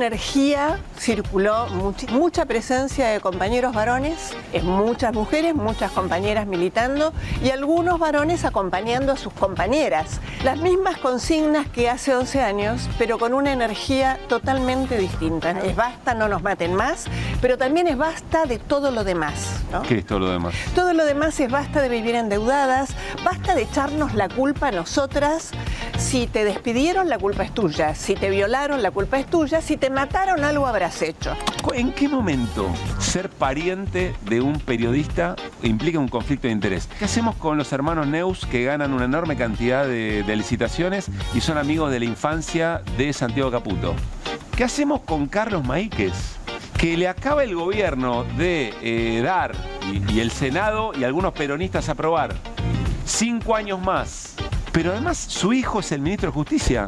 energía, circuló mucha presencia de compañeros varones, muchas mujeres, muchas compañeras militando y algunos varones acompañando a sus compañeras. Las mismas consignas que hace 11 años, pero con una energía totalmente distinta. Es basta, no nos maten más, pero también es basta de todo lo demás, ¿no? ¿Qué es todo lo demás? Todo lo demás es basta de vivir endeudadas, basta de echarnos la culpa a nosotras. Si te despidieron, la culpa es tuya. Si te violaron, la culpa es tuya. Si te mataron, algo habrás hecho. ¿En qué momento ser pariente de un periodista implica un conflicto de interés? ¿Qué hacemos con los hermanos Neus que ganan una enorme cantidad de licitaciones y son amigos de la infancia de Santiago Caputo? ¿Qué hacemos con Carlos Maíquez, que le acaba el gobierno de dar y el Senado y algunos peronistas aprobar 5 años más? Pero además su hijo es el ministro de Justicia.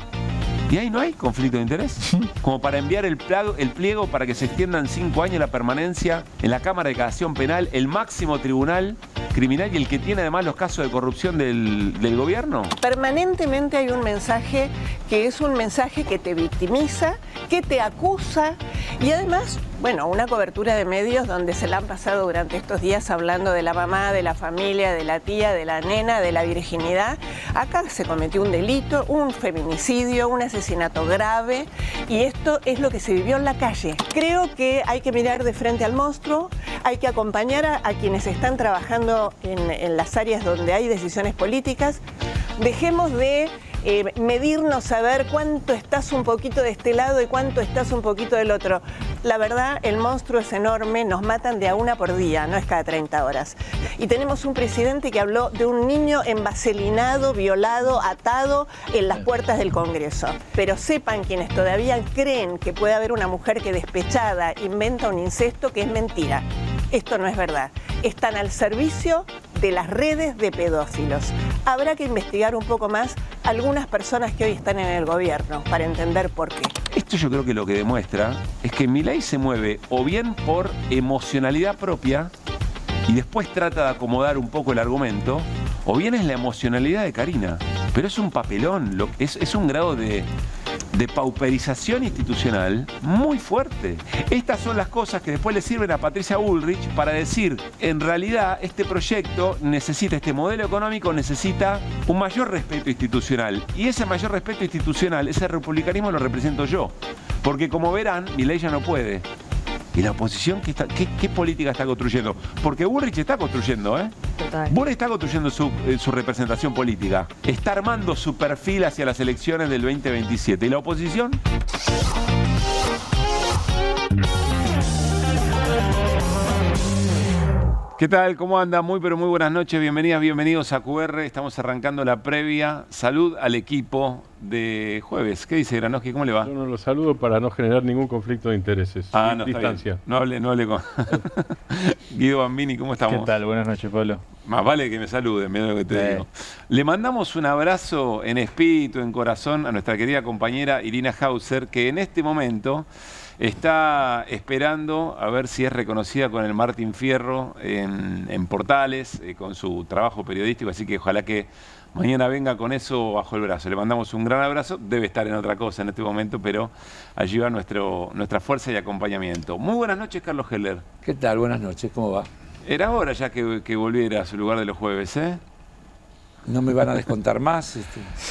¿Y ahí no hay conflicto de interés? Como para enviar el pliego para que se extiendan 5 años la permanencia en la Cámara de Casación Penal, el máximo tribunal criminal y el que tiene además los casos de corrupción del gobierno. Permanentemente hay un mensaje que es un mensaje que te victimiza, que te acusa y además, bueno, una cobertura de medios donde se la han pasado durante estos días hablando de la mamá, de la familia, de la tía, de la nena, de la virginidad. Acá se cometió un delito, un feminicidio, un asesinato grave y esto es lo que se vivió en la calle. Creo que hay que mirar de frente al monstruo, hay que acompañar a quienes están trabajando en las áreas donde hay decisiones políticas. Dejemos de medirnos a ver cuánto estás un poquito de este lado y cuánto estás un poquito del otro. La verdad, el monstruo es enorme, nos matan de a una por día, no es cada 30 horas. Y tenemos un presidente que habló de un niño envaselinado, violado, atado en las puertas del Congreso. Pero sepan quienes todavía creen que puede haber una mujer que despechada inventa un incesto, que es mentira. Esto no es verdad. Están al servicio de las redes de pedófilos. Habrá que investigar un poco más algunas personas que hoy están en el gobierno para entender por qué. Esto yo creo que lo que demuestra es que Milei se mueve o bien por emocionalidad propia y después trata de acomodar un poco el argumento, o bien es la emocionalidad de Karina. Pero es un papelón, es un grado de pauperización institucional muy fuerte. Estas son las cosas que después le sirven a Patricia Bullrich para decir, en realidad este proyecto necesita, este modelo económico necesita un mayor respeto institucional. Y ese mayor respeto institucional, ese republicanismo lo represento yo. Porque como verán, Milei ya no puede. ¿Y la oposición qué política está construyendo? Porque Bullrich está construyendo, ¿eh? Total. Bullrich está construyendo su representación política. Está armando su perfil hacia las elecciones del 2027. ¿Y la oposición? ¿Qué tal? ¿Cómo anda? Muy pero muy buenas noches. Bienvenidas, bienvenidos a QR. Estamos arrancando la previa. Salud al equipo de jueves. ¿Qué dice Granoski? ¿Cómo le va? Yo no lo saludo para no generar ningún conflicto de intereses. No, Distancia. No hable con Guido Bambini. ¿Cómo estamos? ¿Qué tal? Buenas noches, Pablo. Más vale que me saluden, mira lo que te digo. Le mandamos un abrazo en espíritu, en corazón, a nuestra querida compañera Irina Hauser, que en este momento está esperando a ver si es reconocida con el Martín Fierro en Portales, con su trabajo periodístico, así que ojalá que mañana venga con eso bajo el brazo. Le mandamos un gran abrazo, debe estar en otra cosa en este momento, pero allí va nuestra fuerza y acompañamiento. Muy buenas noches, Carlos Heller. ¿Qué tal? Buenas noches, ¿cómo va? Era hora ya que volviera a su lugar de los jueves, ¿eh? ¿No me van a descontar más?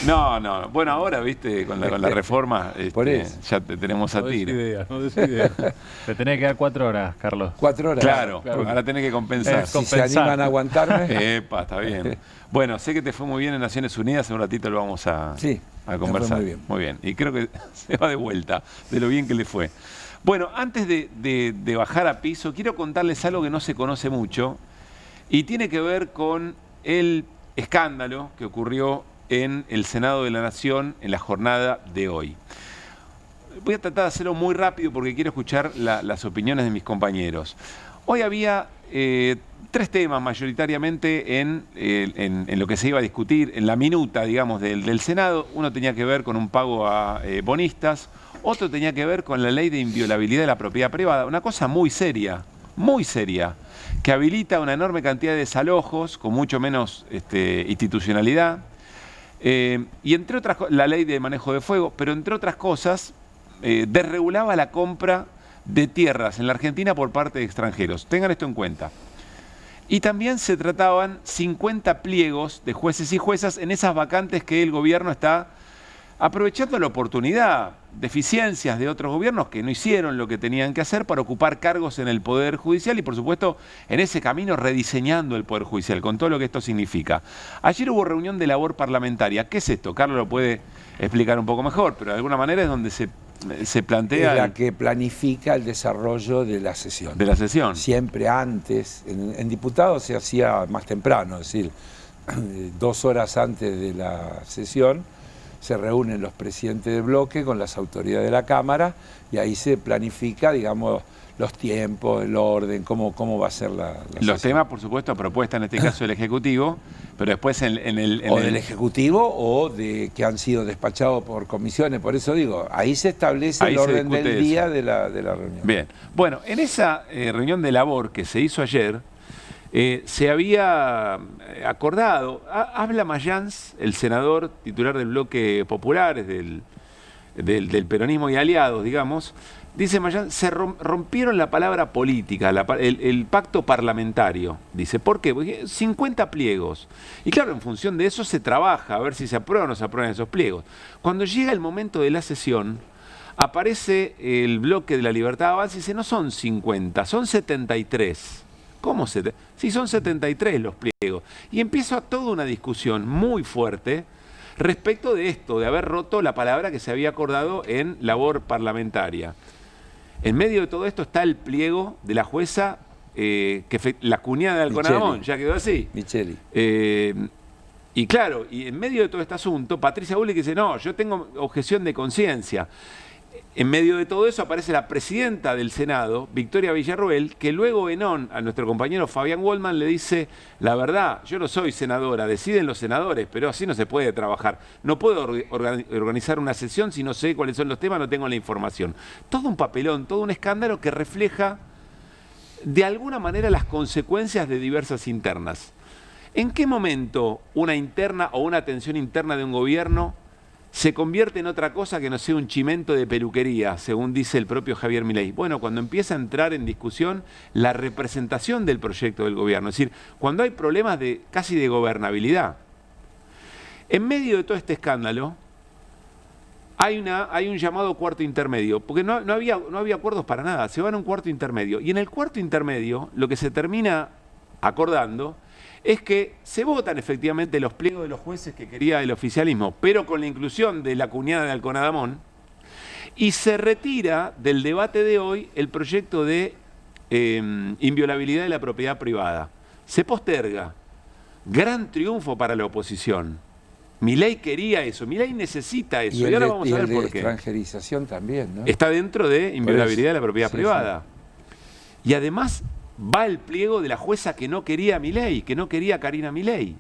No. Bueno, ahora, viste, con la reforma, Por eso. ya te tenemos a tiro. No des ideas. Te tenés que dar 4 horas, Carlos. 4 horas. Claro, ahora tenés que compensar. Si se animan a aguantarme. Epa, está bien. Bueno, sé que te fue muy bien en Naciones Unidas, en un ratito lo vamos a conversar. Muy bien. Y creo que se va de vuelta, de lo bien que le fue. Bueno, antes de bajar a piso, quiero contarles algo que no se conoce mucho y tiene que ver con el escándalo que ocurrió en el Senado de la Nación en la jornada de hoy. Voy a tratar de hacerlo muy rápido porque quiero escuchar las opiniones de mis compañeros. Hoy había 3 temas mayoritariamente en lo que se iba a discutir, en la minuta, digamos, del Senado. Uno tenía que ver con un pago a bonistas, otro tenía que ver con la ley de inviolabilidad de la propiedad privada, una cosa muy seria, que habilita una enorme cantidad de desalojos con mucho menos institucionalidad, y entre otras cosas, la ley de manejo de fuego, pero entre otras cosas, desregulaba la compra de tierras en la Argentina por parte de extranjeros. Tengan esto en cuenta. Y también se trataban 50 pliegos de jueces y juezas en esas vacantes que el gobierno está aprovechando la oportunidad, deficiencias de otros gobiernos que no hicieron lo que tenían que hacer para ocupar cargos en el Poder Judicial y, por supuesto, en ese camino rediseñando el Poder Judicial, con todo lo que esto significa. Ayer hubo reunión de labor parlamentaria. ¿Qué es esto? Carlos lo puede explicar un poco mejor, pero de alguna manera es donde se plantea... Es la que planifica el desarrollo de la sesión. De la sesión. Siempre antes, en diputados se hacía más temprano, es decir, 2 horas antes de la sesión, se reúnen los presidentes de bloque con las autoridades de la Cámara y ahí se planifica, digamos, los tiempos, el orden, cómo va a ser la Los sesión. temas, por supuesto, propuesta en este caso del Ejecutivo, pero después del Ejecutivo o de que han sido despachados por comisiones. Por eso digo, ahí se establece el orden del día de la reunión. Bien. Bueno, en esa reunión de labor que se hizo ayer, se había acordado, habla Mayans, el senador titular del bloque Populares, del peronismo y aliados, digamos, dice Mayans, se rompieron la palabra política, el pacto parlamentario. Dice, ¿por qué? Porque 50 pliegos. Y claro, en función de eso se trabaja, a ver si se aprueban o no se aprueban esos pliegos. Cuando llega el momento de la sesión, aparece el bloque de la Libertad Avanza y dice, no son 50, son 73. ¿Cómo sí, son 73 los pliegos. Y empieza toda una discusión muy fuerte respecto de esto, de haber roto la palabra que se había acordado en labor parlamentaria. En medio de todo esto está el pliego de la jueza, la cuñada de Alconadamón, ya quedó así. Micheli. Y claro, y en medio de todo este asunto, Patricia Bullrich dice, no, yo tengo objeción de conciencia. En medio de todo eso aparece la presidenta del Senado, Victoria Villarroel, que luego a nuestro compañero Fabián Waldman le dice, la verdad, yo no soy senadora, deciden los senadores, pero así no se puede trabajar. No puedo organizar una sesión si no sé cuáles son los temas, no tengo la información. Todo un papelón, todo un escándalo que refleja de alguna manera las consecuencias de diversas internas. ¿En qué momento una interna o una tensión interna de un gobierno se convierte en otra cosa que no sea un chimento de peluquería, según dice el propio Javier Milei? Bueno, cuando empieza a entrar en discusión la representación del proyecto del gobierno, es decir, cuando hay problemas casi de gobernabilidad. En medio de todo este escándalo, hay un llamado cuarto intermedio, porque no había acuerdos para nada, se van a un cuarto intermedio. Y en el cuarto intermedio, lo que se termina acordando es que se votan efectivamente los pliegos de los jueces que quería el oficialismo, pero con la inclusión de la cuñada de Alconadamón, y se retira del debate de hoy el proyecto de inviolabilidad de la propiedad privada. Se posterga. Gran triunfo para la oposición. Milei quería eso, Milei necesita eso, y ahora vamos a ver por qué. Extranjerización también, ¿no? Está dentro de inviolabilidad de la propiedad privada. Sí. Y además va el pliego de la jueza que no quería a Milei, que no quería a Karina Milei.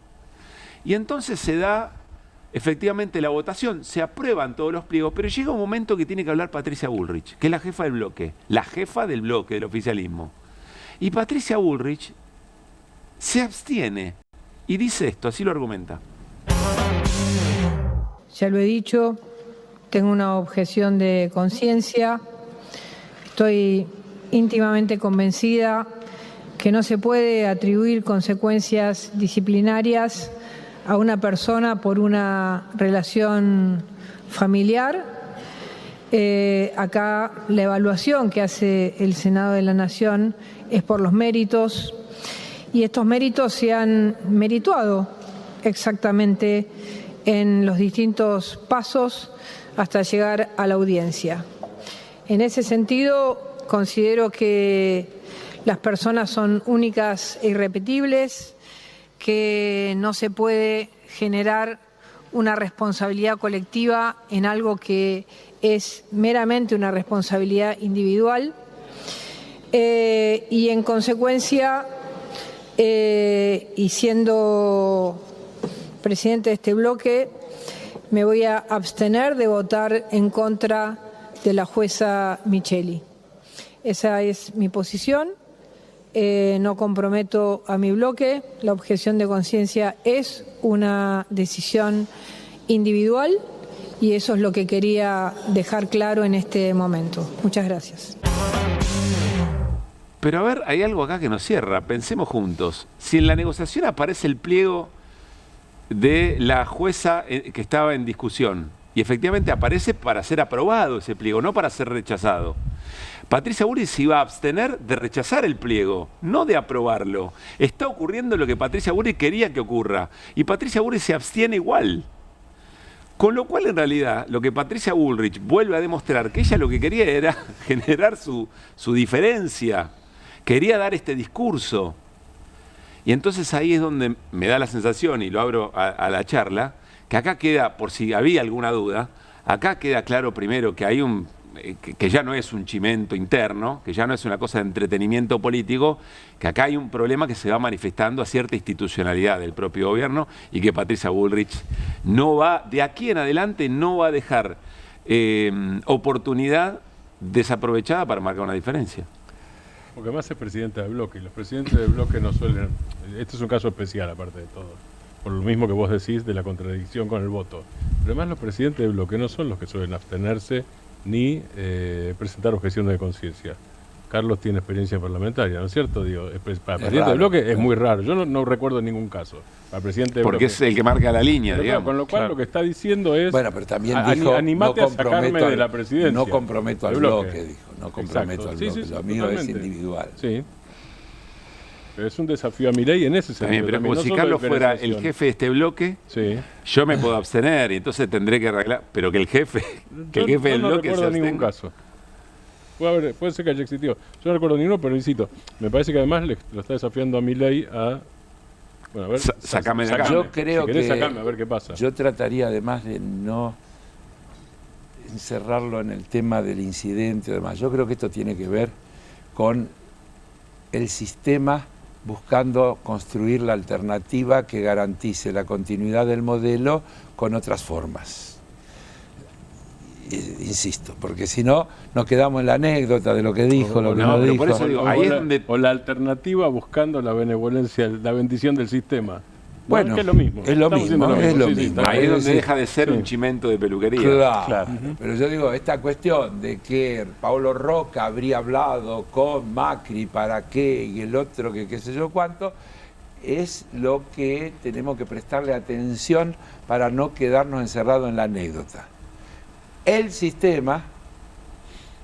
Y entonces se da efectivamente la votación, se aprueban todos los pliegos, pero llega un momento que tiene que hablar Patricia Bullrich, que es la jefa del bloque del oficialismo. Y Patricia Bullrich se abstiene y dice esto, así lo argumenta. Ya lo he dicho, tengo una objeción de conciencia, estoy íntimamente convencida que no se puede atribuir consecuencias disciplinarias a una persona por una relación familiar. Acá la evaluación que hace el Senado de la Nación es por los méritos, y estos méritos se han merituado exactamente en los distintos pasos hasta llegar a la audiencia. En ese sentido, considero que las personas son únicas e irrepetibles, que no se puede generar una responsabilidad colectiva en algo que es meramente una responsabilidad individual, y en consecuencia, y siendo presidente de este bloque, me voy a abstener de votar en contra de la jueza Micheli. Esa es mi posición. No comprometo a mi bloque. La objeción de conciencia es una decisión individual y eso es lo que quería dejar claro en este momento. Muchas gracias. Pero a ver, hay algo acá que nos cierra. Pensemos juntos. Si en la negociación aparece el pliego de la jueza que estaba en discusión, y efectivamente aparece para ser aprobado ese pliego, no para ser rechazado. Patricia Bullrich se iba a abstener de rechazar el pliego, no de aprobarlo. Está ocurriendo lo que Patricia Bullrich quería que ocurra, y Patricia Bullrich se abstiene igual. Con lo cual, en realidad, lo que Patricia Bullrich vuelve a demostrar, que ella lo que quería era generar su diferencia, quería dar este discurso. Y entonces ahí es donde me da la sensación, y lo abro a la charla, que acá queda, por si había alguna duda, acá queda claro primero que hay que ya no es un chimento interno, que ya no es una cosa de entretenimiento político, que acá hay un problema que se va manifestando a cierta institucionalidad del propio gobierno y que Patricia Bullrich no va, de aquí en adelante, no va a dejar oportunidad desaprovechada para marcar una diferencia. Porque además es presidenta del bloque, y los presidentes del bloque no suelen... Este es un caso especial, aparte de todo, por lo mismo que vos decís de la contradicción con el voto. Pero además los presidentes del bloque no son los que suelen abstenerse ni presentar objeciones de conciencia. Carlos tiene experiencia parlamentaria, ¿no es cierto? Digo, para presidente del bloque es muy raro. Yo no recuerdo ningún caso. Para presidente del porque bloque, es el que marca la línea, pero digamos. Con lo cual lo que está diciendo es... Bueno, pero también dijo, animate a sacarme de la presidencia. No comprometo al bloque, dijo. No comprometo al bloque. Sí, lo mío totalmente. es individual. Sí. Pero es un desafío a Milei en ese sentido. Pero como no si solo Carlos de fuera el diferenciación. jefe de este bloque, Sí. yo me puedo abstener y entonces tendré que arreglar. Pero que el jefe del no bloque se recuerdo ningún abstenga. caso. Puede ser que haya existido. Yo no recuerdo ninguno, pero insisto, me parece que además lo está desafiando a Milei a... Bueno, a ver, Sacame de acá. Yo creo si querés que sacarme, a ver qué pasa. Yo trataría además de no encerrarlo en el tema del incidente y demás. Yo creo que esto tiene que ver con el sistema buscando construir la alternativa que garantice la continuidad del modelo con otras formas. Insisto, porque si no, nos quedamos en la anécdota de lo que dijo, lo que no pero dijo. por eso digo, ahí es donde... O la alternativa buscando la benevolencia, la bendición del sistema. Bueno, que es lo mismo. es lo Estamos mismo, haciendo es lo Sí, sí, mismo. está Ahí bien. es donde Sí. deja de ser un chimento de peluquería. Claro. Pero yo digo, esta cuestión de que Paulo Roca habría hablado con Macri para qué y el otro que qué sé yo cuánto, es lo que tenemos que prestarle atención para no quedarnos encerrados en la anécdota. El sistema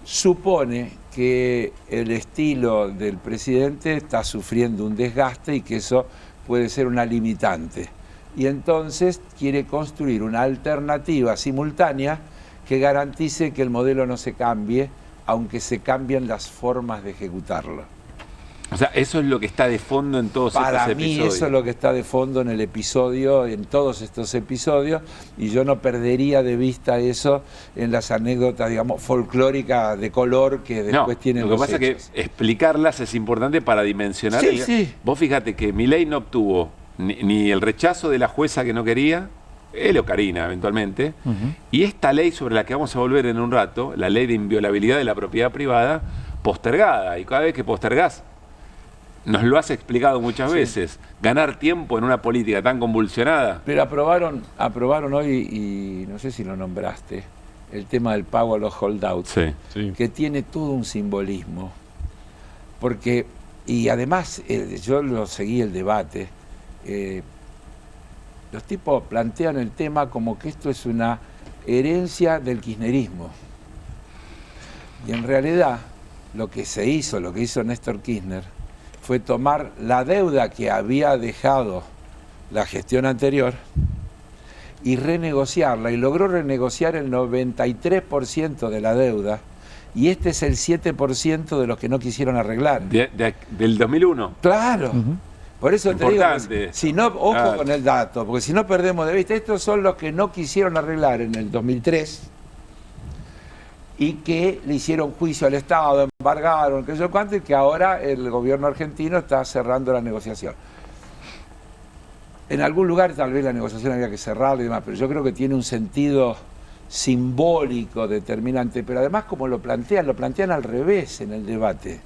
supone que el estilo del presidente está sufriendo un desgaste y que eso puede ser una limitante. Y entonces quiere construir una alternativa simultánea que garantice que el modelo no se cambie, aunque se cambien las formas de ejecutarlo. O sea, eso es lo que está de fondo en todos Para estos mí episodios. eso es lo que está de fondo en el episodio, en todos estos episodios, y yo no perdería de vista eso en las anécdotas, digamos, folclóricas de color que después tienen lo que los pasa hechos. es que explicarlas es importante para dimensionar. Sí, sí. Vos fíjate que Milei no obtuvo ni el rechazo de la jueza que no quería, él o Karina eventualmente, y esta ley sobre la que vamos a volver en un rato, la ley de inviolabilidad de la propiedad privada, postergada, y cada vez que postergás, nos lo has explicado muchas veces, ganar tiempo en una política tan convulsionada. Pero aprobaron hoy, y no sé si lo nombraste, el tema del pago a los holdouts, Sí. que tiene todo un simbolismo. Porque, y además, yo lo seguí el debate, los tipos plantean el tema como que esto es una herencia del kirchnerismo. Y en realidad, lo que hizo Néstor Kirchner, fue tomar la deuda que había dejado la gestión anterior y renegociarla, y logró renegociar el 93% de la deuda, y este es el 7% de los que no quisieron arreglar. Del 2001. Claro. Por eso te digo, Importante. si no, ojo Claro. con el dato, porque si no perdemos de vista, estos son los que no quisieron arreglar en el 2003 y que le hicieron juicio al Estado, embargaron, qué sé yo cuánto, y que ahora el gobierno argentino está cerrando la negociación. En algún lugar tal vez la negociación había que cerrarla y demás, pero yo creo que tiene un sentido simbólico determinante, pero además como lo plantean al revés en el debate.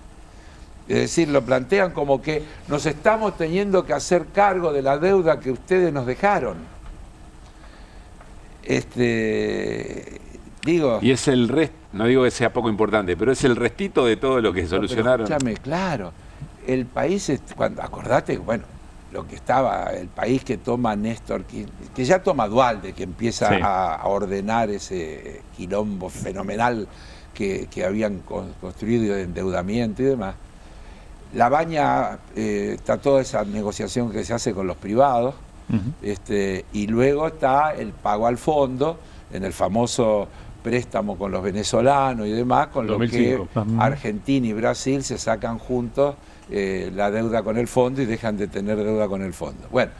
Es decir, lo plantean como que nos estamos teniendo que hacer cargo de la deuda que ustedes nos dejaron. Digo... Y es el resto, no digo que sea poco importante, pero es el restito de todo lo que solucionaron. Escúchame, claro, el país, acordate, bueno, lo que estaba, el país que toma Néstor, que ya toma Duhalde, que empieza a ordenar ese quilombo fenomenal que habían construido de endeudamiento y demás. La Baña, está toda esa negociación que se hace con los privados, y luego está el pago al fondo, en el famoso préstamo con los venezolanos y demás, con 2005. Lo que Argentina y Brasil se sacan juntos la deuda con el fondo y dejan de tener deuda con el fondo. Bueno,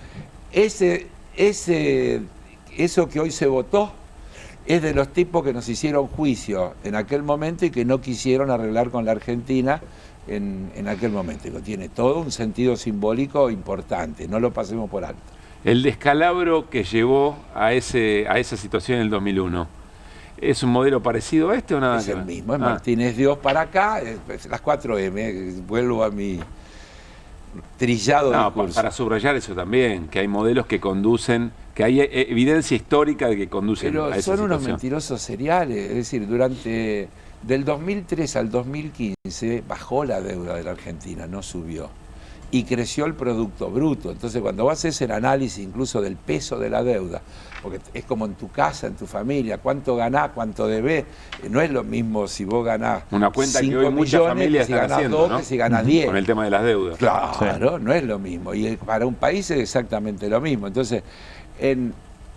eso que hoy se votó es de los tipos que nos hicieron juicio en aquel momento y que no quisieron arreglar con la Argentina en aquel momento. Tiene todo un sentido simbólico importante, no lo pasemos por alto. El descalabro que llevó a esa situación en el 2001, ¿es un modelo parecido a este o nada? Es el mismo, es Martínez Dios para acá, las 4M, vuelvo a mi trillado discurso. Para subrayar eso también, que hay modelos que conducen, que hay evidencia histórica de que conducen a esa situación. Pero son unos mentirosos seriales, es decir, del 2003 al 2015 bajó la deuda de la Argentina, no subió. Y creció el Producto Bruto. Entonces, cuando vos haces el análisis incluso del peso de la deuda, porque es como en tu casa, en tu familia, cuánto ganás, cuánto debés, no es lo mismo si vos ganás una cuenta que hoy muchas familias si están ganás haciendo, 2, ¿no? que si ganás 10. Con el tema de las deudas. Claro, no es lo mismo. Y para un país es exactamente lo mismo. Entonces,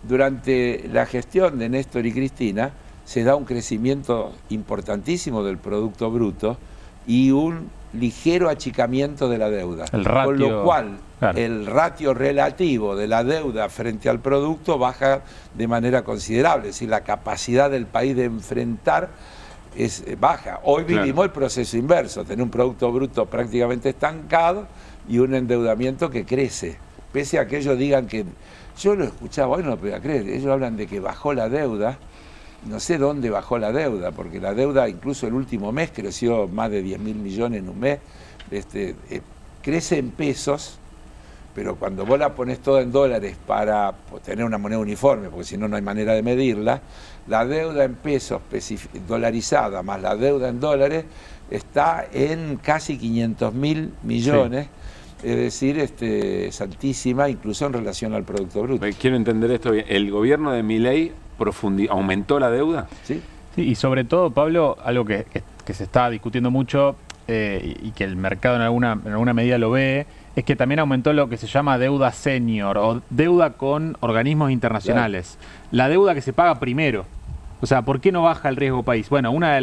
durante la gestión de Néstor y Cristina, se da un crecimiento importantísimo del Producto Bruto y un ligero achicamiento de la deuda, con lo cual el ratio relativo de la deuda frente al producto baja de manera considerable, es decir, la capacidad del país de enfrentar es baja. Hoy vivimos el proceso inverso, tener un Producto Bruto prácticamente estancado y un endeudamiento que crece, pese a que ellos digan que, yo lo escuchaba, hoy no lo podía creer, ellos hablan de que bajó la deuda. No sé dónde bajó la deuda, porque la deuda incluso el último mes creció más de 10.000 millones en un mes, crece en pesos, pero cuando vos la pones toda en dólares para tener una moneda uniforme, porque si no, no hay manera de medirla, la deuda en pesos dolarizada más la deuda en dólares está en casi 500.000 millones. Sí. Es decir, es altísima, incluso en relación al Producto Bruto. Quiero entender esto bien. ¿El gobierno de Milei aumentó la deuda? Sí, y sobre todo, Pablo, algo que se está discutiendo mucho y que el mercado en alguna medida lo ve, es que también aumentó lo que se llama deuda senior o deuda con organismos internacionales. Claro. La deuda que se paga primero. O sea, ¿por qué no baja el riesgo país? Bueno, una de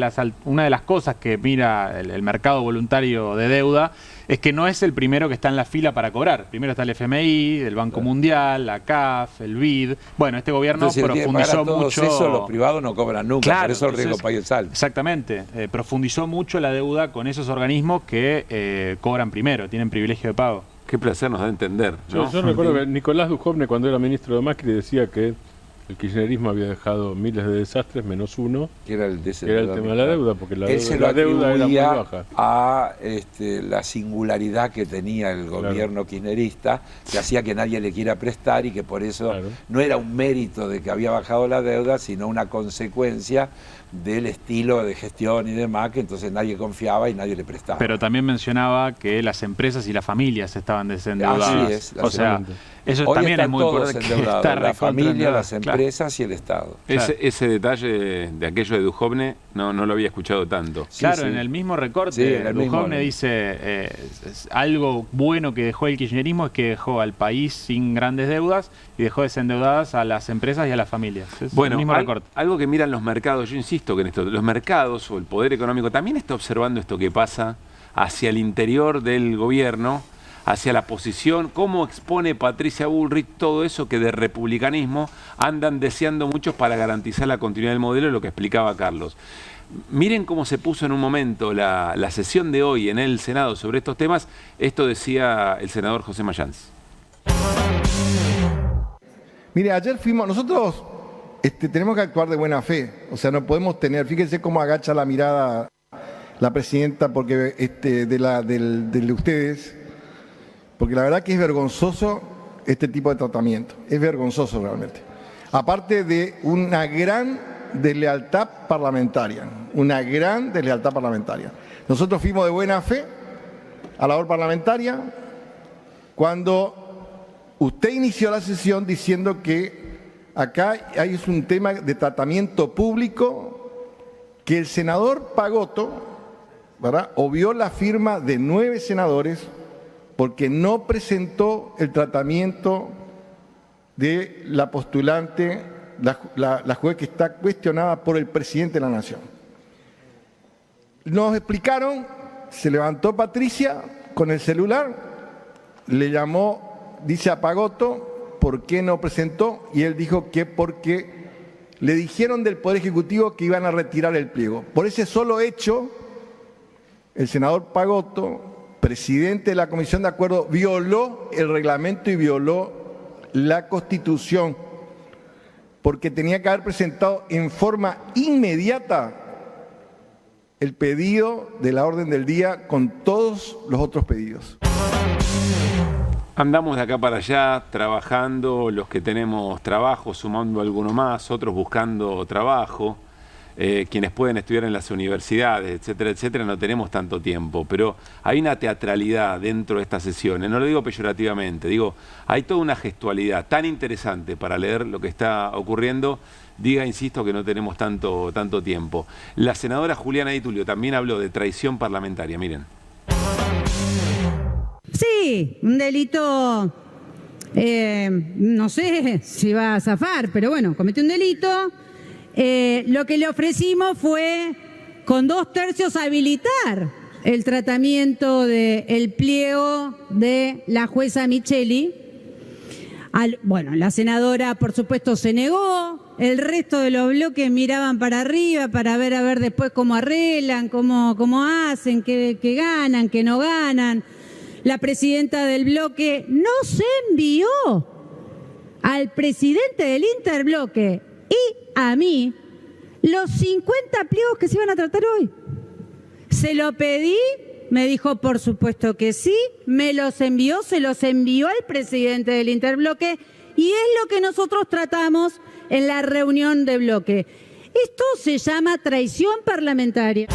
las cosas que mira el mercado voluntario de deuda es que no es el primero que está en la fila para cobrar. Primero está el FMI, el Banco Mundial, la CAF, el BID. Bueno, este gobierno profundizó mucho. Eso los privados no cobran nunca, claro, por eso el riesgo país es alto. Exactamente. Profundizó mucho la deuda con esos organismos que cobran primero, tienen privilegio de pago. Qué placer nos da entender, ¿no? Yo recuerdo que Nicolás Dujovne, cuando era ministro de Macri, decía que el kirchnerismo había dejado miles de desastres, menos uno, que era el tema de la deuda, porque la deuda era muy baja. A la singularidad que tenía el gobierno kirchnerista, que hacía que nadie le quiera prestar y que por eso no era un mérito de que había bajado la deuda, sino una consecuencia del estilo de gestión y demás, que entonces nadie confiaba y nadie le prestaba. Pero también mencionaba que las empresas y las familias estaban desendeudadas. Así es. O sea, eso también es muy importante. La familia, las empresas y el Estado. Ese detalle de aquello de Dujovne no lo había escuchado tanto. Claro, en el mismo recorte, Dujovne dice algo bueno que dejó el kirchnerismo es que dejó al país sin grandes deudas y dejó desendeudadas a las empresas y a las familias. Bueno, el mismo recorte. Algo que miran los mercados, yo insisto que en esto, los mercados o el poder económico también está observando esto que pasa hacia el interior del gobierno, hacia la posición, cómo expone Patricia Bullrich todo eso que de republicanismo andan deseando muchos para garantizar la continuidad del modelo, lo que explicaba Carlos. Miren cómo se puso en un momento la sesión de hoy en el Senado sobre estos temas. Esto decía el senador José Mayans. Mire, ayer nosotros tenemos que actuar de buena fe, o sea, no podemos tener, fíjense cómo agacha la mirada la presidenta porque de ustedes, porque la verdad que es vergonzoso este tipo de tratamiento, es vergonzoso realmente. aparte de una gran deslealtad parlamentaria, Nosotros fuimos de buena fe a la labor parlamentaria cuando usted inició la sesión diciendo que acá hay un tema de tratamiento público, que el senador Pagotto, ¿verdad?, obvió la firma de 9 senadores porque no presentó el tratamiento de la postulante, la juez que está cuestionada por el presidente de la Nación. Nos explicaron, se levantó Patricia con el celular, le llamó, dice a Pagotto, ¿por qué no presentó? Y él dijo que porque le dijeron del Poder Ejecutivo que iban a retirar el pliego. Por ese solo hecho, el senador Pagotto, presidente de la Comisión de Acuerdo, violó el reglamento y violó la Constitución, porque tenía que haber presentado en forma inmediata el pedido de la orden del día con todos los otros pedidos. Andamos de acá para allá trabajando, los que tenemos trabajo, sumando alguno más, otros buscando trabajo, quienes pueden estudiar en las universidades, etcétera, etcétera, no tenemos tanto tiempo, pero hay una teatralidad dentro de estas sesiones, no lo digo peyorativamente, digo, hay toda una gestualidad tan interesante para leer lo que está ocurriendo. Diga, insisto, que no tenemos tanto tiempo. La senadora Juliana Di Tulio también habló de traición parlamentaria, miren. Sí, un delito, no sé si va a zafar, pero bueno, cometió un delito. Lo que le ofrecimos fue, con 2/3 habilitar el tratamiento del pliego de la jueza Micheli. Bueno, la senadora, por supuesto, se negó. El resto de los bloques miraban para arriba para ver a ver después cómo arreglan, cómo hacen, qué ganan, qué no ganan. La presidenta del bloque no se envió al presidente del interbloque y a mí los 50 pliegos que se iban a tratar hoy. Se lo pedí, me dijo por supuesto que sí, me los envió, se los envió al presidente del interbloque y es lo que nosotros tratamos en la reunión de bloque. Esto se llama traición parlamentaria.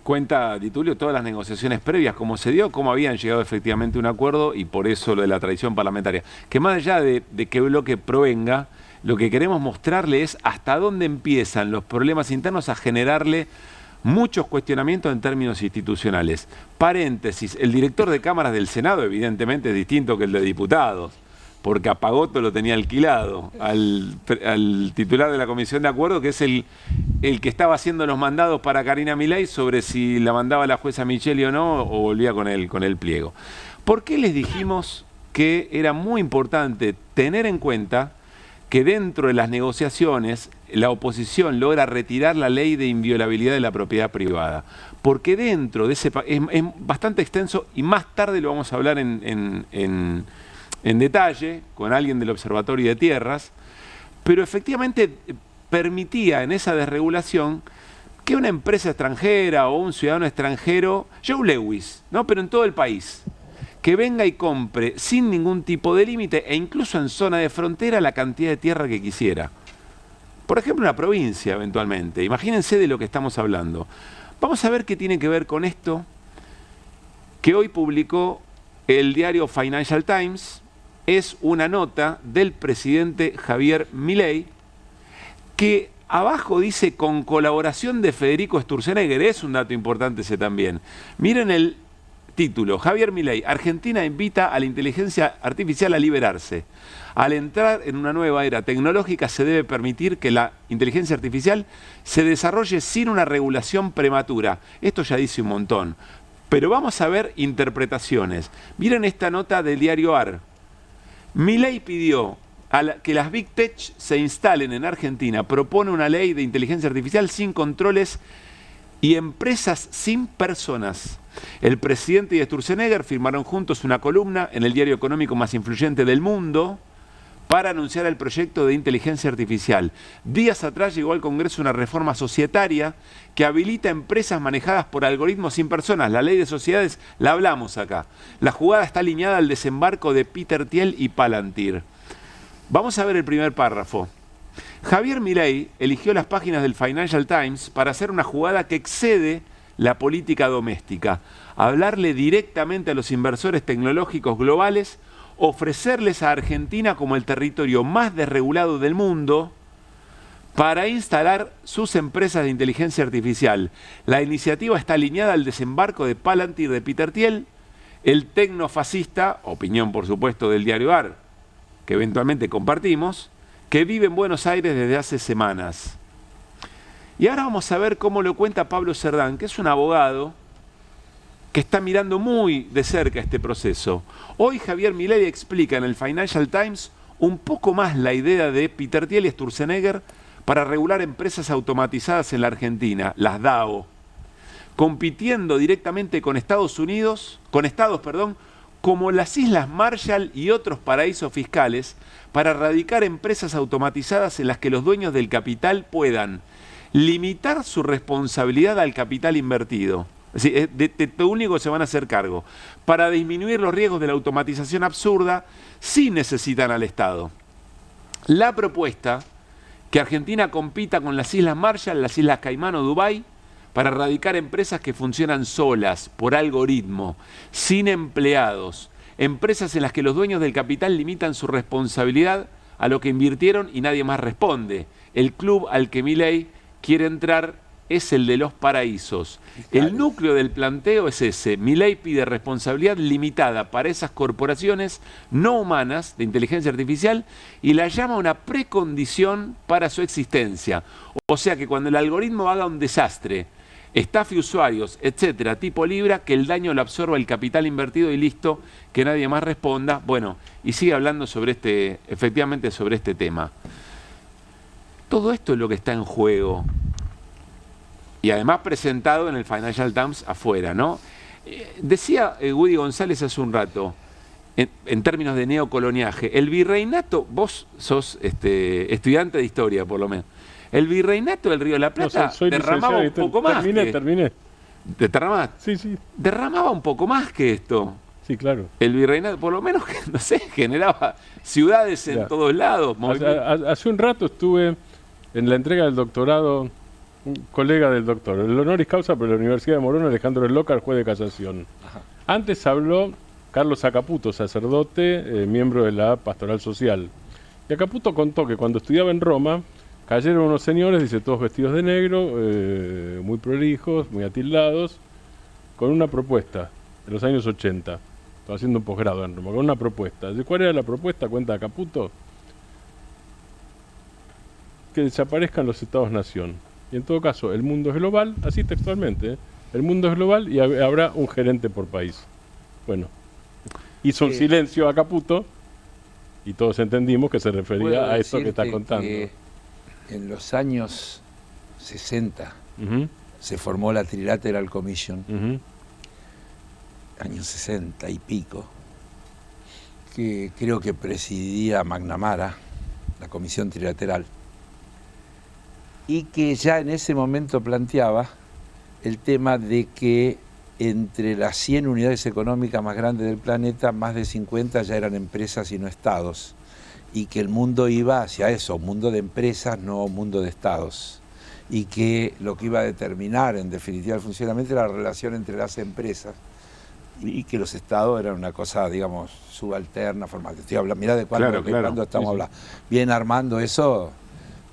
Cuenta Di Tulio todas las negociaciones previas, cómo se dio, cómo habían llegado efectivamente a un acuerdo y por eso lo de la traición parlamentaria. Que más allá de qué bloque provenga, lo que queremos mostrarle es hasta dónde empiezan los problemas internos a generarle muchos cuestionamientos en términos institucionales. Paréntesis, el director de cámaras del Senado evidentemente es distinto que el de diputados, porque a Pagotto lo tenía alquilado, al titular de la Comisión de Acuerdo, que es el que estaba haciendo los mandados para Karina Milei sobre si la mandaba la jueza Micheli o no, o volvía con el pliego. ¿Por qué les dijimos que era muy importante tener en cuenta que dentro de las negociaciones la oposición logra retirar la ley de inviolabilidad de la propiedad privada? Porque dentro de ese... es bastante extenso y más tarde lo vamos a hablar en detalle con alguien del Observatorio de Tierras, pero efectivamente permitía en esa desregulación que una empresa extranjera o un ciudadano extranjero, Joe Lewis, ¿no?, pero en todo el país, que venga y compre sin ningún tipo de límite e incluso en zona de frontera la cantidad de tierra que quisiera. Por ejemplo, una provincia eventualmente. Imagínense de lo que estamos hablando. Vamos a ver qué tiene que ver con esto que hoy publicó el diario Financial Times. Es una nota del presidente Javier Milei que abajo dice con colaboración de Federico Sturzenegger. Es un dato importante ese también. Miren el título: Javier Milei, Argentina invita a la inteligencia artificial a liberarse. Al entrar en una nueva era tecnológica se debe permitir que la inteligencia artificial se desarrolle sin una regulación prematura. Esto ya dice un montón. Pero vamos a ver interpretaciones. Miren esta nota del diario AR. Milei pidió que las Big Tech se instalen en Argentina. Propone una ley de inteligencia artificial sin controles y empresas sin personas. El presidente y Sturzenegger firmaron juntos una columna en el diario económico más influyente del mundo para anunciar el proyecto de inteligencia artificial. Días atrás llegó al Congreso una reforma societaria que habilita empresas manejadas por algoritmos sin personas. La ley de sociedades la hablamos acá. La jugada está alineada al desembarco de Peter Thiel y Palantir. Vamos a ver el primer párrafo. Javier Milei eligió las páginas del Financial Times para hacer una jugada que excede la política doméstica, hablarle directamente a los inversores tecnológicos globales, ofrecerles a Argentina como el territorio más desregulado del mundo para instalar sus empresas de inteligencia artificial. La iniciativa está alineada al desembarco de Palantir de Peter Thiel, el tecnofascista, opinión por supuesto del diario AR, que eventualmente compartimos, que vive en Buenos Aires desde hace semanas. Y ahora vamos a ver cómo lo cuenta Pablo Cerdán, que es un abogado que está mirando muy de cerca este proceso. Hoy Javier Milei explica en el Financial Times un poco más la idea de Peter Thiel y Sturzenegger para regular empresas automatizadas en la Argentina, las DAO, compitiendo directamente con estados, como las Islas Marshall y otros paraísos fiscales, para radicar empresas automatizadas en las que los dueños del capital puedan limitar su responsabilidad al capital invertido. Es decir, de lo único que se van a hacer cargo, para disminuir los riesgos de la automatización absurda, sí necesitan al Estado. La propuesta, que Argentina compita con las Islas Marshall, las Islas Caimán o Dubái, para radicar empresas que funcionan solas, por algoritmo, sin empleados, empresas en las que los dueños del capital limitan su responsabilidad a lo que invirtieron y nadie más responde. El club al que Milei quiere entrar es el de los paraísos. El núcleo del planteo es ese. Milei pide responsabilidad limitada para esas corporaciones no humanas de inteligencia artificial y la llama una precondición para su existencia. O sea que cuando el algoritmo haga un desastre, estafe usuarios, etcétera, tipo Libra, que el daño lo absorba el capital invertido y listo, que nadie más responda. Bueno, y sigue hablando sobre efectivamente sobre este tema. Todo esto es lo que está en juego. Y además presentado en el Financial Times afuera, ¿no? Decía Woody González hace un rato, en términos de neocoloniaje, el virreinato, vos sos estudiante de historia por lo menos, el virreinato del Río de la Plata derramaba un poco más. Terminé. ¿Derramaste? Sí. Derramaba un poco más que esto. Sí, claro. El virreinato, por lo menos, no sé, generaba ciudades en todos lados. Hace un rato estuve en la entrega del doctorado, un colega del doctor, el honoris causa por la Universidad de Morón, Alejandro Lócar, juez de casación. Ajá. Antes habló Carlos Acaputo, sacerdote, miembro de la Pastoral Social. Y Acaputo contó que cuando estudiaba en Roma, cayeron unos señores, dice, todos vestidos de negro, muy prolijos, muy atildados, con una propuesta, en los años 80. Estaba haciendo un posgrado en Roma, con una propuesta. ¿Cuál era la propuesta? Cuenta Acaputo. Que desaparezcan los estados-nación. Y en todo caso, el mundo es global, así textualmente, el mundo es global y habrá un gerente por país. Bueno, hizo un silencio a Caputo y todos entendimos que se refería a eso que está contando. En los años 60 se formó la Trilateral Commission, años 60 y pico, que creo que presidía McNamara, la Comisión Trilateral, y que ya en ese momento planteaba el tema de que entre las 100 unidades económicas más grandes del planeta, más de 50 ya eran empresas y no estados, y que el mundo iba hacia eso, un mundo de empresas, no un mundo de estados, y que lo que iba a determinar en definitiva el funcionamiento era la relación entre las empresas, y que los estados eran una cosa, digamos, subalterna, formal. Estoy hablando, mirá de cuándo estamos hablando. Bien armando eso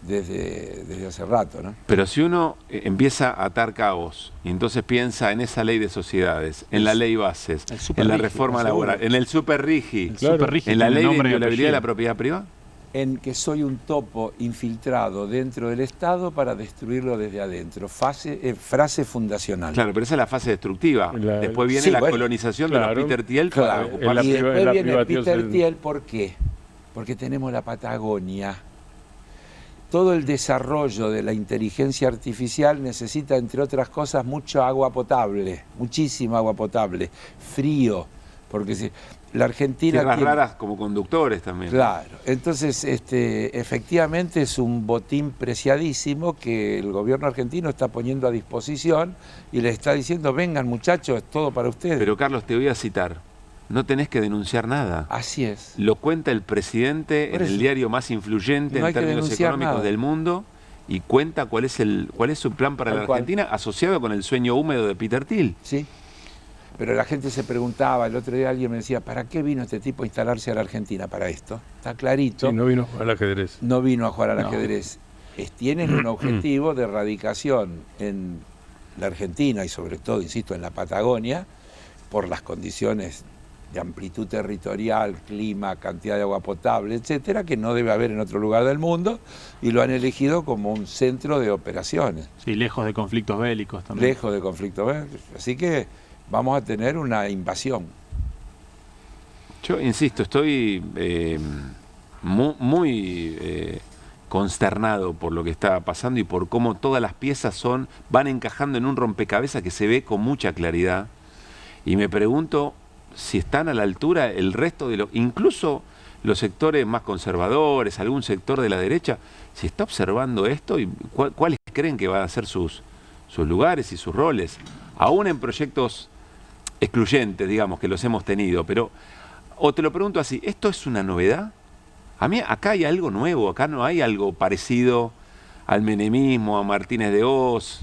desde hace rato, ¿no? Pero si uno empieza a atar cabos y entonces piensa en esa ley de sociedades, en la ley bases, en la reforma laboral, en el superrigi, en la ley de inviolabilidad de la propiedad privada, en que soy un topo infiltrado dentro del Estado para destruirlo desde adentro. Frase fundacional. Claro, pero esa es la fase destructiva. Después viene la colonización de los Peter Thiel para ocupar y después viene Peter Thiel, ¿por qué? Porque tenemos la Patagonia. Todo el desarrollo de la inteligencia artificial necesita, entre otras cosas, mucha agua potable, muchísima agua potable, frío, porque la Argentina tierras raras como conductores también. Claro, entonces efectivamente es un botín preciadísimo que el gobierno argentino está poniendo a disposición y le está diciendo, vengan muchachos, es todo para ustedes. Pero Carlos, te voy a citar. no tenés que denunciar nada. Así es. Lo cuenta el presidente en el diario más influyente en términos económicos del mundo y cuenta cuál es su plan para la Argentina asociado con el sueño húmedo de Peter Thiel. Sí. Pero la gente se preguntaba, el otro día alguien me decía, ¿para qué vino este tipo a instalarse a la Argentina? Para esto. Está clarito. Sí, no vino a jugar al ajedrez. No vino a jugar al ajedrez. Tienen un objetivo de erradicación en la Argentina y sobre todo, insisto, en la Patagonia, por las condiciones de amplitud territorial, clima, cantidad de agua potable, etcétera, que no debe haber en otro lugar del mundo, y lo han elegido como un centro de operaciones. Sí, lejos de conflictos bélicos también. Lejos de conflictos bélicos. Así que vamos a tener una invasión. Yo insisto, estoy muy consternado por lo que está pasando y por cómo todas las piezas van encajando en un rompecabezas que se ve con mucha claridad. Y me pregunto si están a la altura el resto de incluso los sectores más conservadores, algún sector de la derecha, si está observando esto y cuáles creen que van a ser sus lugares y sus roles, aún en proyectos excluyentes, digamos, que los hemos tenido, pero, o te lo pregunto así, ¿esto es una novedad? A mí acá hay algo nuevo, acá no hay algo parecido al menemismo, a Martínez de Hoz,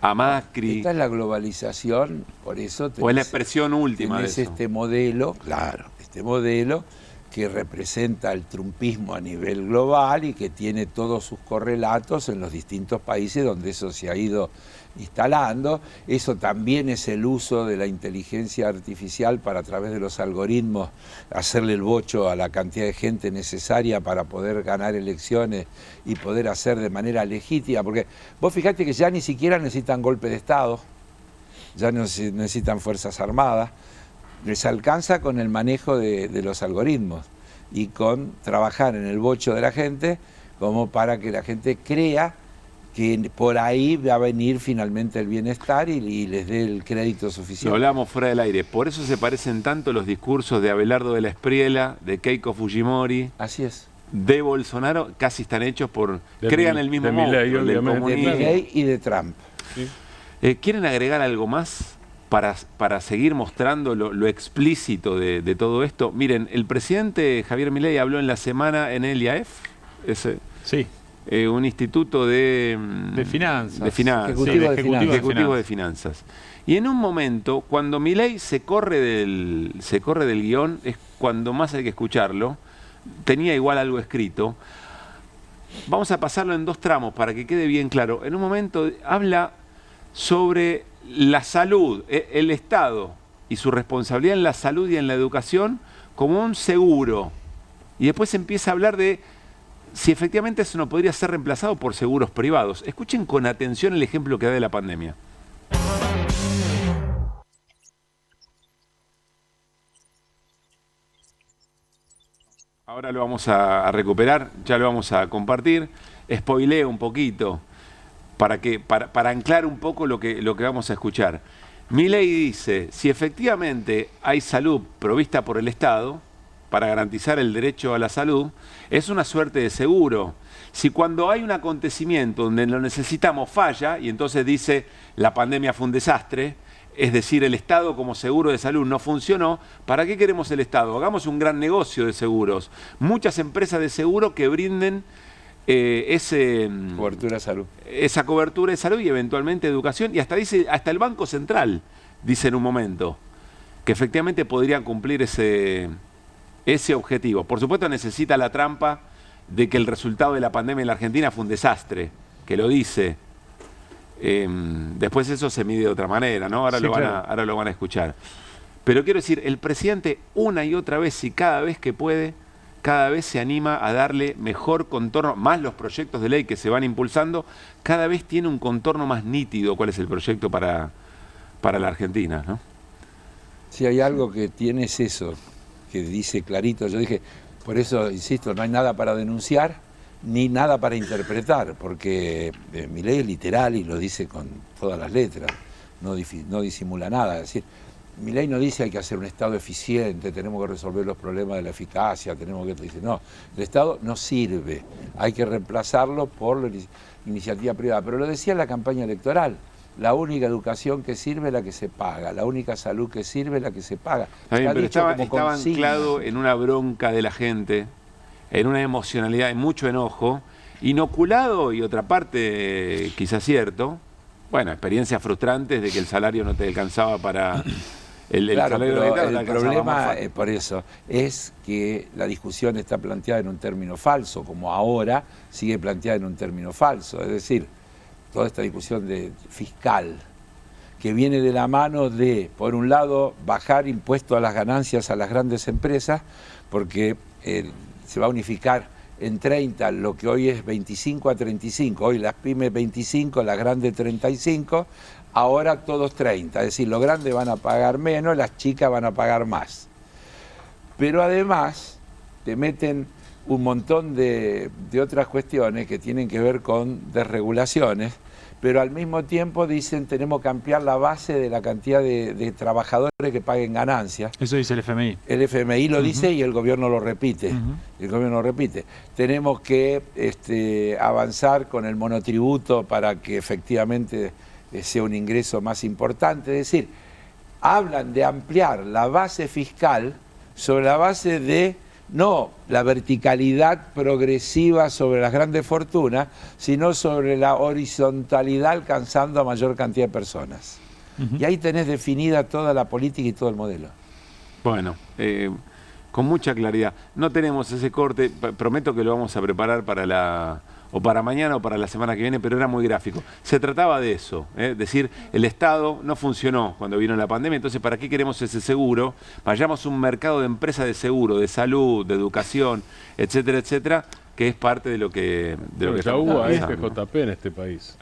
a Macri. Esta es la globalización, por eso o es la expresión última de eso. Este modelo, claro, este modelo que representa el trumpismo a nivel global y que tiene todos sus correlatos en los distintos países donde eso se ha ido instalando. Eso también es el uso de la inteligencia artificial para, a través de los algoritmos, hacerle el bocho a la cantidad de gente necesaria para poder ganar elecciones y poder hacer de manera legítima, porque vos fijate que ya ni siquiera necesitan golpe de Estado, ya no necesitan fuerzas armadas, les alcanza con el manejo de los algoritmos y con trabajar en el bocho de la gente como para que la gente crea que por ahí va a venir finalmente el bienestar y les dé el crédito suficiente. Lo hablamos fuera del aire, por eso se parecen tanto los discursos de Abelardo de la Espriella, de Keiko Fujimori. Así es. De Bolsonaro, casi están hechos crean el mismo monstruo, del comunismo. De Milei y de Trump. Sí. ¿Quieren agregar algo más para seguir mostrando lo explícito de todo esto? Miren, el presidente Javier Milei habló en la semana en el IAEF, sí. Un instituto de finanzas. Ejecutivo de finanzas. Y en un momento, cuando Milei se corre del guión, es cuando más hay que escucharlo. Tenía igual algo escrito. Vamos a pasarlo en dos tramos para que quede bien claro. En un momento habla sobre la salud, el Estado y su responsabilidad en la salud y en la educación como un seguro. Y después empieza a hablar de si efectivamente eso no podría ser reemplazado por seguros privados. Escuchen con atención el ejemplo que da de la pandemia. Ahora lo vamos a recuperar, ya lo vamos a compartir. Spoileo un poquito para anclar un poco lo que vamos a escuchar. Milei dice, si efectivamente hay salud provista por el Estado, para garantizar el derecho a la salud, es una suerte de seguro. Si cuando hay un acontecimiento donde lo necesitamos falla, y entonces dice la pandemia fue un desastre, es decir, el Estado como seguro de salud no funcionó, ¿para qué queremos el Estado? Hagamos un gran negocio de seguros. Muchas empresas de seguro que brinden cobertura de salud. Esa cobertura de salud y eventualmente educación, y hasta el Banco Central dice en un momento que efectivamente podrían cumplir ese objetivo. Por supuesto necesita la trampa de que el resultado de la pandemia en la Argentina fue un desastre, que lo dice. Después eso se mide de otra manera, ¿no? Ahora lo van a escuchar. Pero quiero decir, el presidente una y otra vez y cada vez que puede, cada vez se anima a darle mejor contorno, más los proyectos de ley que se van impulsando, cada vez tiene un contorno más nítido cuál es el proyecto para la Argentina, ¿no? Si hay algo que tiene es eso, que dice clarito, yo dije, por eso insisto, no hay nada para denunciar ni nada para interpretar, porque Milei es literal y lo dice con todas las letras, no disimula nada. Es decir, Milei no dice hay que hacer un Estado eficiente, tenemos que resolver los problemas de la eficacia, dice, no, el Estado no sirve, hay que reemplazarlo por la iniciativa privada. Pero lo decía en la campaña electoral, la única educación que sirve es la que se paga, la única salud que sirve es la que se paga. Está bien, pero estaba consigna. anclado en una bronca de la gente, en una emocionalidad, en mucho enojo, inoculado, y otra parte quizás cierto, bueno, experiencias frustrantes de que el salario no te alcanzaba para... Claro, salario pero no el alcanzaba problema, más fácil. por eso, es que la discusión está planteada en un término falso, como ahora sigue planteada en un término falso. Es decir, toda esta discusión fiscal, que viene de la mano de, por un lado, bajar impuestos a las ganancias a las grandes empresas, porque se va a unificar en 30 lo que hoy es 25 a 35, hoy las pymes 25, las grandes 35, ahora todos 30, es decir, los grandes van a pagar menos, las chicas van a pagar más. Pero además te meten un montón de otras cuestiones que tienen que ver con desregulaciones, pero al mismo tiempo dicen tenemos que ampliar la base de la cantidad de trabajadores que paguen ganancias. Eso dice el FMI. El FMI lo dice y el gobierno lo repite. El gobierno lo repite. Tenemos que avanzar con el monotributo para que efectivamente sea un ingreso más importante. Es decir, hablan de ampliar la base fiscal sobre la base de no la verticalidad progresiva sobre las grandes fortunas, sino sobre la horizontalidad alcanzando a mayor cantidad de personas. Y ahí tenés definida toda la política y todo el modelo. Bueno, con mucha claridad. No tenemos ese corte, prometo que lo vamos a preparar para para mañana o para la semana que viene, pero era muy gráfico. Se trataba de eso, decir, el Estado no funcionó cuando vino la pandemia, entonces ¿para qué queremos ese seguro? Vayamos a un mercado de empresas de seguro, de salud, de educación, etcétera, etcétera, que es parte de lo que... ya hubo AFJP en este país.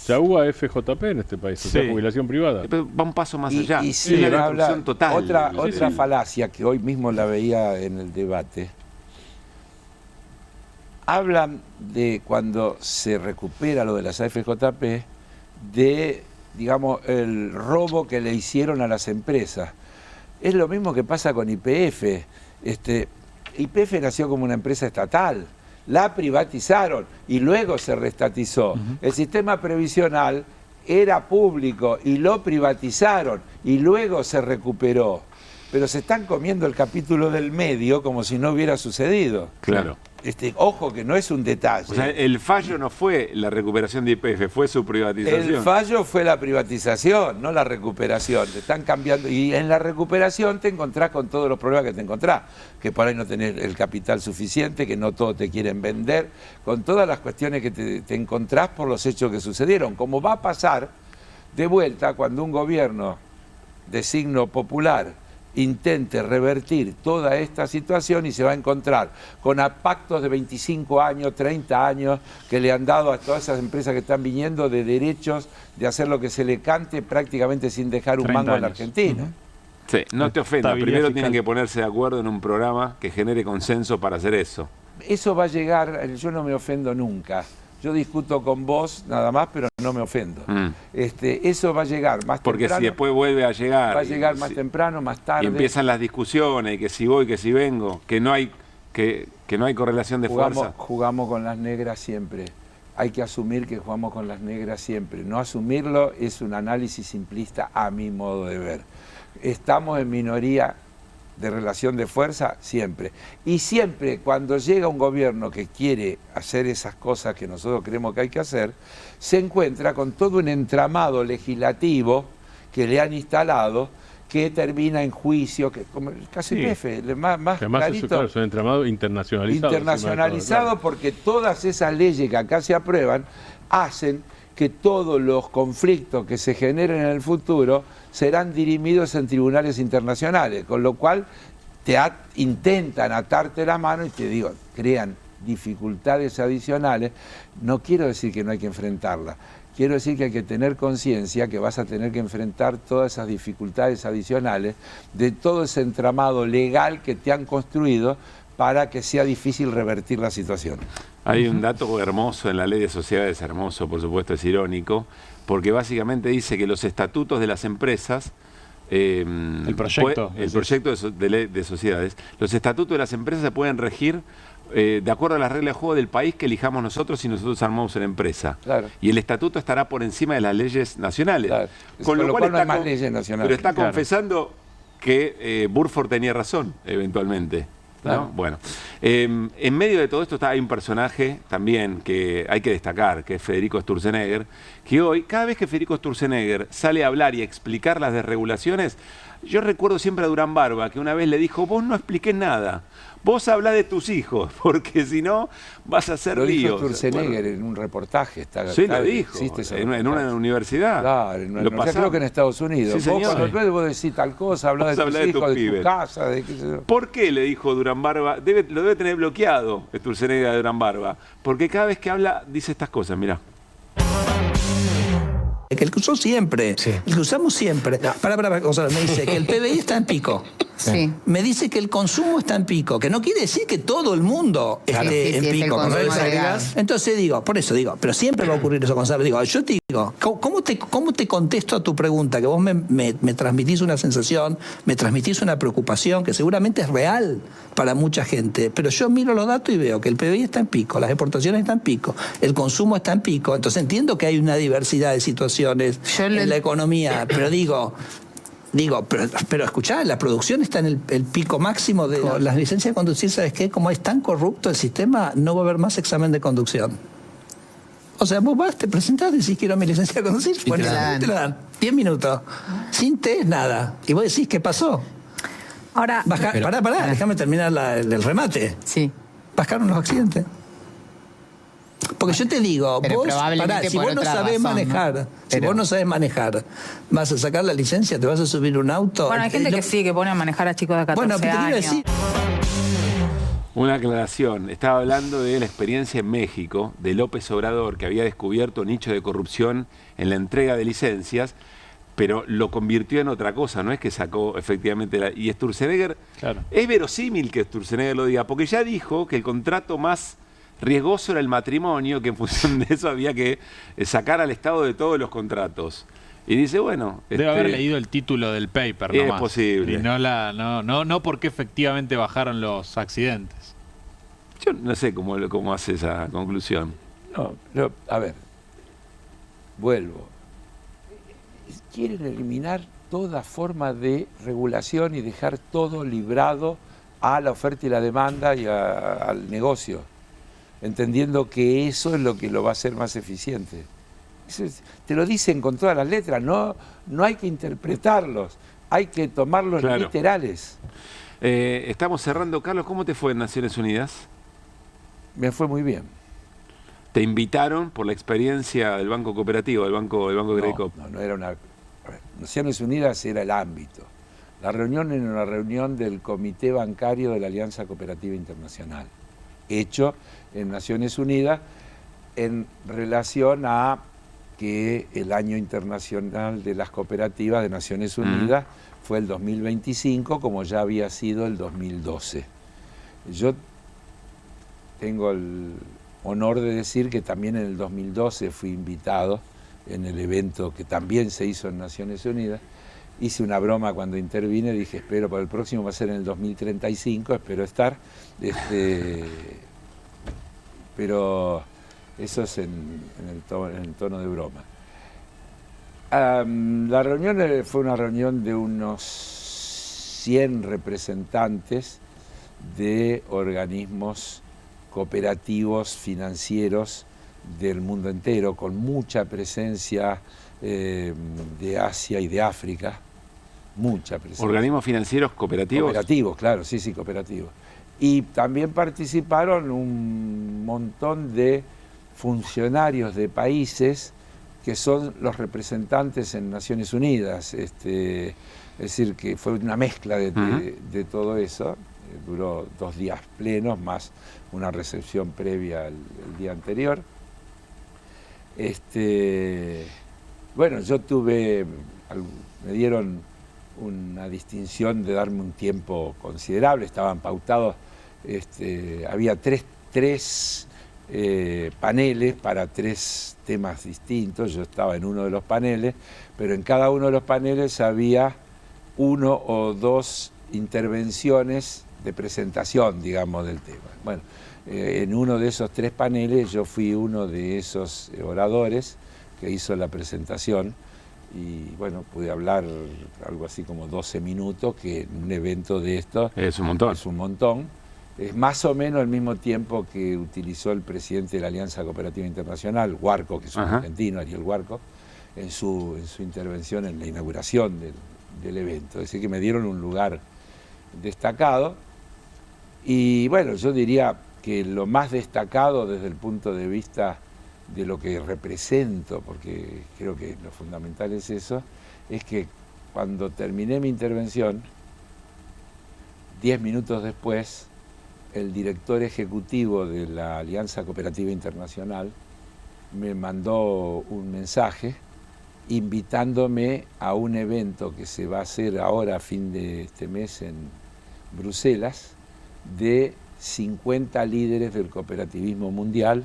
Ya hubo AFJP en este país, o sea, jubilación privada. Pero va un paso más allá. Y sí, la habla, total. Otra falacia que hoy mismo la veía en el debate. Hablan de cuando se recupera lo de las AFJP, de, digamos, el robo que le hicieron a las empresas. Es lo mismo que pasa con YPF. YPF nació como una empresa estatal, la privatizaron y luego se reestatizó. El sistema previsional era público y lo privatizaron y luego se recuperó. Pero se están comiendo el capítulo del medio como si no hubiera sucedido. Claro. Ojo que no es un detalle. O sea, el fallo no fue la recuperación de YPF, fue su privatización. El fallo fue la privatización, no la recuperación. Te están cambiando. Y en la recuperación te encontrás con todos los problemas que te encontrás. Que por ahí no tenés el capital suficiente, que no todo te quieren vender. Con todas las cuestiones que te encontrás por los hechos que sucedieron. Como va a pasar de vuelta cuando un gobierno de signo popular intente revertir toda esta situación y se va a encontrar con pactos de 25 años, 30 años que le han dado a todas esas empresas que están viniendo de derechos de hacer lo que se le cante prácticamente sin dejar un mango en la Argentina. Sí, no te ofendas, primero tienen que ponerse de acuerdo en un programa que genere consenso para hacer eso. Eso va a llegar, yo no me ofendo nunca. Yo discuto con vos nada más, pero no me ofendo. Eso va a llegar más temprano. Porque si después vuelve a llegar... Va a llegar más temprano, más tarde. Y empiezan las discusiones, que si voy, que si vengo, que no hay correlación de fuerza. Jugamos con las negras siempre. Hay que asumir que jugamos con las negras siempre. No asumirlo es un análisis simplista a mi modo de ver. Estamos en minoría de relación de fuerza siempre. Y siempre cuando llega un gobierno que quiere hacer esas cosas que nosotros creemos que hay que hacer, se encuentra con todo un entramado legislativo que le han instalado, que termina en juicio, que como el caso YPF, más clarito. Es un entramado internacionalizado. Internacionalizado porque todas esas leyes que acá se aprueban hacen que todos los conflictos que se generen en el futuro serán dirimidos en tribunales internacionales, con lo cual intentan atarte la mano y te digo, crean dificultades adicionales. No quiero decir que no hay que enfrentarlas, quiero decir que hay que tener conciencia que vas a tener que enfrentar todas esas dificultades adicionales de todo ese entramado legal que te han construido para que sea difícil revertir la situación. Hay un dato hermoso en la ley de sociedades, hermoso, por supuesto, es irónico, porque básicamente dice que los estatutos de las empresas, el proyecto de ley de sociedades, los estatutos de las empresas se pueden regir de acuerdo a las reglas de juego del país que elijamos nosotros y nosotros armamos una empresa. Claro. Y el estatuto estará por encima de las leyes nacionales. Claro. Con lo cual no hay más leyes nacionales. pero está Claro. confesando que Burford tenía razón, eventualmente. ¿no? Claro. Bueno, en medio de todo esto hay un personaje también que hay que destacar, que es Federico Sturzenegger, que hoy, cada vez que Federico Sturzenegger sale a hablar y a explicar las desregulaciones, yo recuerdo siempre a Durán Barba, que una vez le dijo, vos no expliqués nada, vos hablá de tus hijos, porque si no vas a hacer Lo dijo líos. Sturzenegger en un reportaje. Sí, lo dijo, en una universidad. Claro, creo que en Estados Unidos. Sí, vos señor. cuando vos decís tal cosa, hablás de tus hijos, de tu casa, de qué sé yo. ¿Por qué le dijo Durán Barba? Lo debe tener bloqueado Sturzenegger a Durán Barba, porque cada vez que habla dice estas cosas, mirá. Que el que usó siempre, el que usamos siempre. Para, Gonzalo, me dice que el PBI está en pico. Sí. Me dice que el consumo está en pico, que no quiere decir que todo el mundo esté en pico. Entonces digo, por eso digo, pero siempre va a ocurrir eso, Gonzalo. Digo, yo te digo, ¿cómo te contesto a tu pregunta? Que vos me transmitís una sensación, me transmitís una preocupación que seguramente es real para mucha gente, pero yo miro los datos y veo que el PBI está en pico, las exportaciones están en pico, el consumo está en pico. Entonces entiendo que hay una diversidad de situaciones en la economía, pero digo, pero escuchá, la producción está en el pico máximo de las licencias de conducir. ¿Sabes qué? Como es tan corrupto el sistema, no va a haber más examen de conducción. O sea, vos vas, te presentás, decís quiero mi licencia de conducir, bueno, te la dan. 10 minutos. Sin test, nada. Y vos decís, ¿qué pasó? Ahora, pará, déjame terminar el remate. Sí. Bajaron los accidentes. Porque yo te digo, pero vos, si vos no sabés manejar, ¿no? Si vos no sabés manejar, vas a sacar la licencia, te vas a subir un auto. Bueno, hay gente que sí, que pone a manejar a chicos de 14 años. Bueno, te quiero decir. Una aclaración, estaba hablando de la experiencia en México de López Obrador, que había descubierto nicho de corrupción en la entrega de licencias, pero lo convirtió en otra cosa, no es que sacó efectivamente y Sturzenegger, claro. Es verosímil que Sturzenegger lo diga, porque ya dijo que el contrato más riesgoso era el matrimonio, que en función de eso había que sacar al Estado de todos los contratos. Y dice, bueno... Debe haber leído el título del paper, es posible. Y no porque efectivamente bajaron los accidentes. Yo no sé cómo hace esa conclusión. No, pero, a ver, vuelvo. Quieren eliminar toda forma de regulación y dejar todo librado a la oferta y la demanda y al negocio, entendiendo que eso es lo que lo va a hacer más eficiente. Te lo dicen con todas las letras, no hay que interpretarlos, hay que tomarlos literales. Estamos cerrando. Carlos, ¿cómo te fue en Naciones Unidas? Me fue muy bien. ¿Te invitaron por la experiencia del Banco Cooperativo, del Banco Credicop? No era una... Naciones Unidas era el ámbito. La reunión era una reunión del Comité Bancario de la Alianza Cooperativa Internacional, hecho en Naciones Unidas en relación a que el año internacional de las cooperativas de Naciones Unidas fue el 2025, como ya había sido el 2012. Yo tengo el honor de decir que también en el 2012 fui invitado en el evento que también se hizo en Naciones Unidas. Hice una broma cuando intervine, dije, espero para el próximo, va a ser en el 2035, espero estar. Pero eso es en el tono de broma. La reunión fue una reunión de unos 100 representantes de organismos cooperativos financieros del mundo entero, con mucha presencia de Asia y de África. Mucha presencia. ¿Organismos financieros cooperativos? Cooperativos, claro, sí, cooperativos. Y también participaron un montón de funcionarios de países que son los representantes en Naciones Unidas. Es decir, que fue una mezcla de todo eso. Duró 2 días plenos, más una recepción previa el día anterior. Bueno, yo me dieron una distinción de darme un tiempo considerable, estaban pautados, había tres paneles para 3 temas distintos, yo estaba en uno de los paneles, pero en cada uno de los paneles había 1 o 2 intervenciones de presentación, digamos, del tema. Bueno, en uno de esos 3 paneles yo fui uno de esos oradores que hizo la presentación y bueno, pude hablar algo así como 12 minutos, que en un evento de estos es un montón. Es un montón. Es más o menos el mismo tiempo que utilizó el presidente de la Alianza Cooperativa Internacional, Huarco, que es un argentino, Ariel Huarco, en su intervención en la inauguración del evento. Es decir, que me dieron un lugar destacado. Y bueno, yo diría que lo más destacado desde el punto de vista de lo que represento, porque creo que lo fundamental es eso, es que cuando terminé mi intervención, 10 minutos después, el director ejecutivo de la Alianza Cooperativa Internacional me mandó un mensaje invitándome a un evento que se va a hacer ahora a fin de este mes en Bruselas, de 50 líderes del cooperativismo mundial,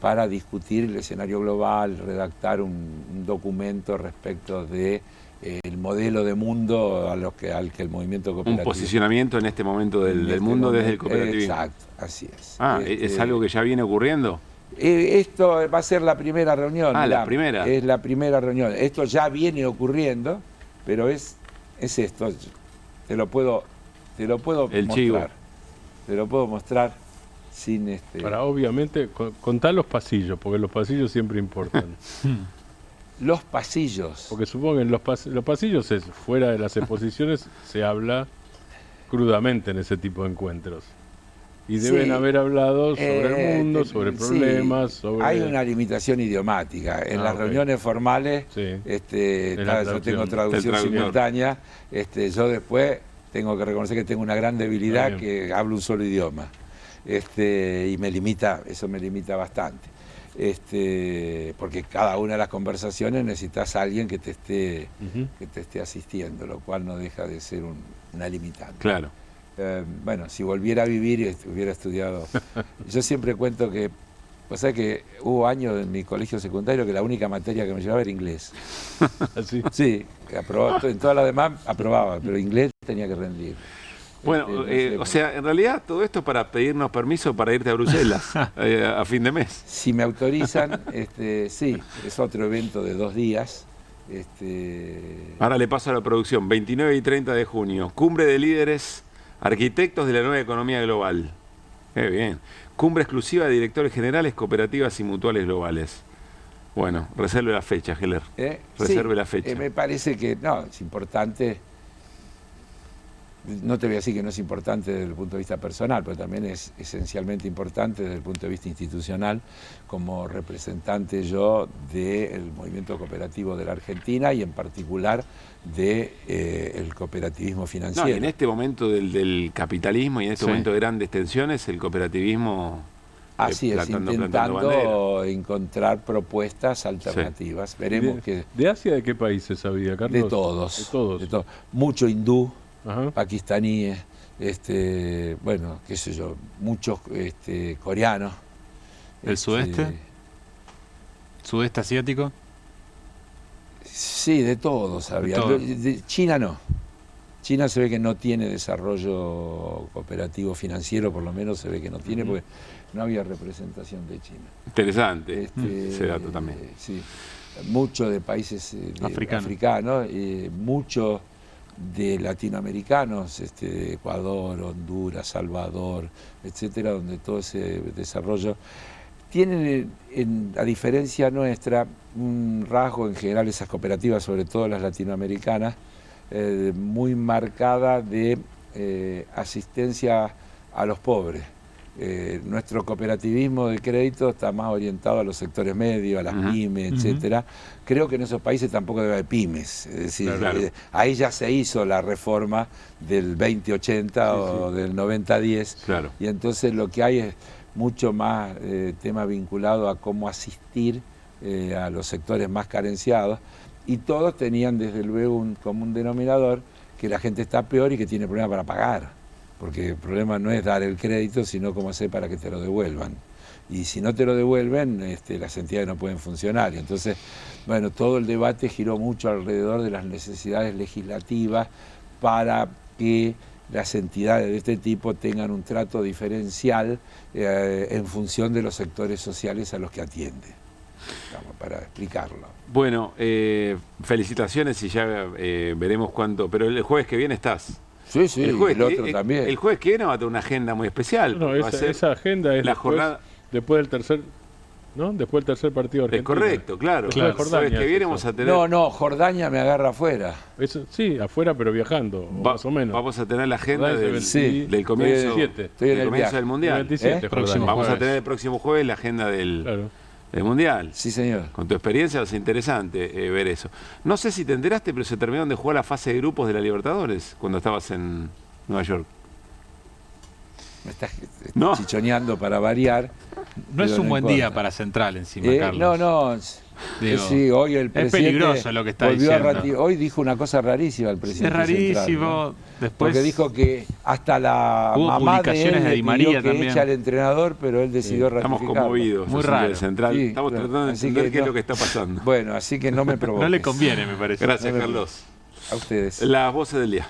para discutir el escenario global, redactar un documento respecto de el modelo de mundo al que el movimiento cooperativo... Un posicionamiento en este momento del mundo desde el cooperativismo. Exacto, así es. ¿Es algo que ya viene ocurriendo? Esto va a ser la primera reunión. La primera. Es la primera reunión. Esto ya viene ocurriendo, pero es esto. Te lo puedo el mostrar. chivo. Te lo puedo mostrar sin Para, obviamente, contar los pasillos, porque los pasillos siempre importan. Los pasillos. Porque supongo que en los pasillos fuera de las exposiciones se habla crudamente en ese tipo de encuentros. Y deben haber hablado sobre el mundo, sobre problemas, sobre... Hay una limitación idiomática. En las reuniones formales, yo tengo traducción simultánea, yo después tengo que reconocer que tengo una gran debilidad, que hablo un solo idioma. Y eso me limita bastante. Porque cada una de las conversaciones necesitas a alguien que te esté asistiendo, lo cual no deja de ser una limitante. Claro. Bueno, si volviera a vivir y hubiera estudiado... Yo siempre cuento que, o sea, que hubo años en mi colegio secundario que la única materia que me llevaba era inglés. ¿Así? Sí, que aprobaba, en todas las demás aprobaba, pero inglés tenía que rendir. Bueno, o sea, en realidad todo esto para pedirnos permiso para irte a Bruselas a fin de mes. Si me autorizan, sí, es otro evento de 2 días. Ahora le paso a la producción, 29 y 30 de junio, Cumbre de Líderes Arquitectos de la Nueva Economía Global. Qué bien. Cumbre exclusiva de directores generales, cooperativas y mutuales globales. Bueno, reserve la fecha, Heller. Reserve la fecha. Me parece que no, es importante. No te voy a decir que no es importante desde el punto de vista personal, pero también es esencialmente importante desde el punto de vista institucional, como representante yo del movimiento cooperativo de la Argentina y en particular del cooperativismo financiero. No, y en este momento del capitalismo y en este momento de grandes tensiones, el cooperativismo... Así es, intentando encontrar propuestas alternativas. Veremos que... ¿De Asia de qué países había, Carlos? De todos. De todos. De todos. Mucho hindú, pakistaníes, bueno, qué sé yo, muchos coreanos. ¿El sudeste? ¿Sudeste asiático? Sí, de todos había. De China no. China se ve que no tiene desarrollo cooperativo financiero, por lo menos se ve que no tiene, porque no había representación de China. Interesante ese dato también. Sí, mucho de países africanos, mucho de latinoamericanos, Ecuador, Honduras, Salvador, etcétera, donde todo ese desarrollo tienen, a diferencia nuestra, un rasgo en general, esas cooperativas, sobre todo las latinoamericanas, muy marcada de asistencia a los pobres. Nuestro cooperativismo de crédito está más orientado a los sectores medios, a las pymes, etcétera. Creo que en esos países tampoco debe haber pymes. Es decir, ahí ya se hizo la reforma del 2080 o del 90-10. Y entonces lo que hay es mucho más tema vinculado a cómo asistir a los sectores más carenciados. Y todos tenían desde luego un común denominador, que la gente está peor y que tiene problemas para pagar. Porque el problema no es dar el crédito, sino cómo hacer para que te lo devuelvan. Y si no te lo devuelven, las entidades no pueden funcionar. Y entonces, bueno, todo el debate giró mucho alrededor de las necesidades legislativas para que las entidades de este tipo tengan un trato diferencial en función de los sectores sociales a los que atiende. Vamos, para explicarlo. Bueno, felicitaciones y ya veremos cuánto. Pero el jueves que viene estás. Sí, sí, el otro también. El jueves que viene va a tener una agenda muy especial. No, esa agenda es la jornada después del tercer... ¿No? Después del tercer partido argentino. Es correcto, claro. El jueves que viene vamos a tener... No, Jordania me agarra afuera. Sí, afuera, pero viajando, más o menos. Vamos a tener la agenda del comienzo, del Mundial. 27, vamos a tener el próximo jueves la agenda del Mundial. Sí, señor. Con tu experiencia va a ser interesante ver eso. No sé si te enteraste, pero se terminaron de jugar la fase de grupos de la Libertadores cuando estabas en Nueva York. Me estás chichoneando para variar. No es un buen día para Central encima, Carlos. No. Sí, hoy el presidente... Es peligroso lo que está diciendo. Hoy dijo una cosa rarísima el presidente. Es rarísimo. Central, ¿no? Después porque dijo que hasta la mamá de él le pidió que eche al entrenador, pero él decidió ratificarlo. Estamos conmovidos. Muy raro. Central. Sí, estamos tratando de entender qué es lo que está pasando. Bueno, así que no me provoques. No le conviene, me parece. Gracias, Carlos. A ustedes. Las voces del día.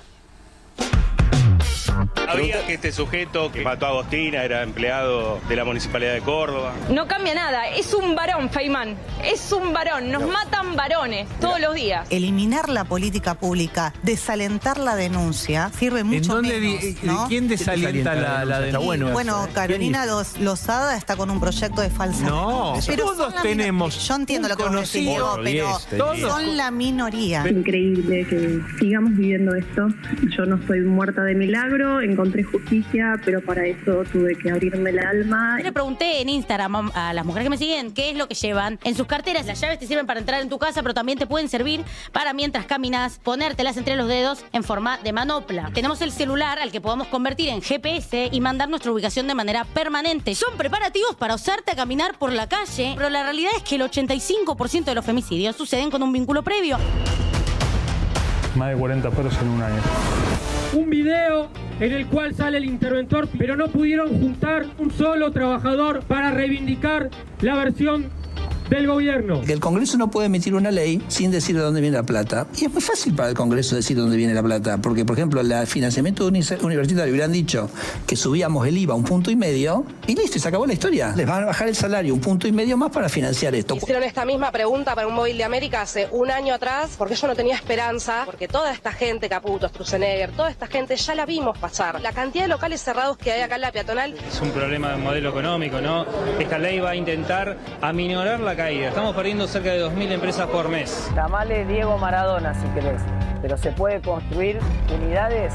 Sabía que este sujeto que mató a Agostina era empleado de la Municipalidad de Córdoba. No cambia nada, es un varón, Feynman. Es un varón, nos matan varones todos los días. Eliminar la política pública, desalentar la denuncia, sirve mucho menos, ¿no? ¿Quién desalenta la denuncia? Bueno, Carolina Lozada está con un proyecto de falsa denuncia. Pero todos tenemos. Yo entiendo lo que vos decís, pero son la minoría. Es increíble que sigamos viviendo esto. Yo no soy muerta de milagro, encontré justicia, pero para eso tuve que abrirme el alma. Yo le pregunté en Instagram a las mujeres que me siguen qué es lo que llevan en sus carteras. Las llaves te sirven para entrar en tu casa, pero también te pueden servir para, mientras caminas, ponértelas entre los dedos en forma de manopla. Tenemos el celular al que podemos convertir en GPS y mandar nuestra ubicación de manera permanente. Son preparativos para usarte a caminar por la calle, pero la realidad es que el 85% de los femicidios suceden con un vínculo previo. Más de 40 perros en un año. Un video en el cual sale el interventor, pero no pudieron juntar un solo trabajador para reivindicar la versión del gobierno. Que el Congreso no puede emitir una ley sin decir de dónde viene la plata. Y es muy fácil para el Congreso decir de dónde viene la plata, porque, por ejemplo, el financiamiento universitario hubieran dicho que subíamos el IVA 1,5 puntos y listo, y se acabó la historia. Les van a bajar el salario 1,5 puntos más para financiar esto. Hicieron esta misma pregunta para un móvil de América hace un año atrás, porque yo no tenía esperanza, porque toda esta gente, Caputo, Sturzenegger, toda esta gente ya la vimos pasar. La cantidad de locales cerrados que hay acá en la peatonal... Es un problema de modelo económico, ¿no? Esta ley va a intentar aminorar la caída. Estamos perdiendo cerca de 2.000 empresas por mes. Llamale Diego Maradona si querés, pero se puede construir unidades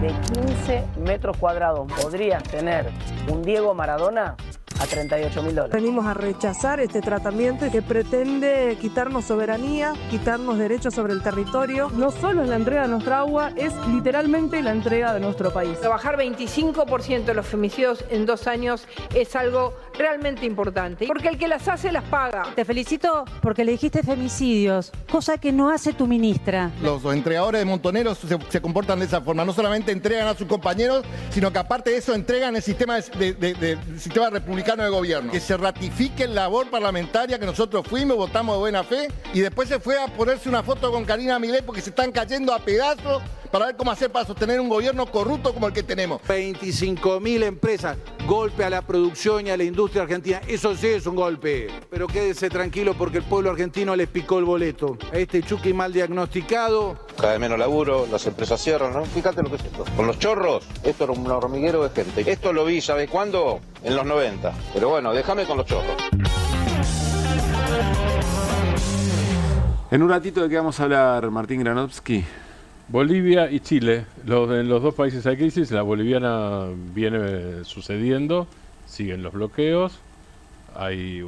de 15 metros cuadrados. Podrías tener un Diego Maradona a $38.000. Venimos a rechazar este tratamiento que pretende quitarnos soberanía, quitarnos derechos sobre el territorio. No solo es la entrega de nuestra agua, es literalmente la entrega de nuestro país. Bajar 25% de los femicidios en 2 años es algo realmente importante, porque el que las hace las paga. Te felicito porque le dijiste femicidios, cosa que no hace tu ministra. Los entregadores de montoneros se comportan de esa forma, no solamente entregan a sus compañeros, sino que aparte de eso entregan el sistema sistema republicano de gobierno. Que se ratifique la labor parlamentaria que nosotros fuimos, votamos de buena fe, y después se fue a ponerse una foto con Karina Milei porque se están cayendo a pedazos para ver cómo hacer para sostener un gobierno corrupto como el que tenemos. 25.000 empresas, golpe a la producción y a la industria argentina, eso sí es un golpe. Pero quédese tranquilo porque el pueblo argentino les picó el boleto. A este Chucky mal diagnosticado. Cada vez menos laburo, las empresas cierran, ¿no? Fíjate lo que es esto. Con los chorros, esto era un hormiguero de gente. Esto lo vi, ¿sabes cuándo? En los 90. Pero bueno, déjame con los chorros. En un ratito, ¿de qué vamos a hablar, Martín Granovsky? Bolivia y Chile. En los dos países hay crisis. La boliviana viene sucediendo. Siguen los bloqueos. Hay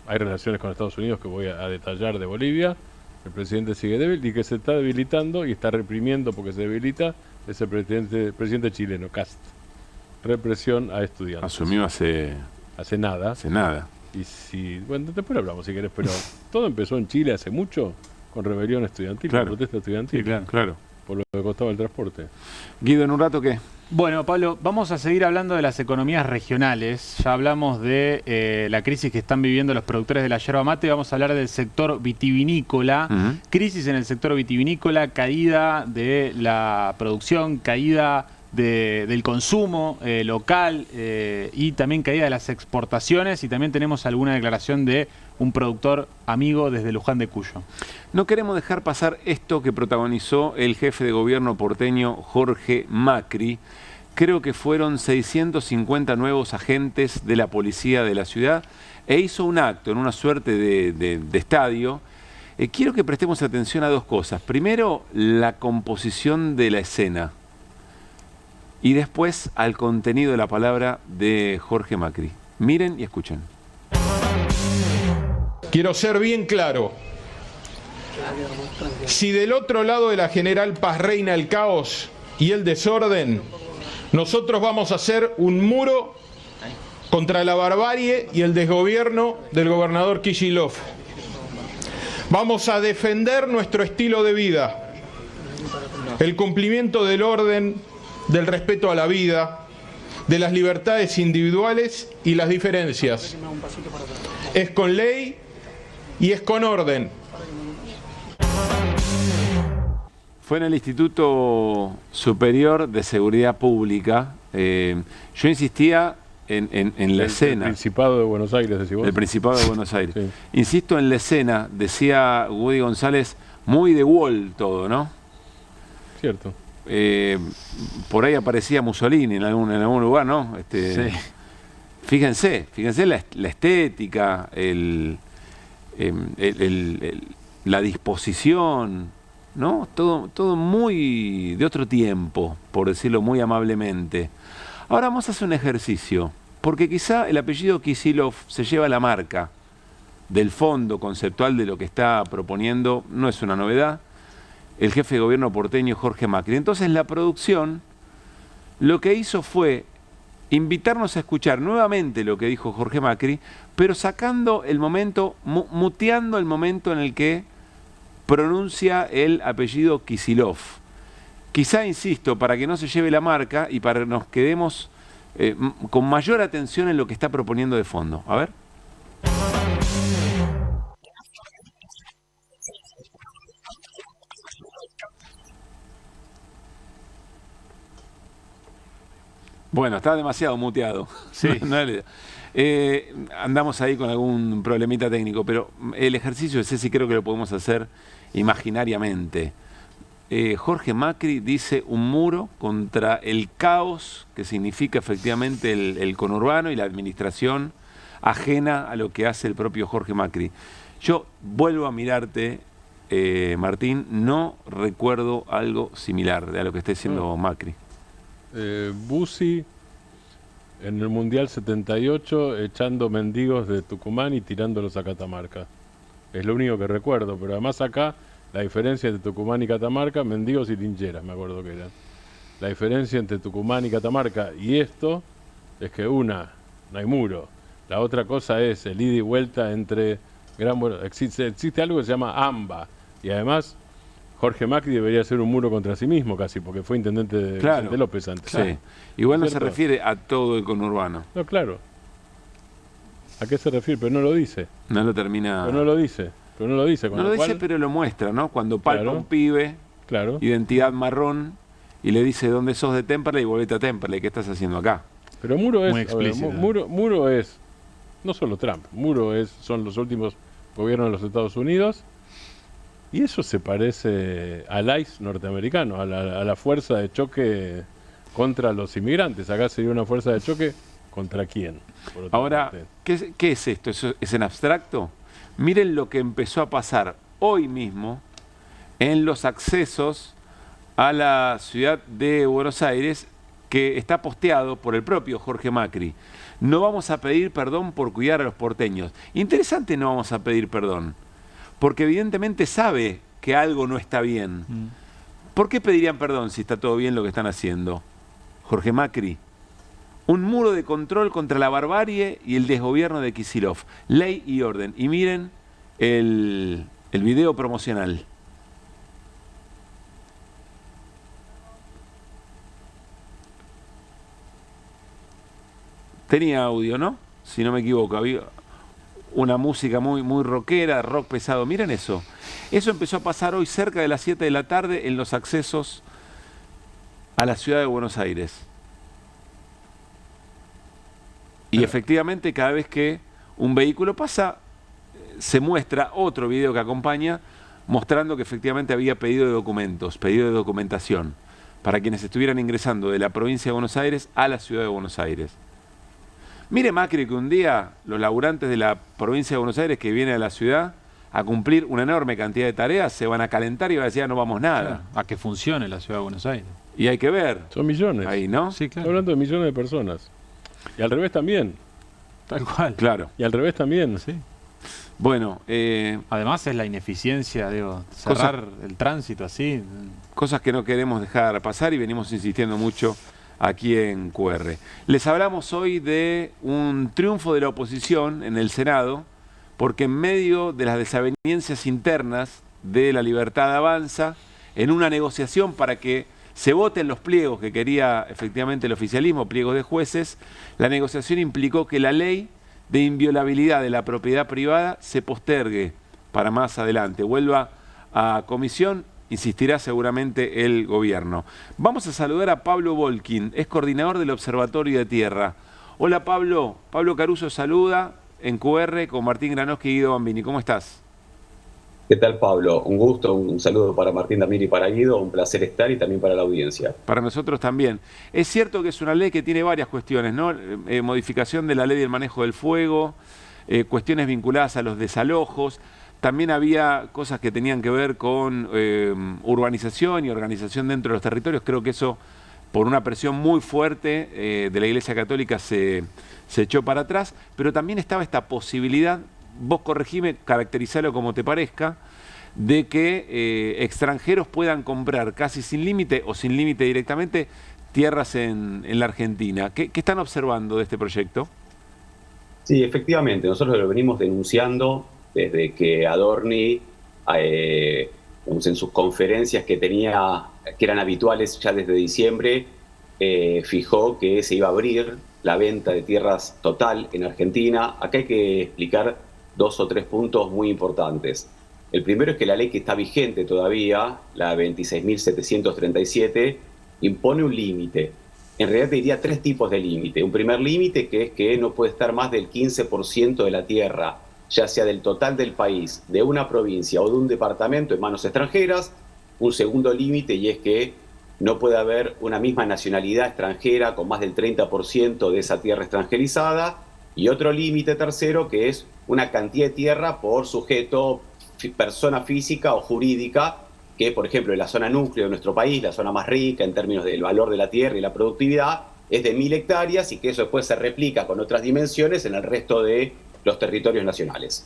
relaciones con Estados Unidos que voy a detallar de Bolivia. El presidente sigue débil y que se está debilitando y está reprimiendo porque se debilita es el presidente chileno, Kast. Represión a estudiantes. Asumió hace nada. Hace nada. Y bueno, después hablamos si querés, pero todo empezó en Chile hace mucho con rebelión estudiantil, claro. Con protesta estudiantil. Sí, claro. por lo que costaba el transporte. Guido, ¿en un rato qué? Bueno, Pablo, vamos a seguir hablando de las economías regionales. Ya hablamos de la crisis que están viviendo los productores de la yerba mate. Vamos a hablar del sector vitivinícola. Crisis en el sector vitivinícola, caída de la producción, caída del consumo local y también caída de las exportaciones. Y también tenemos alguna declaración de un productor amigo desde Luján de Cuyo. No queremos dejar pasar esto que protagonizó el jefe de gobierno porteño Jorge Macri. Creo que fueron 650 agentes de la policía de la ciudad e hizo un acto en una suerte de estadio. Quiero que prestemos atención a dos cosas. Primero, la composición de la escena y después al contenido de la palabra de Jorge Macri. Miren y escuchen. Quiero ser bien claro. Si del otro lado de la General Paz reina el caos y el desorden, nosotros vamos a hacer un muro contra la barbarie y el desgobierno del gobernador Kicillof. Vamos a defender nuestro estilo de vida, el cumplimiento del orden, del respeto a la vida, de las libertades individuales y las diferencias. Es con ley y es con orden. Fue en el Instituto Superior de Seguridad Pública. Yo insistía en la escena. El Principado de Buenos Aires, decís vos. El Principado de Buenos Aires. Sí. Insisto en la escena, decía Woody González, muy de Wall todo, ¿no? Cierto. Por ahí aparecía Mussolini en algún lugar, ¿no? Sí. Fíjense la estética, la disposición, ¿no? Todo muy de otro tiempo, por decirlo muy amablemente. Ahora vamos a hacer un ejercicio, porque quizá el apellido Kicillof se lleva la marca del fondo conceptual de lo que está proponiendo, no es una novedad, el jefe de gobierno porteño Jorge Macri. Entonces la producción lo que hizo fue invitarnos a escuchar nuevamente lo que dijo Jorge Macri, pero sacando el momento, muteando el momento en el que pronuncia el apellido Kicillof. Quizá, insisto, para que no se lleve la marca y para que nos quedemos con mayor atención en lo que está proponiendo de fondo. A ver. Bueno, está demasiado muteado. Sí. Andamos ahí con algún problemita técnico, pero el ejercicio ese sí creo que lo podemos hacer imaginariamente. Jorge Macri dice un muro contra el caos que significa efectivamente el conurbano y la administración ajena a lo que hace el propio Jorge Macri. Yo vuelvo a mirarte, Martín, no recuerdo algo similar a lo que está diciendo Macri. Bussi en el Mundial 78 echando mendigos de Tucumán y tirándolos a Catamarca. Es lo único que recuerdo, pero además acá la diferencia entre Tucumán y Catamarca, mendigos y lincheras, me acuerdo que eran. La diferencia entre Tucumán y Catamarca y esto es que una, no hay muro. La otra cosa es el ida y vuelta entre Gran Buenos Aires. Existe algo que se llama AMBA y además Jorge Macri debería hacer un muro contra sí mismo casi, porque fue intendente de Vicente López antes. Sí. Igual no se refiere a todo el conurbano. No, claro. ¿A qué se refiere? Pero no lo dice. No lo termina. Pero no lo dice. Pero no lo dice. No lo dice, pero lo muestra, ¿no? Cuando palpa un pibe, identidad marrón, y le dice dónde sos de Temperley y volvete a Temperley, ¿qué estás haciendo acá? Pero muro es. Muy explícito. Muro es. No solo Trump. Muro son los últimos gobiernos de los Estados Unidos. Y eso se parece al ICE norteamericano, a la fuerza de choque contra los inmigrantes. Acá sería una fuerza de choque contra quién. Ahora, ¿qué es esto? ¿Es en abstracto? Miren lo que empezó a pasar hoy mismo en los accesos a la ciudad de Buenos Aires, que está posteado por el propio Jorge Macri. No vamos a pedir perdón por cuidar a los porteños. Interesante, no vamos a pedir perdón, porque evidentemente sabe que algo no está bien. ¿Por qué pedirían perdón si está todo bien lo que están haciendo? Jorge Macri. Un muro de control contra la barbarie y el desgobierno de Kicillof. Ley y orden. Y miren el video promocional. Tenía audio, ¿no? Si no me equivoco, había una música muy rockera, rock pesado. Miren eso. Eso empezó a pasar hoy cerca de las 7 de la tarde en los accesos a la ciudad de Buenos Aires. Y efectivamente, cada vez que un vehículo pasa, se muestra otro video que acompaña, mostrando que efectivamente había pedido de documentos, pedido de documentación, para quienes estuvieran ingresando de la provincia de Buenos Aires a la ciudad de Buenos Aires. Mire Macri que un día los laburantes de la provincia de Buenos Aires que vienen a la ciudad a cumplir una enorme cantidad de tareas, se van a calentar y van a decir, no vamos nada. Claro, a que funcione la ciudad de Buenos Aires. Y hay que ver. Son millones. Ahí, ¿no? Sí, claro. Estoy hablando de millones de personas. Y al revés también. Tal cual. Claro. Y al revés también. Sí. Bueno, además es la ineficiencia, digo, cerrar el tránsito así. Cosas que no queremos dejar pasar y venimos insistiendo mucho aquí en QR. Les hablamos hoy de un triunfo de la oposición en el Senado, porque en medio de las desavenencias internas de La Libertad Avanza, en una negociación para que se voten los pliegos que quería efectivamente el oficialismo, pliegos de jueces, la negociación implicó que la ley de inviolabilidad de la propiedad privada se postergue para más adelante, vuelva a comisión, insistirá seguramente el gobierno. Vamos a saludar a Pablo Volkin, es coordinador del Observatorio de Tierra. Hola Pablo, Pablo Caruso saluda en QR con Martín Granoski y Guido Bambini. ¿Cómo estás? ¿Qué tal, Pablo? Un gusto, un saludo para Martín Damiri y para Guido, un placer estar y también para la audiencia. Para nosotros también. Es cierto que es una ley que tiene varias cuestiones, ¿no? Modificación de la ley del manejo del fuego, cuestiones vinculadas a los desalojos, también había cosas que tenían que ver con urbanización y organización dentro de los territorios. Creo que eso, por una presión muy fuerte de la Iglesia Católica, se echó para atrás, pero también estaba esta posibilidad, vos corregime, caracterizalo como te parezca, de que extranjeros puedan comprar casi sin límite o sin límite directamente tierras en la Argentina. ¿Qué están observando de este proyecto? Sí, efectivamente, nosotros lo venimos denunciando desde que Adorni, en sus conferencias que eran habituales ya desde diciembre, fijó que se iba a abrir la venta de tierras total en Argentina. Acá hay que explicar 2 o 3 puntos muy importantes. El primero es que la ley que está vigente todavía, la 26.737, impone un límite. En realidad te diría 3 tipos de límite. Un primer límite que es que no puede estar más del 15% de la tierra, ya sea del total del país, de una provincia o de un departamento en manos extranjeras. Un segundo límite y es que no puede haber una misma nacionalidad extranjera con más del 30% de esa tierra extranjerizada. Y otro límite tercero que es una cantidad de tierra por sujeto, persona física o jurídica, que por ejemplo en la zona núcleo de nuestro país, la zona más rica en términos del valor de la tierra y la productividad, es de 1000 hectáreas y que eso después se replica con otras dimensiones en el resto de los territorios nacionales.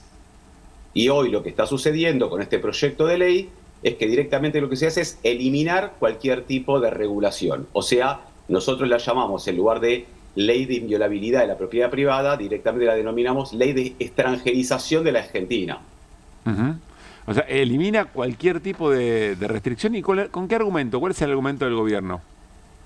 Y hoy lo que está sucediendo con este proyecto de ley es que directamente lo que se hace es eliminar cualquier tipo de regulación. O sea, nosotros la llamamos, en lugar de ley de inviolabilidad de la propiedad privada, directamente la denominamos ley de extranjerización de la Argentina. O sea, elimina cualquier tipo de restricción. ¿Y con qué argumento? ¿Cuál es el argumento del gobierno?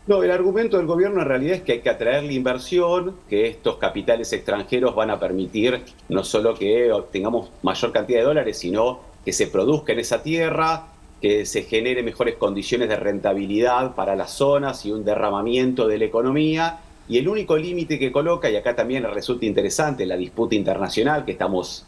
No, el argumento del gobierno en realidad es que hay que atraer la inversión, que estos capitales extranjeros van a permitir no solo que obtengamos mayor cantidad de dólares, sino que se produzca en esa tierra, que se genere mejores condiciones de rentabilidad para las zonas y un derramamiento de la economía. Y el único límite que coloca, y acá también resulta interesante la disputa internacional que estamos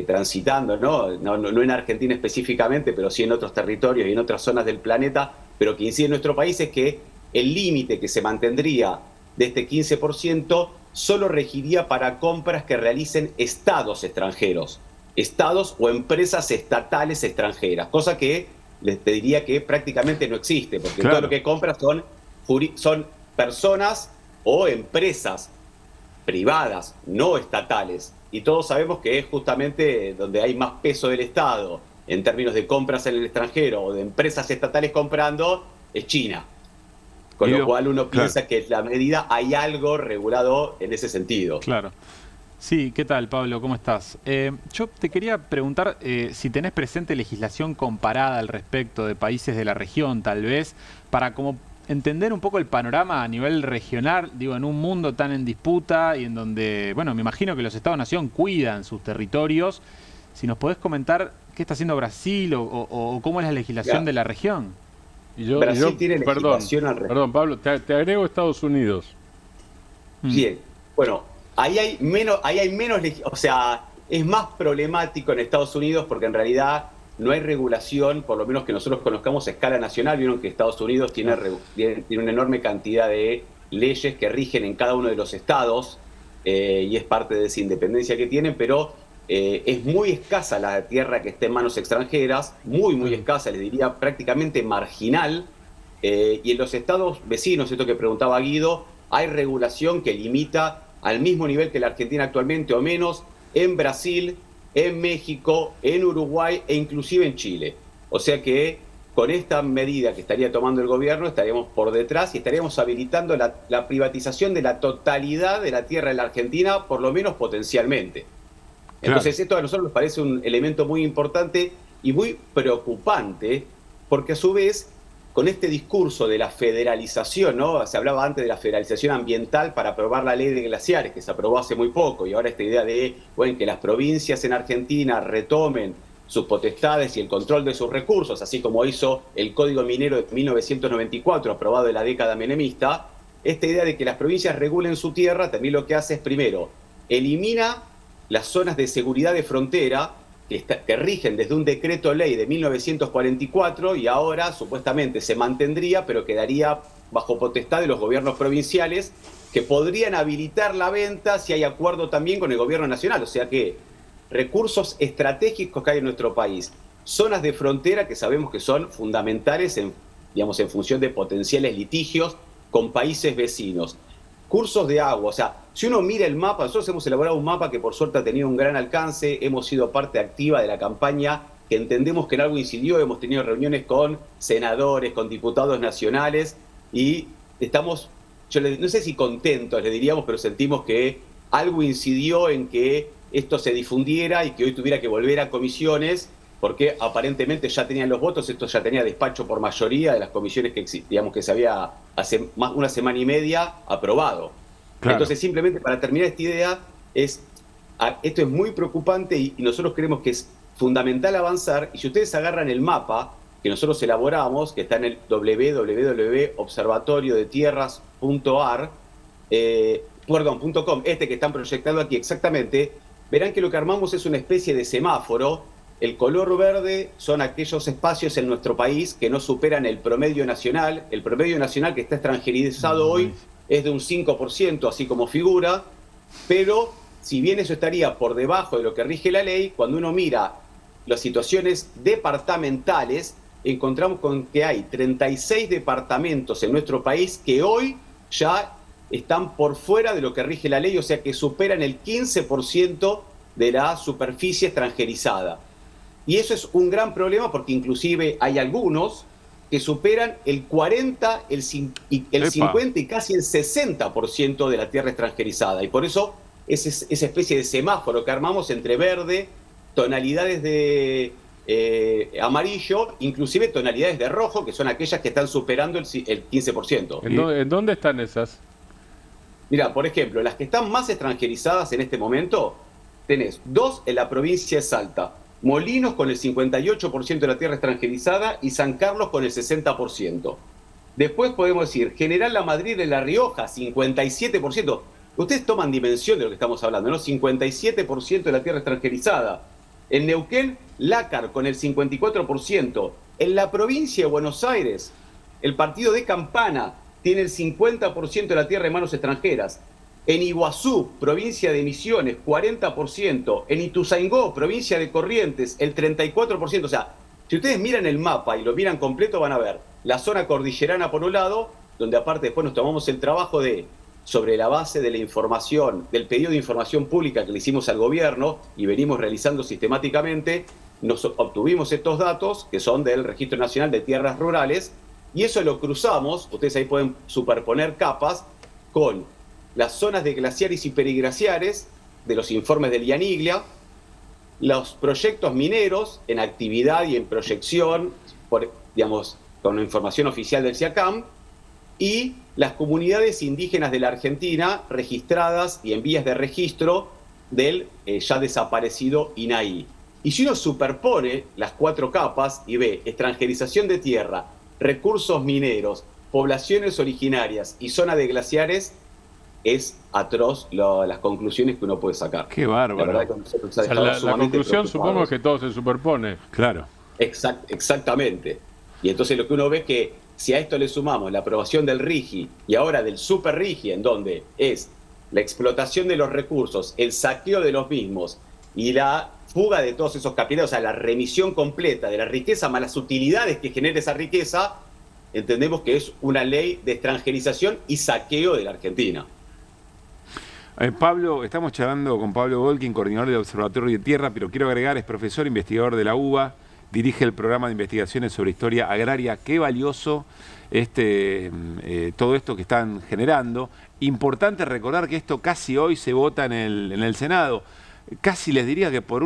transitando, no en Argentina específicamente, pero sí en otros territorios y en otras zonas del planeta, pero que incide en nuestro país, es que el límite que se mantendría de este 15% solo regiría para compras que realicen estados extranjeros, estados o empresas estatales extranjeras, cosa que les diría que prácticamente no existe, porque claro, todo lo que compras son personas o empresas privadas, no estatales. Y todos sabemos que es justamente donde hay más peso del Estado en términos de compras en el extranjero o de empresas estatales comprando, es China. Con lo cual uno piensa que en la medida hay algo regulado en ese sentido. Claro. Sí, ¿qué tal, Pablo? ¿Cómo estás? Yo te quería preguntar si tenés presente legislación comparada al respecto de países de la región, tal vez, para como entender un poco el panorama a nivel regional, digo, en un mundo tan en disputa y en donde, bueno, me imagino que los Estados-nación cuidan sus territorios. Si nos podés comentar qué está haciendo Brasil o cómo es la legislación de la región. Brasil tiene legislación al respecto. Perdón, Pablo, te agrego Estados Unidos. Bien, bueno, ahí hay menos, o sea, es más problemático en Estados Unidos porque en realidad no hay regulación, por lo menos que nosotros conozcamos a escala nacional. Vieron que Estados Unidos tiene una enorme cantidad de leyes que rigen en cada uno de los estados y es parte de esa independencia que tienen, pero es muy escasa la tierra que esté en manos extranjeras, muy escasa, les diría prácticamente marginal, y en los estados vecinos, esto que preguntaba Guido, hay regulación que limita al mismo nivel que la Argentina actualmente o menos en Brasil, en México, en Uruguay e inclusive en Chile. O sea que con esta medida que estaría tomando el gobierno estaríamos por detrás y estaríamos habilitando la privatización de la totalidad de la tierra de la Argentina, por lo menos potencialmente. Entonces esto a nosotros nos parece un elemento muy importante y muy preocupante, porque a su vez, con este discurso de la federalización, ¿no? Se hablaba antes de la federalización ambiental para aprobar la ley de glaciares, que se aprobó hace muy poco, y ahora esta idea de, bueno, que las provincias en Argentina retomen sus potestades y el control de sus recursos, así como hizo el Código Minero de 1994, aprobado en la década menemista. Esta idea de que las provincias regulen su tierra también lo que hace es, primero, elimina las zonas de seguridad de frontera que rigen desde un decreto ley de 1944 y ahora supuestamente se mantendría, pero quedaría bajo potestad de los gobiernos provinciales, que podrían habilitar la venta si hay acuerdo también con el gobierno nacional. O sea que recursos estratégicos que hay en nuestro país, zonas de frontera que sabemos que son fundamentales en función de potenciales litigios con países vecinos. Cursos de agua, o sea, si uno mira el mapa, nosotros hemos elaborado un mapa que por suerte ha tenido un gran alcance, hemos sido parte activa de la campaña, que entendemos que en algo incidió, hemos tenido reuniones con senadores, con diputados nacionales y estamos, no sé si contentos le diríamos, pero sentimos que algo incidió en que esto se difundiera y que hoy tuviera que volver a comisiones, porque aparentemente ya tenían los votos, esto ya tenía despacho por mayoría de las comisiones que se había hace más una semana y media aprobado. Claro. Entonces, simplemente para terminar esta idea, esto es muy preocupante y nosotros creemos que es fundamental avanzar. Y si ustedes agarran el mapa que nosotros elaboramos, que está en el www.observatoriodetierras.com, que están proyectando aquí exactamente, verán que lo que armamos es una especie de semáforo. El color verde son aquellos espacios en nuestro país que no superan el promedio nacional. El promedio nacional que está extranjerizado hoy es de un 5%, así como figura, pero si bien eso estaría por debajo de lo que rige la ley, cuando uno mira las situaciones departamentales, encontramos con que hay 36 departamentos en nuestro país que hoy ya están por fuera de lo que rige la ley, o sea que superan el 15% de la superficie extranjerizada. Y eso es un gran problema porque inclusive hay algunos que superan el 40, el 50 y casi el 60% de la tierra extranjerizada. Y por eso esa especie de semáforo que armamos entre verde, tonalidades de amarillo, inclusive tonalidades de rojo, que son aquellas que están superando el 15%. ¿En dónde están esas? Mira, por ejemplo, las que están más extranjerizadas en este momento, tenés 2 en la provincia de Salta, Molinos con el 58% de la tierra extranjerizada y San Carlos con el 60%. Después podemos decir General La Madrid de La Rioja, 57%. Ustedes toman dimensión de lo que estamos hablando, ¿no? 57% de la tierra extranjerizada. En Neuquén, Lácar con el 54%. En la provincia de Buenos Aires, el partido de Campana tiene el 50% de la tierra en manos extranjeras. En Iguazú, provincia de Misiones, 40%. En Ituzaingó, provincia de Corrientes, el 34%. O sea, si ustedes miran el mapa y lo miran completo, van a ver la zona cordillerana por un lado, donde aparte después nos tomamos el trabajo de, sobre la base de la información, del pedido de información pública que le hicimos al gobierno y venimos realizando sistemáticamente, nos obtuvimos estos datos que son del Registro Nacional de Tierras Rurales y eso lo cruzamos, ustedes ahí pueden superponer capas, con las zonas de glaciares y periglaciares de los informes del IANIGLIA, los proyectos mineros en actividad y en proyección, con información oficial del CIACAM, y las comunidades indígenas de la Argentina registradas y en vías de registro del ya desaparecido INAI. Y si uno superpone las 4 capas y ve extranjerización de tierra, recursos mineros, poblaciones originarias y zona de glaciares, es atroz las conclusiones que uno puede sacar. Qué bárbaro. La verdad que la conclusión supongo es que todo se superpone. Claro. Exactamente. Y entonces lo que uno ve es que si a esto le sumamos la aprobación del RIGI y ahora del Super RIGI, en donde es la explotación de los recursos, el saqueo de los mismos y la fuga de todos esos capitales, o sea, la remisión completa de la riqueza más las utilidades que genera esa riqueza, entendemos que es una ley de extranjerización y saqueo de la Argentina. Pablo, estamos charlando con Pablo Golkin, coordinador del Observatorio de Tierra, pero quiero agregar, es profesor investigador de la UBA, dirige el programa de investigaciones sobre historia agraria. Qué valioso todo esto que están generando. Importante recordar que esto casi hoy se vota en el Senado. Casi les diría que por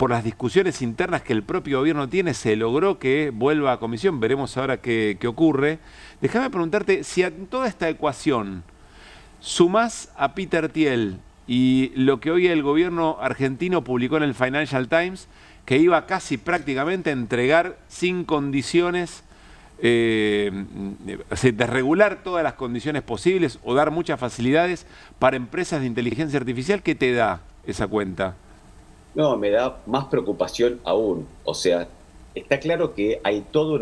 las discusiones internas que el propio gobierno tiene, se logró que vuelva a comisión. Veremos ahora qué ocurre. Déjame preguntarte si a toda esta ecuación sumás a Peter Thiel y lo que hoy el gobierno argentino publicó en el Financial Times, que iba casi prácticamente a entregar sin condiciones, desregular todas las condiciones posibles o dar muchas facilidades para empresas de inteligencia artificial. ¿Qué te da esa cuenta? No, me da más preocupación aún. O sea, está claro que hay todo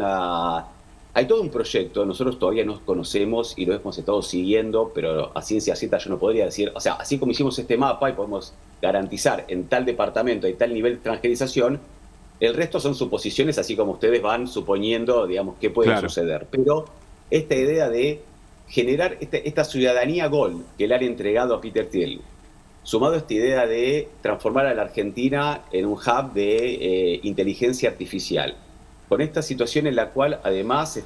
un proyecto, nosotros todavía nos conocemos y lo hemos estado siguiendo, pero a ciencia cierta yo no podría decir, o sea, así como hicimos este mapa y podemos garantizar en tal departamento hay tal nivel de extranjerización, el resto son suposiciones, así como ustedes van suponiendo, digamos, qué puede suceder. Pero esta idea de generar esta ciudadanía Gold que le han entregado a Peter Thiel, sumado a esta idea de transformar a la Argentina en un hub de inteligencia artificial, con esta situación en la cual además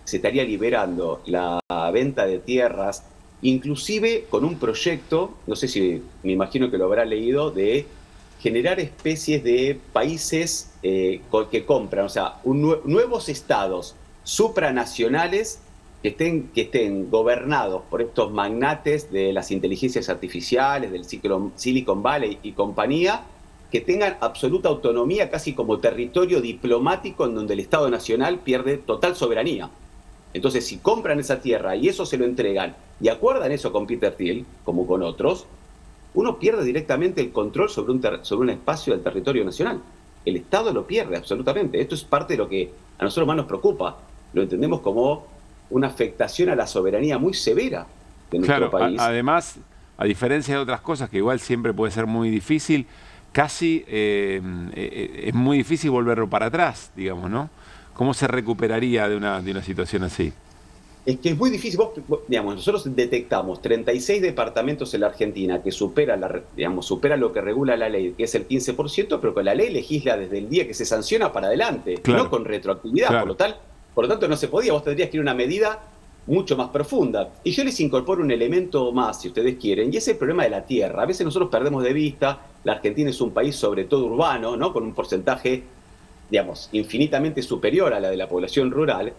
se estaría liberando la venta de tierras, inclusive con un proyecto, no sé si me imagino que lo habrá leído, de generar especies de países que compran, o sea, nuevos estados supranacionales que estén gobernados por estos magnates de las inteligencias artificiales, del Silicon Valley y compañía, que tengan absoluta autonomía, casi como territorio diplomático en donde el Estado Nacional pierde total soberanía. Entonces, si compran esa tierra y eso se lo entregan y acuerdan eso con Peter Thiel, como con otros, uno pierde directamente el control sobre un espacio del territorio nacional. El Estado lo pierde absolutamente. Esto es parte de lo que a nosotros más nos preocupa. Lo entendemos como una afectación a la soberanía muy severa de nuestro país. Además, a diferencia de otras cosas que igual siempre puede ser muy difícil, casi es muy difícil volverlo para atrás, digamos, ¿no? ¿Cómo se recuperaría de una situación así? Es que es muy difícil. Digamos, nosotros detectamos 36 departamentos en la Argentina que superan lo que regula la ley, que es el 15%, pero que la ley legisla desde el día que se sanciona para adelante, no con retroactividad. Claro. Por lo tanto, no se podía. Vos tendrías que ir a una medida mucho más profunda. Y yo les incorporo un elemento más, si ustedes quieren, y es el problema de la tierra. A veces nosotros perdemos de vista, la Argentina es un país sobre todo urbano, ¿no? Con un porcentaje, digamos, infinitamente superior a la de la población rural,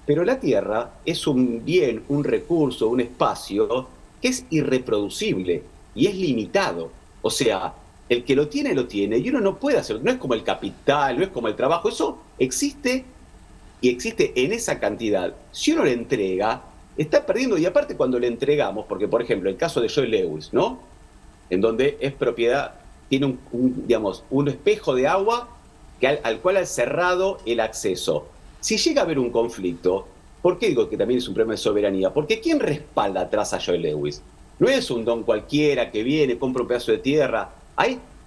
pero la tierra es un bien, un recurso, un espacio que es irreproducible y es limitado. O sea, el que lo tiene, y uno no puede hacerlo. No es como el capital, no es como el trabajo, eso existe y existe en esa cantidad. Si uno le entrega, está perdiendo. Y aparte cuando le entregamos, porque por ejemplo el caso de Joy Lewis, ¿no? En donde es propiedad, tiene un espejo de agua al cual ha cerrado el acceso. Si llega a haber un conflicto, ¿por qué digo que también es un problema de soberanía? Porque ¿quién respalda atrás a Joy Lewis? No es un don cualquiera que viene, compra un pedazo de tierra.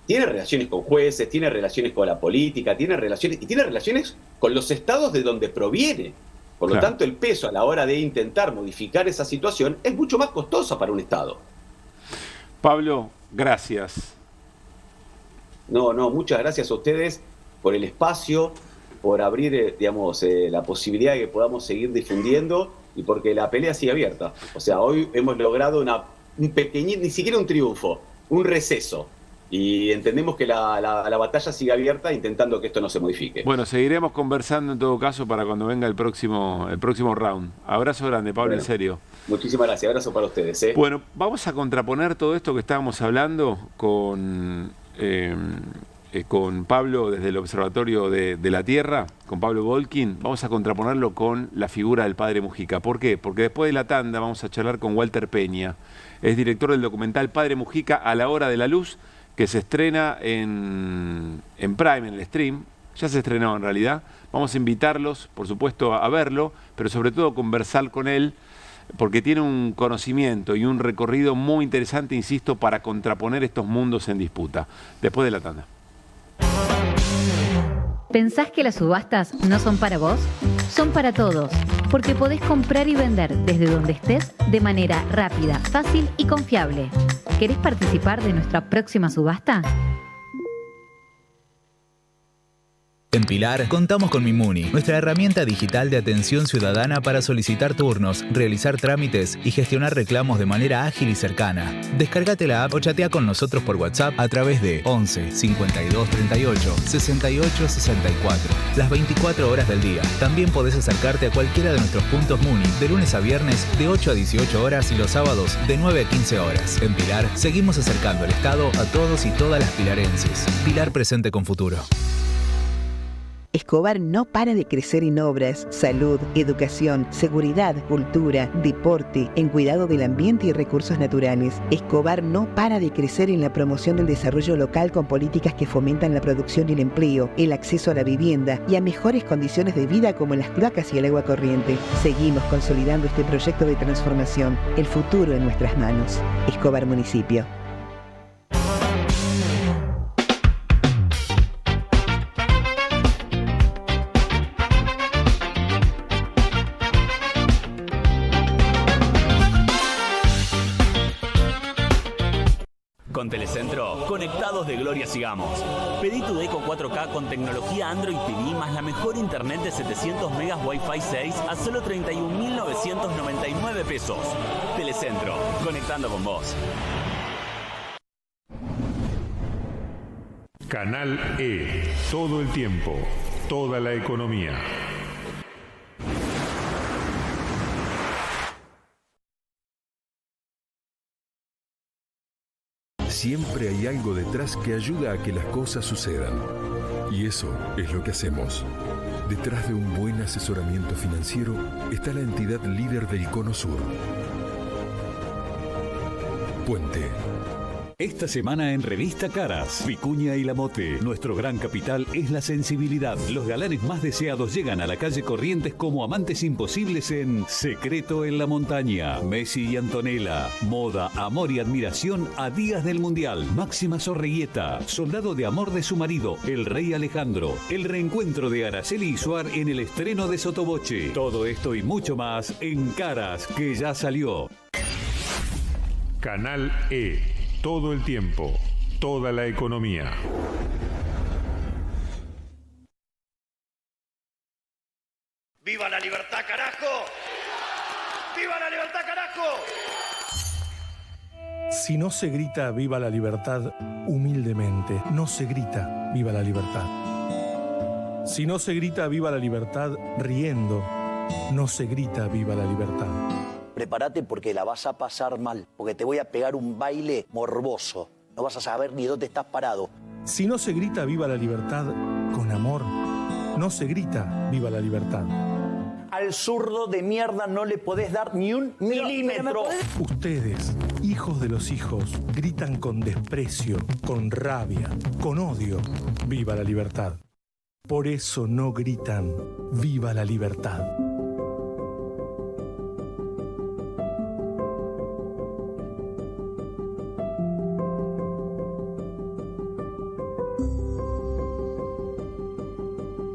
Tiene relaciones con jueces, tiene relaciones con la política, tiene relaciones con los estados de donde proviene. Por lo tanto, el peso a la hora de intentar modificar esa situación es mucho más costosa para un estado. Pablo, gracias. No, muchas gracias a ustedes por el espacio, por abrir, la posibilidad de que podamos seguir difundiendo y porque la pelea sigue abierta. O sea, hoy hemos logrado un pequeñito, ni siquiera un triunfo, un receso. Y entendemos que la batalla sigue abierta intentando que esto no se modifique. Bueno, seguiremos conversando en todo caso para cuando venga el próximo round. Abrazo grande, Pablo, en serio. Muchísimas gracias, abrazo para ustedes. Bueno, vamos a contraponer todo esto que estábamos hablando con Pablo desde el Observatorio de la Tierra, con Pablo Volkin. Vamos a contraponerlo con la figura del padre Mujica. ¿Por qué? Porque después de la tanda vamos a charlar con Walter Peña. Es director del documental Padre Mujica a la hora de la luz, que se estrena en Prime, en el stream. Ya se estrenó en realidad. Vamos a invitarlos, por supuesto, a verlo, pero sobre todo a conversar con él, porque tiene un conocimiento y un recorrido muy interesante, insisto, para contraponer estos mundos en disputa. Después de la tanda. ¿Pensás que las subastas no son para vos? Son para todos, porque podés comprar y vender desde donde estés de manera rápida, fácil y confiable. ¿Querés participar de nuestra próxima subasta? En Pilar contamos con Mimuni, nuestra herramienta digital de atención ciudadana para solicitar turnos, realizar trámites y gestionar reclamos de manera ágil y cercana. Descárgate la app o chatea con nosotros por WhatsApp a través de 11 52 38 68 64. Las 24 horas del día. También podés acercarte a cualquiera de nuestros puntos Muni de lunes a viernes de 8 a 18 horas y los sábados de 9 a 15 horas. En Pilar seguimos acercando el Estado a todos y todas las pilarenses. Pilar presente con futuro. Escobar no para de crecer en obras, salud, educación, seguridad, cultura, deporte, en cuidado del ambiente y recursos naturales. Escobar no para de crecer en la promoción del desarrollo local con políticas que fomentan la producción y el empleo, el acceso a la vivienda y a mejores condiciones de vida como las cloacas y el agua corriente. Seguimos consolidando este proyecto de transformación. El futuro en nuestras manos. Escobar Municipio. Con Telecentro, conectados de gloria sigamos. Pedí tu Deco 4K con tecnología Android TV más la mejor internet de 700 megas Wi-Fi 6 a solo 31.999 pesos. Telecentro, conectando con vos. Canal E, todo el tiempo, toda la economía. Siempre hay algo detrás que ayuda a que las cosas sucedan. Y eso es lo que hacemos. Detrás de un buen asesoramiento financiero está la entidad líder del Cono Sur. Puente. Esta semana en Revista Caras, Vicuña y Lamote. Nuestro gran capital es la sensibilidad. Los galanes más deseados llegan a la calle Corrientes como amantes imposibles en Secreto en la Montaña. Messi y Antonella. Moda, amor y admiración a días del Mundial. Máxima Sorreguieta. Soldado de amor de su marido, el rey Alejandro. El reencuentro de Araceli y Suar en el estreno de Sotoboche. Todo esto y mucho más en Caras, que ya salió. Canal E. Todo el tiempo, toda la economía. ¡Viva la libertad, carajo! ¡Viva la libertad, carajo! Si no se grita viva la libertad humildemente, no se grita viva la libertad. Si no se grita viva la libertad riendo, no se grita viva la libertad. Prepárate porque la vas a pasar mal, porque te voy a pegar un baile morboso. No vas a saber ni dónde estás parado. Si no se grita viva la libertad con amor, no se grita viva la libertad. Al zurdo de mierda no le podés dar ni un milímetro. Ustedes, hijos de los hijos, gritan con desprecio, con rabia, con odio, viva la libertad. Por eso no gritan viva la libertad.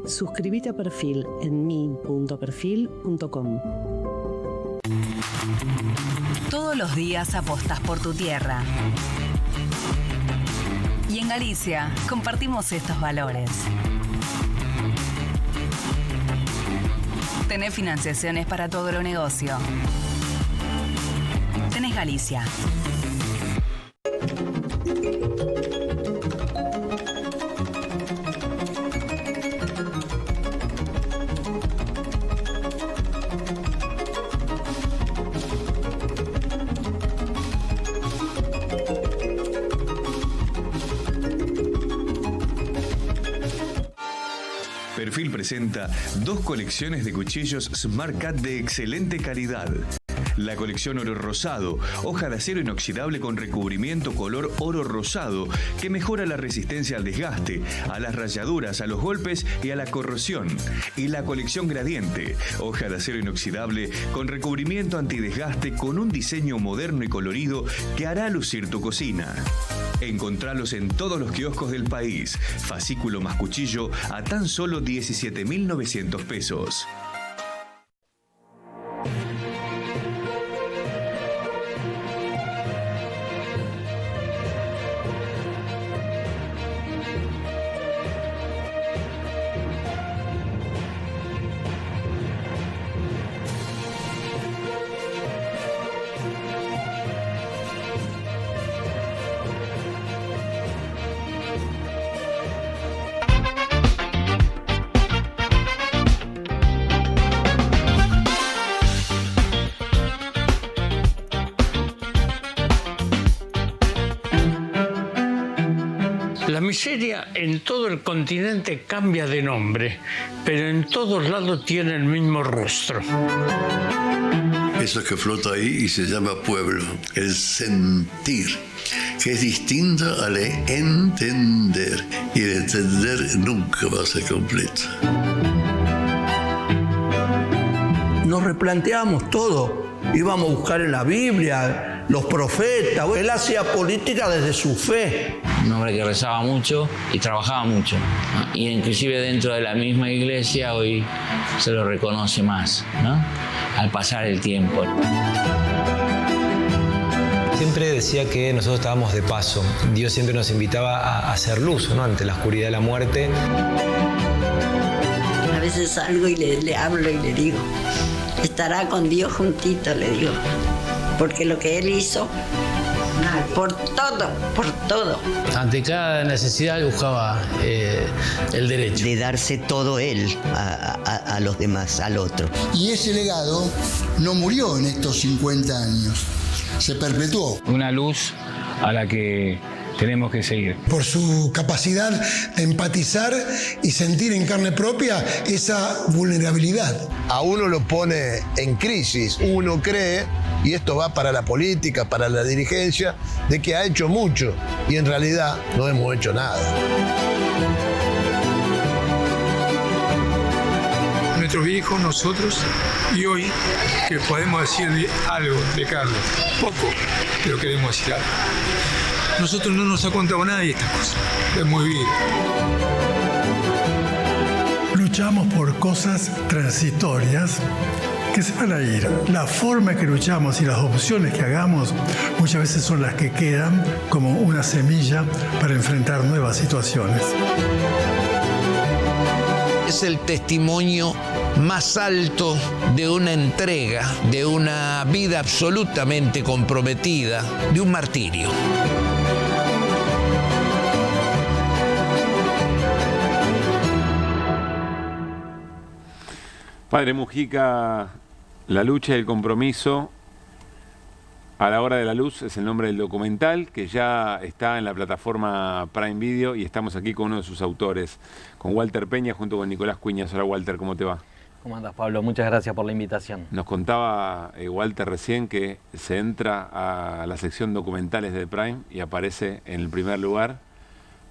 Suscríbete a Perfil en mi.perfil.com. Todos los días apostas por tu tierra. Y en Galicia compartimos estos valores. Tenés financiaciones para tu agronegocio. Tenés Galicia. Perfil presenta 2 colecciones de cuchillos Smart Cut de excelente calidad. La colección oro rosado, hoja de acero inoxidable con recubrimiento color oro rosado, que mejora la resistencia al desgaste, a las rayaduras, a los golpes y a la corrosión. Y la colección gradiente, hoja de acero inoxidable con recubrimiento antidesgaste con un diseño moderno y colorido que hará lucir tu cocina. Encontralos en todos los kioscos del país. Fascículo más cuchillo a tan solo 17.900 pesos. La miseria en todo el continente cambia de nombre, pero en todos lados tiene el mismo rostro. Eso que flota ahí y se llama pueblo, el sentir, que es distinto al entender, y el entender nunca va a ser completo. Nos replanteamos todo, íbamos a buscar en la Biblia, los profetas, él hacía política desde su fe. Un hombre que rezaba mucho y trabajaba mucho, ¿no? Y inclusive dentro de la misma iglesia hoy se lo reconoce más, ¿no? Al pasar el tiempo. Siempre decía que nosotros estábamos de paso. Dios siempre nos invitaba a hacer luz, ¿no? Ante la oscuridad de la muerte. A veces salgo y le hablo y le digo, estará con Dios juntito, le digo, porque lo que Él hizo, por todo. Ante cada necesidad buscaba el derecho. De darse todo Él a los demás, al otro. Y ese legado no murió en estos 50 años, se perpetuó. Una luz a la que tenemos que seguir. Por su capacidad de empatizar y sentir en carne propia esa vulnerabilidad. A uno lo pone en crisis, uno cree, y esto va para la política, para la dirigencia, de que ha hecho mucho y en realidad no hemos hecho nada. Nuestros viejos, nosotros, y hoy que podemos decir algo de Carlos, poco, pero queremos decir algo. Nosotros no nos ha contado nadie estas cosas, es muy bien. Luchamos por cosas transitorias que se van a ir. La forma que luchamos y las opciones que hagamos muchas veces son las que quedan como una semilla para enfrentar nuevas situaciones. Es el testimonio más alto de una entrega, de una vida absolutamente comprometida, de un martirio. Padre Mujica, la lucha y el compromiso a la hora de la luz es el nombre del documental que ya está en la plataforma Prime Video y estamos aquí con uno de sus autores, con Walter Peña junto con Nicolás Cuñas. Hola Walter, ¿cómo te va? ¿Cómo andas, Pablo? Muchas gracias por la invitación. Nos contaba Walter recién que se entra a la sección documentales de Prime y aparece en el primer lugar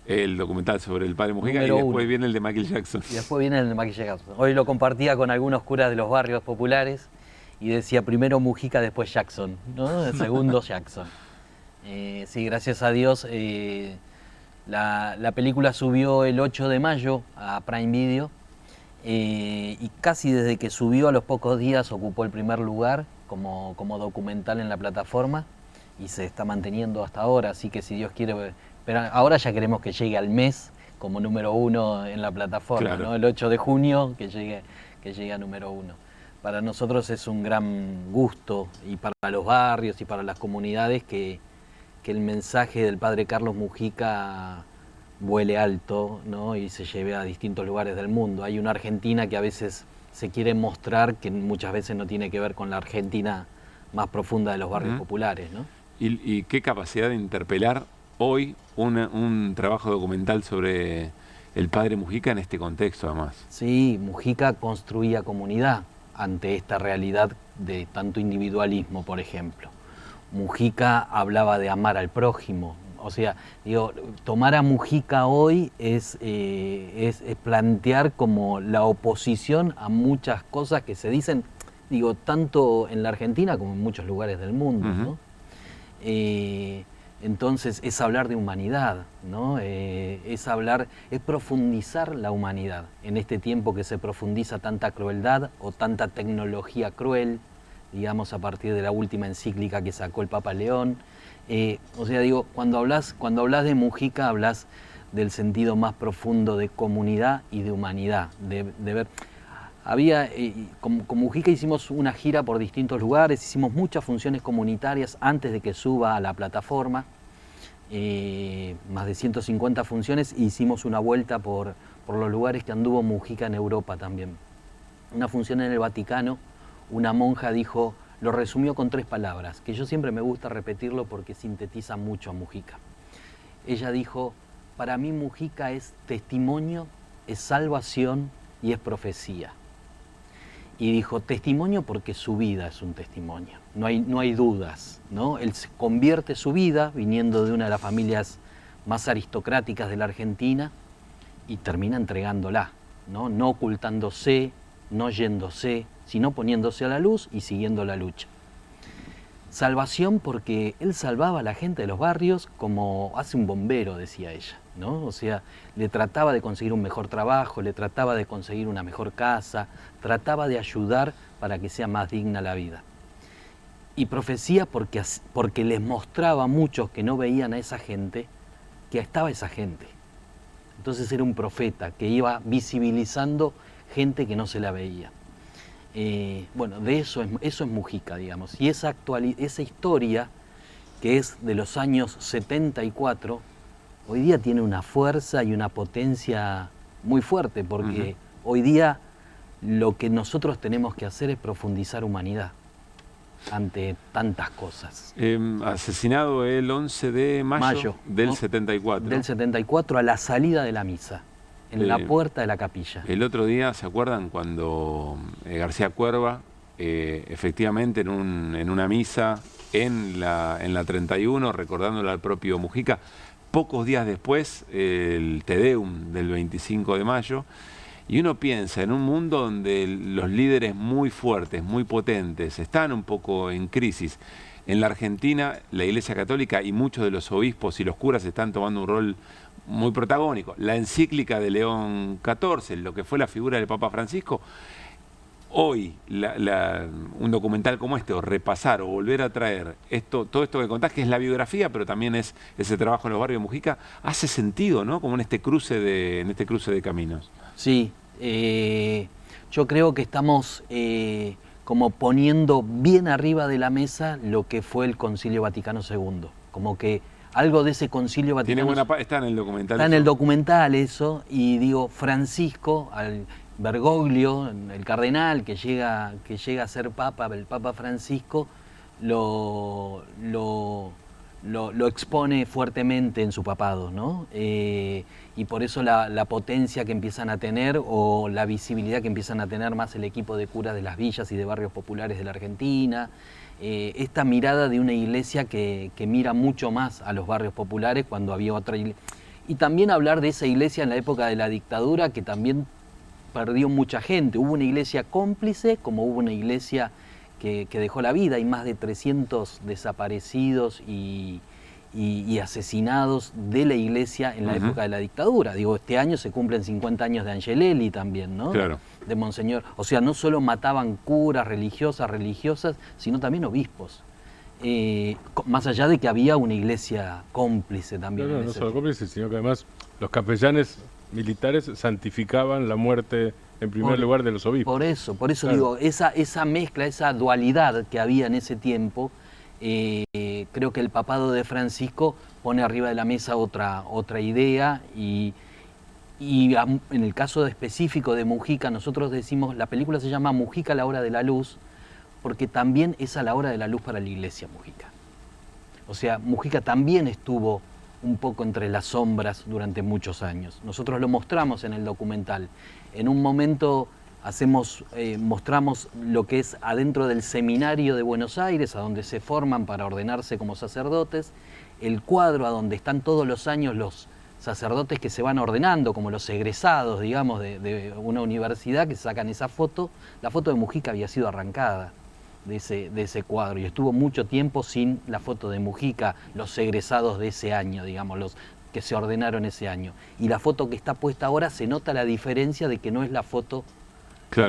el documental sobre el padre Mujica y después viene el de Michael Jackson. Y después viene el de Michael Jackson. Hoy lo compartía con algunos curas de los barrios populares y decía primero Mujica, después Jackson, ¿no? El segundo Jackson. Sí, gracias a Dios. La película subió el 8 de mayo a Prime Video y casi desde que subió a los pocos días ocupó el primer lugar como documental en la plataforma y se está manteniendo hasta ahora, así que si Dios quiere... Pero ahora ya queremos que llegue al mes como número 1 en la plataforma, claro, ¿no? El 8 de junio que llegue a número 1. Para nosotros es un gran gusto y para los barrios y para las comunidades que el mensaje del padre Carlos Mujica vuele alto, ¿no? Y se lleve a distintos lugares del mundo. Hay una Argentina que a veces se quiere mostrar que muchas veces no tiene que ver con la Argentina más profunda de los barrios populares, ¿no? ¿Y qué capacidad de interpelar hoy un trabajo documental sobre el padre Mujica en este contexto además. Sí, Mujica construía comunidad ante esta realidad de tanto individualismo, por ejemplo. Mujica hablaba de amar al prójimo. O sea, digo, tomar a Mujica hoy es plantear como la oposición a muchas cosas que se dicen, digo, tanto en la Argentina como en muchos lugares del mundo, ¿no? Entonces es hablar de humanidad, ¿no? Es profundizar la humanidad en este tiempo que se profundiza tanta crueldad o tanta tecnología cruel, digamos, a partir de la última encíclica que sacó el Papa León. O sea, digo, cuando hablas de Mujica, hablas del sentido más profundo de comunidad y de humanidad, de ver. Con Mujica hicimos una gira por distintos lugares, hicimos muchas funciones comunitarias antes de que suba a la plataforma, más de 150 funciones, e hicimos una vuelta por los lugares que anduvo Mujica en Europa también. Una función en el Vaticano, una monja dijo, lo resumió con 3 palabras, que yo siempre me gusta repetirlo porque sintetiza mucho a Mujica. Ella dijo, para mí Mujica es testimonio, es salvación y es profecía. Y dijo, testimonio porque su vida es un testimonio, no hay dudas, ¿no? Él convierte su vida, viniendo de una de las familias más aristocráticas de la Argentina, y termina entregándola, no ocultándose, no yéndose, sino poniéndose a la luz y siguiendo la lucha. Salvación porque él salvaba a la gente de los barrios como hace un bombero, decía ella, ¿no? O sea, le trataba de conseguir un mejor trabajo, le trataba de conseguir una mejor casa, trataba de ayudar para que sea más digna la vida. Y profecía porque les mostraba a muchos que no veían a esa gente, que estaba esa gente. Entonces era un profeta que iba visibilizando gente que no se la veía. Bueno, de eso es Mujica, digamos. Y esa historia, que es de los años 74, hoy día tiene una fuerza y una potencia muy fuerte, porque hoy día lo que nosotros tenemos que hacer es profundizar humanidad ante tantas cosas. Asesinado el 11 de mayo del, ¿no? 74. Del 74 a la salida de la misa. En la puerta de la capilla. El otro día, ¿se acuerdan cuando García Cuerva, efectivamente en una misa en la 31, recordándole al propio Mujica, pocos días después, el Te Deum del 25 de mayo, y uno piensa en un mundo donde los líderes muy fuertes, muy potentes, están un poco en crisis. En la Argentina, la Iglesia Católica y muchos de los obispos y los curas están tomando un rol muy protagónico. La encíclica de León XIV, lo que fue la figura del Papa Francisco, hoy un documental como este, o repasar o volver a traer todo esto que contás, que es la biografía, pero también es ese trabajo en los barrios de Mujica, hace sentido, ¿no? Como en este cruce de caminos. Sí, yo creo que estamos como poniendo bien arriba de la mesa lo que fue el Concilio Vaticano II, como que algo de ese Concilio Vaticano... Está en el documental. Está en el documental eso, y digo, Francisco, Bergoglio, el cardenal que llega a ser papa, el Papa Francisco, lo expone fuertemente en su papado, ¿no? Y por eso la potencia que empiezan a tener, o la visibilidad que empiezan a tener más el equipo de curas de las villas y de barrios populares de la Argentina, esta mirada de una iglesia que mira mucho más a los barrios populares cuando había otra iglesia. Y también hablar de esa iglesia en la época de la dictadura, que también perdió mucha gente. Hubo una iglesia cómplice, como hubo una iglesia que dejó la vida. Hay más de 300 desaparecidos y asesinados de la iglesia en la época de la dictadura. Digo, este año se cumplen 50 años de Angelelli también, ¿no? Claro. De Monseñor. O sea, no solo mataban curas, religiosas, sino también obispos. Más allá de que había una iglesia cómplice también. No solo cómplice, sino que además los capellanes militares santificaban la muerte en primer lugar de los obispos. Por eso claro. Digo, esa mezcla, esa dualidad que había en ese tiempo, creo que el papado de Francisco pone arriba de la mesa otra idea, y en el caso específico de Mujica, nosotros decimos, la película se llama Mujica, la hora de la luz, porque también es a la hora de la luz para la iglesia Mujica. O sea, Mujica también estuvo un poco entre las sombras durante muchos años. Nosotros lo mostramos en el documental. En un momento mostramos lo que es adentro del seminario de Buenos Aires, a donde se forman para ordenarse como sacerdotes, el cuadro a donde están todos los años los sacerdotes que se van ordenando, como los egresados, digamos, de una universidad, que sacan esa foto. La foto de Mujica había sido arrancada de ese cuadro y estuvo mucho tiempo sin la foto de Mujica, los egresados de ese año, digamos, los que se ordenaron ese año. Y la foto que está puesta ahora, se nota la diferencia de que no es la foto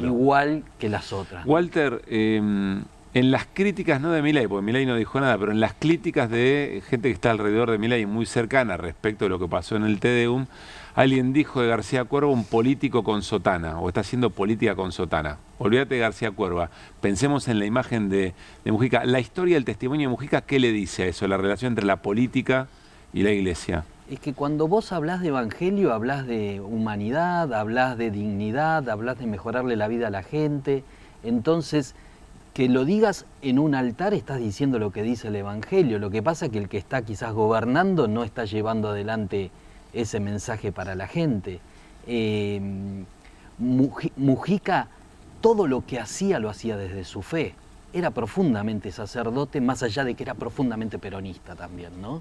igual que las otras. Walter, en las críticas, no de Milei, porque Milei no dijo nada, pero en las críticas de gente que está alrededor de Milei, muy cercana respecto de lo que pasó en el Te-Deum, alguien dijo de García Cuerva un político con sotana, o está haciendo política con sotana. Olvídate de García Cuerva, pensemos en la imagen de Mujica. La historia del testimonio de Mujica, ¿qué le dice a eso? La relación entre la política y la iglesia. Es que cuando vos hablás de evangelio, hablás de humanidad, hablás de dignidad, hablás de mejorarle la vida a la gente. Entonces, que lo digas en un altar, estás diciendo lo que dice el evangelio. Lo que pasa es que el que está quizás gobernando no está llevando adelante ese mensaje para la gente. Mujica, todo lo que hacía lo hacía desde su fe. Era profundamente sacerdote, más allá de que era profundamente peronista también, ¿no?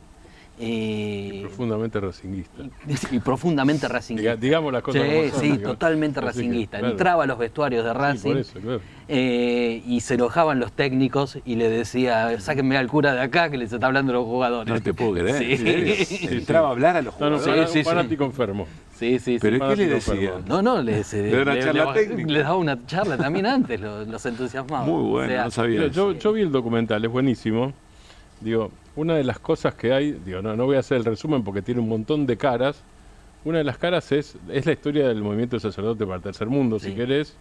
Y profundamente racinguista. Y profundamente racinguista. Digamos las cosas como son, sí, totalmente racinguista. Claro. Entraba a los vestuarios de Racing, por eso, claro. Y se enojaban los técnicos y le decía, sáquenme al cura de acá que les está hablando a los jugadores. No te puedo creer. Sí. Entraba a hablar a los jugadores. Un fanático enfermo. Sí. ¿Pero qué le decía? Les daba una charla también antes, los entusiasmaba. Muy bueno, o sea, no sabía eso. Yo vi el documental, es buenísimo. Digo, una de las cosas que hay, no voy a hacer el resumen porque tiene un montón de caras. Una de las caras es la historia del movimiento de sacerdote para el tercer mundo, si querés.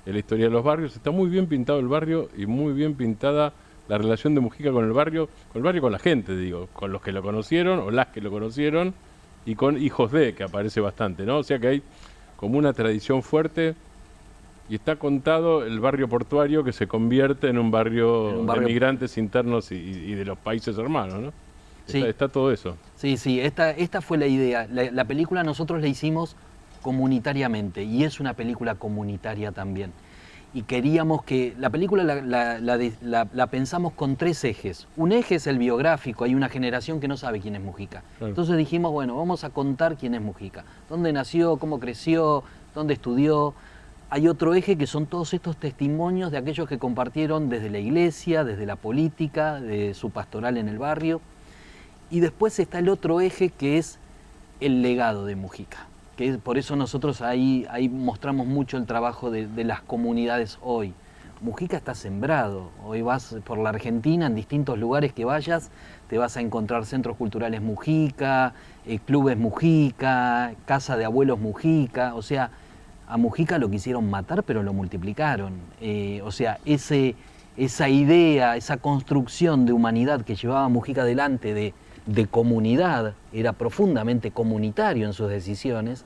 Es la historia de los barrios. Está muy bien pintado el barrio y muy bien pintada la relación de Mujica con el barrio con la gente, digo, con los que lo conocieron o las que lo conocieron y con hijos de, que aparece bastante, ¿no? O sea que hay como una tradición fuerte. Y está contado el barrio portuario que se convierte en un barrio de migrantes internos y de los países hermanos, ¿no? Sí. Está todo eso. Sí, esta fue la idea. La película nosotros la hicimos comunitariamente y es una película comunitaria también. Y queríamos que... La película la pensamos con 3 ejes. Un eje es el biográfico, hay una generación que no sabe quién es Mujica. Claro. Entonces dijimos, bueno, vamos a contar quién es Mujica. Dónde nació, cómo creció, dónde estudió. Hay otro eje que son todos estos testimonios de aquellos que compartieron desde la iglesia, desde la política, de su pastoral en el barrio. Y después está el otro eje que es el legado de Mujica. Que por eso nosotros ahí mostramos mucho el trabajo de las comunidades hoy. Mujica está sembrado. Hoy vas por la Argentina, en distintos lugares que vayas, te vas a encontrar centros culturales Mujica, clubes Mujica, casa de abuelos Mujica, o sea... A Mujica lo quisieron matar, pero lo multiplicaron. O sea, esa idea, esa construcción de humanidad que llevaba Mujica adelante, de comunidad, era profundamente comunitario en sus decisiones,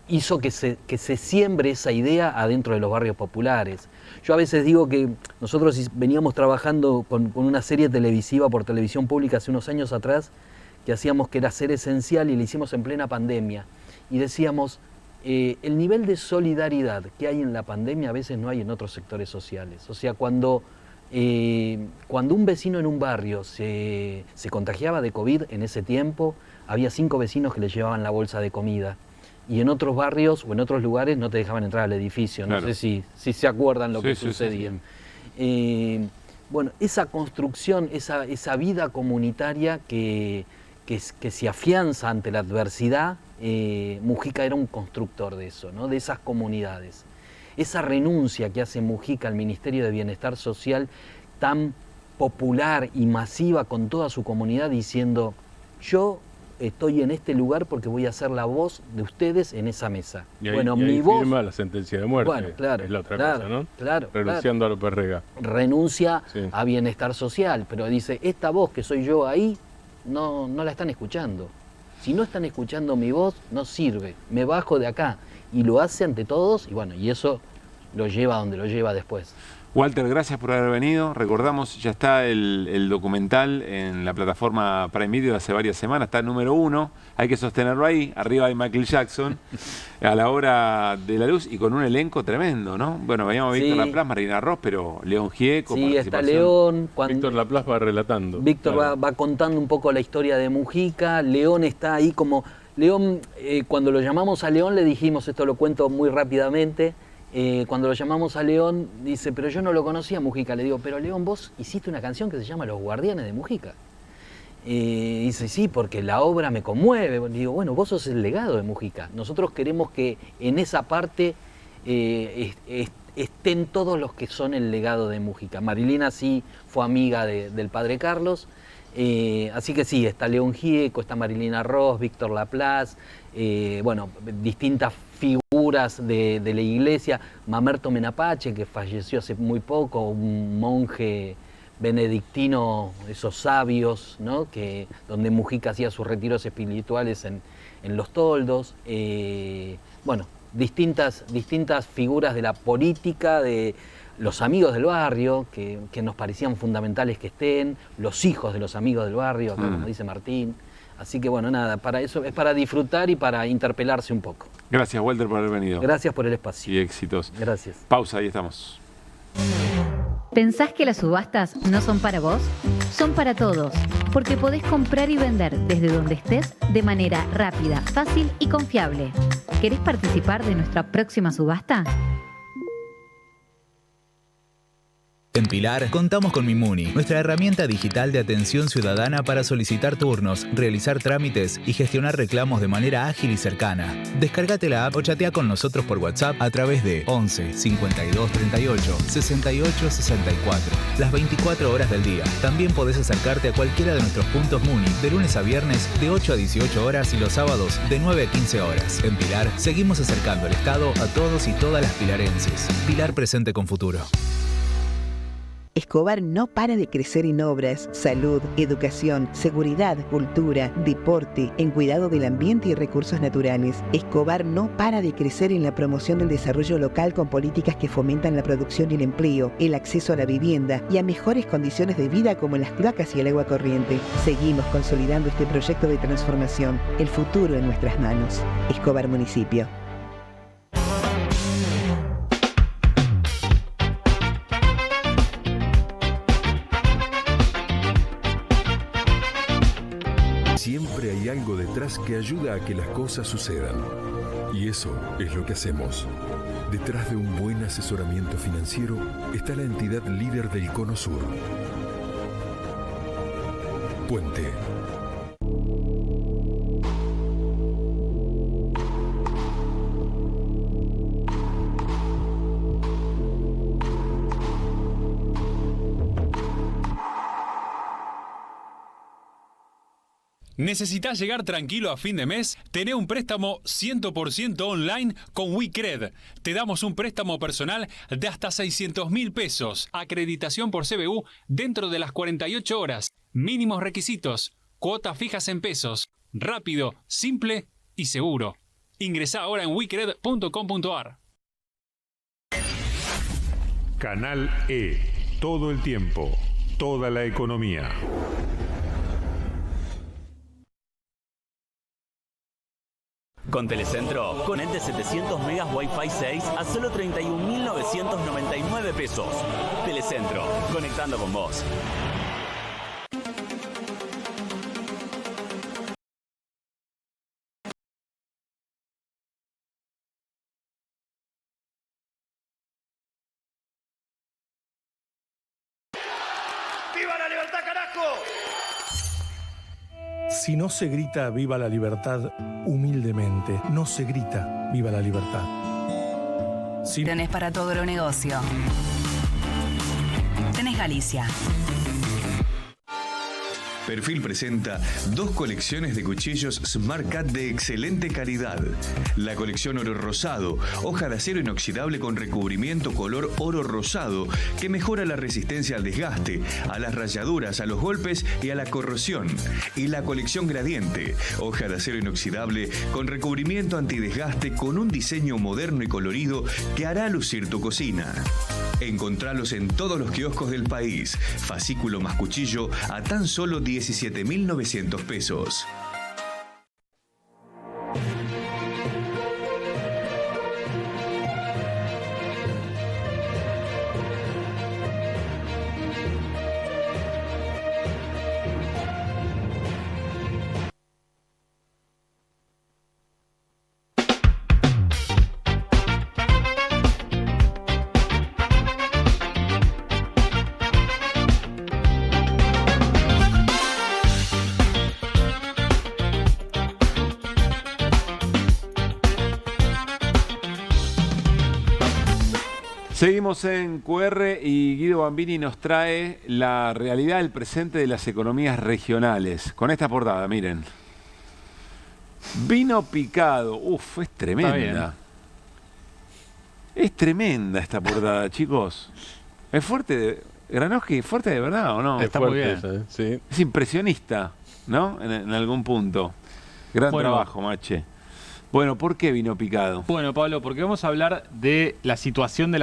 hizo que se siembre esa idea adentro de los barrios populares. Yo a veces digo que nosotros veníamos trabajando con una serie televisiva por televisión pública hace unos años atrás, que hacíamos que era Ser Esencial y lo hicimos en plena pandemia. Y decíamos, el nivel de solidaridad que hay en la pandemia a veces no hay en otros sectores sociales. O sea, cuando un vecino en un barrio se contagiaba de COVID en ese tiempo, había 5 vecinos que le llevaban la bolsa de comida. Y en otros barrios o en otros lugares no te dejaban entrar al edificio. No sé si se acuerdan lo que sucedía. Bueno, esa construcción, esa vida comunitaria que se afianza ante la adversidad, Mujica era un constructor de eso, ¿no? De esas comunidades. Esa renuncia que hace Mujica al Ministerio de Bienestar Social, tan popular y masiva con toda su comunidad, diciendo, yo estoy en este lugar porque voy a ser la voz de ustedes en esa mesa. Y ahí, mi voz firma la sentencia de muerte. Bueno, claro, es la otra cosa, ¿no? Claro. Renunciando a López Rega. Renuncia a bienestar social, pero dice, esta voz que soy yo ahí, no la están escuchando. Si no están escuchando mi voz, no sirve. Me bajo de acá. Y lo hace ante todos, y bueno, y eso lo lleva a donde lo lleva después. Walter, gracias por haber venido. Recordamos, ya está el documental en la plataforma Prime Video de hace varias semanas, está el número 1, hay que sostenerlo ahí, arriba hay Michael Jackson, a la hora de la luz y con un elenco tremendo, ¿no? Bueno, veíamos a Víctor Laplace, Marina Ross, pero León Gieco, sí, está León. Víctor Laplace va relatando. Víctor va contando un poco la historia de Mujica, León está ahí como... León, cuando lo llamamos a León le dijimos, esto lo cuento muy rápidamente, cuando lo llamamos a León, dice, pero yo no lo conocía Mujica. Le digo, pero León, vos hiciste una canción que se llama Los Guardianes de Mujica. Dice, sí, porque la obra me conmueve. Le digo, bueno, vos sos el legado de Mujica. Nosotros queremos que en esa parte estén todos los que son el legado de Mujica. Marilina sí fue amiga del padre Carlos. Así que sí, está León Gieco, está Marilina Ross, Víctor Laplace, bueno, distintas figuras de la iglesia, Mamerto Menapache, que falleció hace muy poco, un monje benedictino, esos sabios, ¿no? Donde Mujica hacía sus retiros espirituales en Los Toldos. Bueno, distintas figuras de la política, de los amigos del barrio, que nos parecían fundamentales que estén, los hijos de los amigos del barrio, acá, como dice Martín. Así que bueno, nada, para eso es para disfrutar y para interpelarse un poco. Gracias, Walter, por haber venido. Gracias por el espacio. Y éxitos. Gracias. Pausa, ahí estamos. ¿Pensás que las subastas no son para vos? Son para todos, porque podés comprar y vender desde donde estés de manera rápida, fácil y confiable. ¿Querés participar de nuestra próxima subasta? En Pilar contamos con Mimuni, nuestra herramienta digital de atención ciudadana para solicitar turnos, realizar trámites y gestionar reclamos de manera ágil y cercana. Descárgate la app o chatea con nosotros por WhatsApp a través de 11 52 38 68 64, las 24 horas del día. También podés acercarte a cualquiera de nuestros puntos Muni de lunes a viernes de 8 a 18 horas y los sábados de 9 a 15 horas. En Pilar seguimos acercando el Estado a todos y todas las pilarenses. Pilar presente con futuro. Escobar no para de crecer en obras, salud, educación, seguridad, cultura, deporte, en cuidado del ambiente y recursos naturales. Escobar no para de crecer en la promoción del desarrollo local con políticas que fomentan la producción y el empleo, el acceso a la vivienda y a mejores condiciones de vida como las cloacas y el agua corriente. Seguimos consolidando este proyecto de transformación. El futuro en nuestras manos. Escobar Municipio. Siempre hay algo detrás que ayuda a que las cosas sucedan. Y eso es lo que hacemos. Detrás de un buen asesoramiento financiero está la entidad líder del Cono Sur. Puente. ¿Necesitas llegar tranquilo a fin de mes? Tené un préstamo 100% online con WeCred. Te damos un préstamo personal de hasta 600.000 pesos. Acreditación por CBU dentro de las 48 horas. Mínimos requisitos. Cuotas fijas en pesos. Rápido, simple y seguro. Ingresá ahora en wecred.com.ar. Canal E. Todo el tiempo. Toda la economía. Con Telecentro, conecte 700 megas Wi-Fi 6 a solo 31.999 pesos. Telecentro, conectando con vos. ¡Viva la libertad, carajo! Si no se grita viva la libertad humildemente, no se grita viva la libertad. Tenés para todo lo negocio. Tenés Galicia. Perfil presenta 2 colecciones de cuchillos Smart Cut de excelente calidad. La colección oro rosado, hoja de acero inoxidable con recubrimiento color oro rosado que mejora la resistencia al desgaste, a las rayaduras, a los golpes y a la corrosión. Y la colección gradiente, hoja de acero inoxidable con recubrimiento antidesgaste con un diseño moderno y colorido que hará lucir tu cocina. Encontralos en todos los kioscos del país. Fascículo más cuchillo a tan solo 17.900 pesos. Seguimos en QR y Guido Bambini nos trae la realidad del presente de las economías regionales. Con esta portada, miren. Vino picado. Uf, es tremenda. Es tremenda esta portada, chicos. Es fuerte. Granoski, ¿fuerte de verdad o no? Está muy bien. Esa, sí. Es impresionista, ¿no? En algún punto. Gran trabajo, Mache. Bueno, ¿por qué vino picado? Bueno, Pablo, porque vamos a hablar de la situación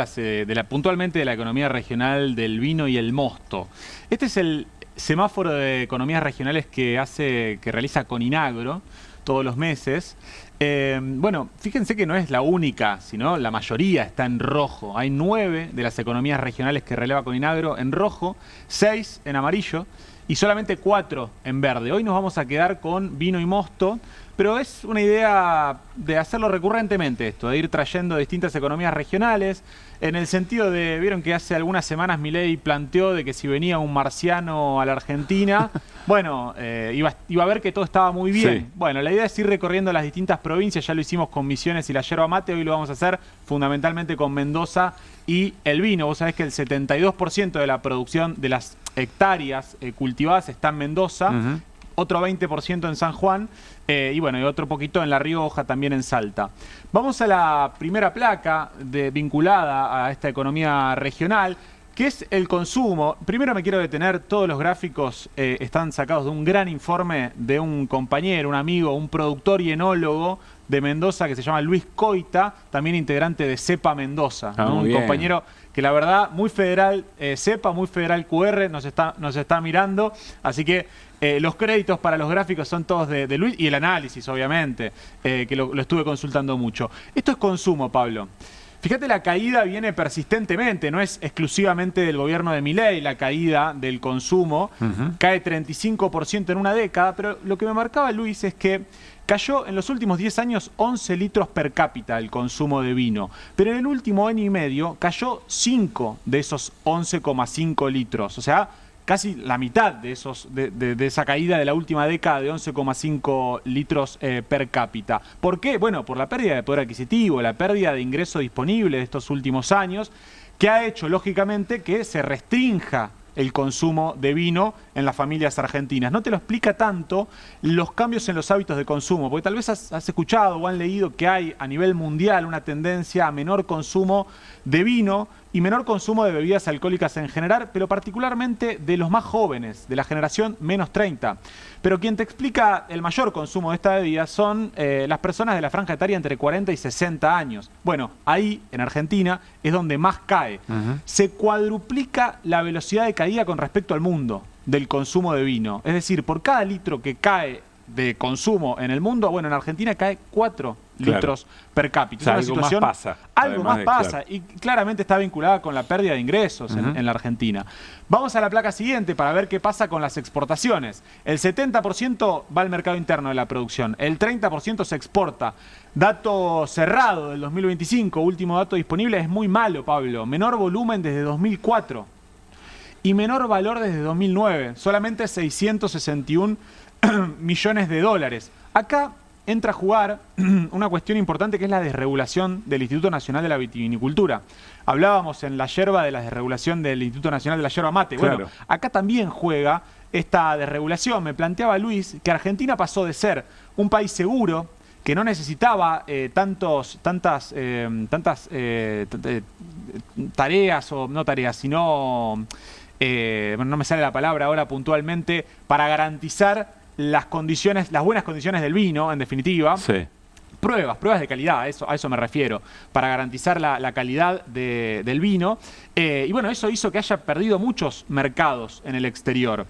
puntualmente de la economía regional del vino y el mosto. Este es el semáforo de economías regionales que realiza Coninagro todos los meses. Bueno, fíjense que no es la única, sino la mayoría está en rojo. Hay 9 de las economías regionales que releva Coninagro en rojo, 6 en amarillo y solamente 4 en verde. Hoy nos vamos a quedar con vino y mosto, pero es una idea de hacerlo recurrentemente esto, de ir trayendo distintas economías regionales, en el sentido de, vieron que hace algunas semanas Milei planteó de que si venía un marciano a la Argentina, bueno, iba a ver que todo estaba muy bien. Sí. Bueno, la idea es ir recorriendo las distintas provincias, ya lo hicimos con Misiones y la yerba mate, hoy lo vamos a hacer fundamentalmente con Mendoza y el vino. Vos sabés que el 72% de la producción de las hectáreas cultivadas está en Mendoza, otro 20% en San Juan, y bueno, y otro poquito en La Rioja, también en Salta. Vamos a la primera placa vinculada a esta economía regional, que es el consumo. Primero me quiero detener, todos los gráficos están sacados de un gran informe de un compañero, un amigo, un productor y enólogo de Mendoza que se llama Luis Coita, también integrante de CEPA Mendoza, ¿no? Un compañero que la verdad, muy federal CEPA, muy federal QR, nos está mirando, así que los créditos para los gráficos son todos de Luis, y el análisis, obviamente, que lo estuve consultando mucho. Esto es consumo, Pablo. Fíjate, la caída viene persistentemente, no es exclusivamente del gobierno de Milei, la caída del consumo, cae 35% en una década, pero lo que me marcaba Luis es que cayó en los últimos 10 años 11 litros per cápita el consumo de vino, pero en el último año y medio cayó 5 de esos 11,5 litros, o sea, casi la mitad de esa caída de la última década de 11,5 litros per cápita. ¿Por qué? Bueno, por la pérdida de poder adquisitivo, la pérdida de ingreso disponible de estos últimos años, que ha hecho, lógicamente, que se restrinja el consumo de vino en las familias argentinas. No te lo explica tanto los cambios en los hábitos de consumo, porque tal vez has escuchado o han leído que hay a nivel mundial una tendencia a menor consumo de vino y menor consumo de bebidas alcohólicas en general, pero particularmente de los más jóvenes, de la generación menos 30. Pero quien te explica el mayor consumo de esta bebida son las personas de la franja etaria entre 40 y 60 años. Bueno, ahí, en Argentina, es donde más cae. Se cuadruplica la velocidad de caída con respecto al mundo del consumo de vino. Es decir, por cada litro que cae de consumo en el mundo, bueno, en Argentina cae 4 litros per cápita. O sea, algo más pasa. Algo más pasa, y claramente está vinculada con la pérdida de ingresos en la Argentina. Vamos a la placa siguiente para ver qué pasa con las exportaciones. El 70% va al mercado interno de la producción, el 30% se exporta. Dato cerrado del 2025, último dato disponible, es muy malo, Pablo. Menor volumen desde 2004 y menor valor desde 2009, solamente 661 millones de dólares. Acá entra a jugar una cuestión importante, que es la desregulación del Instituto Nacional de la Vitivinicultura. Hablábamos en la yerba de la desregulación del Instituto Nacional de la Yerba Mate. Claro. Bueno, acá también juega esta desregulación. Me planteaba Luis que Argentina pasó de ser un país seguro, que no necesitaba tantas tareas, o no tareas, sino, no me sale la palabra ahora puntualmente, para garantizar las buenas condiciones del vino, en definitiva. Sí. pruebas de calidad, a eso me refiero, para garantizar la calidad del vino. Y bueno, eso hizo que haya perdido muchos mercados en el exterior.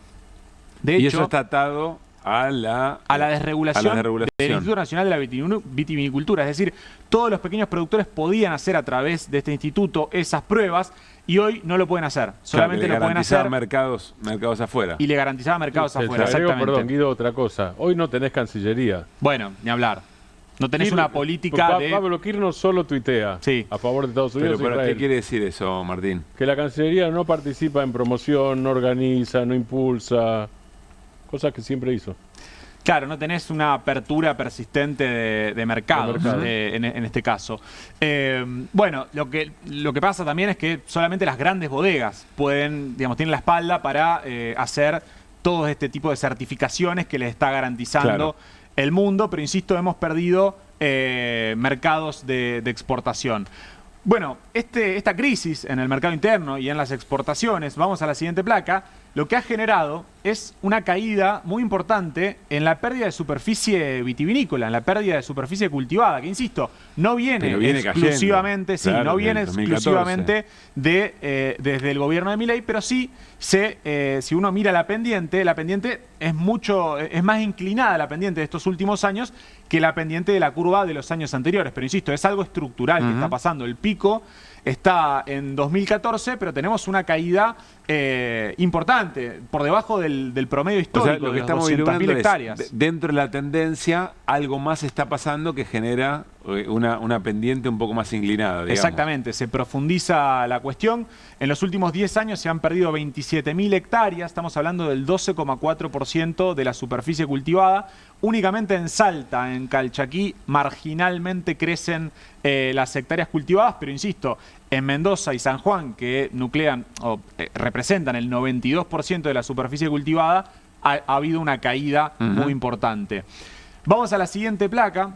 De hecho, y eso está atado a la desregulación del Instituto Nacional de la Vitivinicultura. Es decir, todos los pequeños productores podían hacer a través de este instituto esas pruebas y hoy no lo pueden hacer. Solamente lo pueden hacer mercados afuera. Y le garantizaba mercados afuera. Exactamente. Perdón, Guido, otra cosa. Hoy no tenés Cancillería. Bueno, ni hablar. No tenés una política de... Pablo Kirchner solo tuitea a favor de Estados Unidos. ¿Pero qué quiere decir eso, Martín? Que la Cancillería no participa en promoción, no organiza, no impulsa, cosas que siempre hizo. Claro, no tenés una apertura persistente de mercados en este caso. Bueno, lo que pasa también es que solamente las grandes bodegas pueden, digamos, tienen la espalda para hacer todo este tipo de certificaciones que les está garantizando el mundo, pero insisto, hemos perdido mercados de exportación. Bueno, esta crisis en el mercado interno y en las exportaciones, vamos a la siguiente placa, lo que ha generado es una caída muy importante en la pérdida de superficie vitivinícola, en la pérdida de superficie cultivada, que insisto, no viene exclusivamente, no viene exclusivamente desde el gobierno de Milei, pero sí si uno mira la pendiente es más inclinada la pendiente de estos últimos años que la pendiente de la curva de los años anteriores. Pero insisto, es algo estructural que está pasando. El pico está en 2014, pero tenemos una caída importante, por debajo del promedio histórico, o sea, lo que de estamos 200.000 hectáreas. Dentro de la tendencia, algo más está pasando que genera una pendiente un poco más inclinada, digamos. Exactamente, se profundiza la cuestión. En los últimos 10 años se han perdido 27.000 hectáreas, estamos hablando del 12,4% de la superficie cultivada. Únicamente en Salta, en Calchaquí, marginalmente crecen las hectáreas cultivadas, pero insisto, en Mendoza y San Juan, que nuclean o representan el 92% de la superficie cultivada, ha habido una caída muy importante. Vamos a la siguiente placa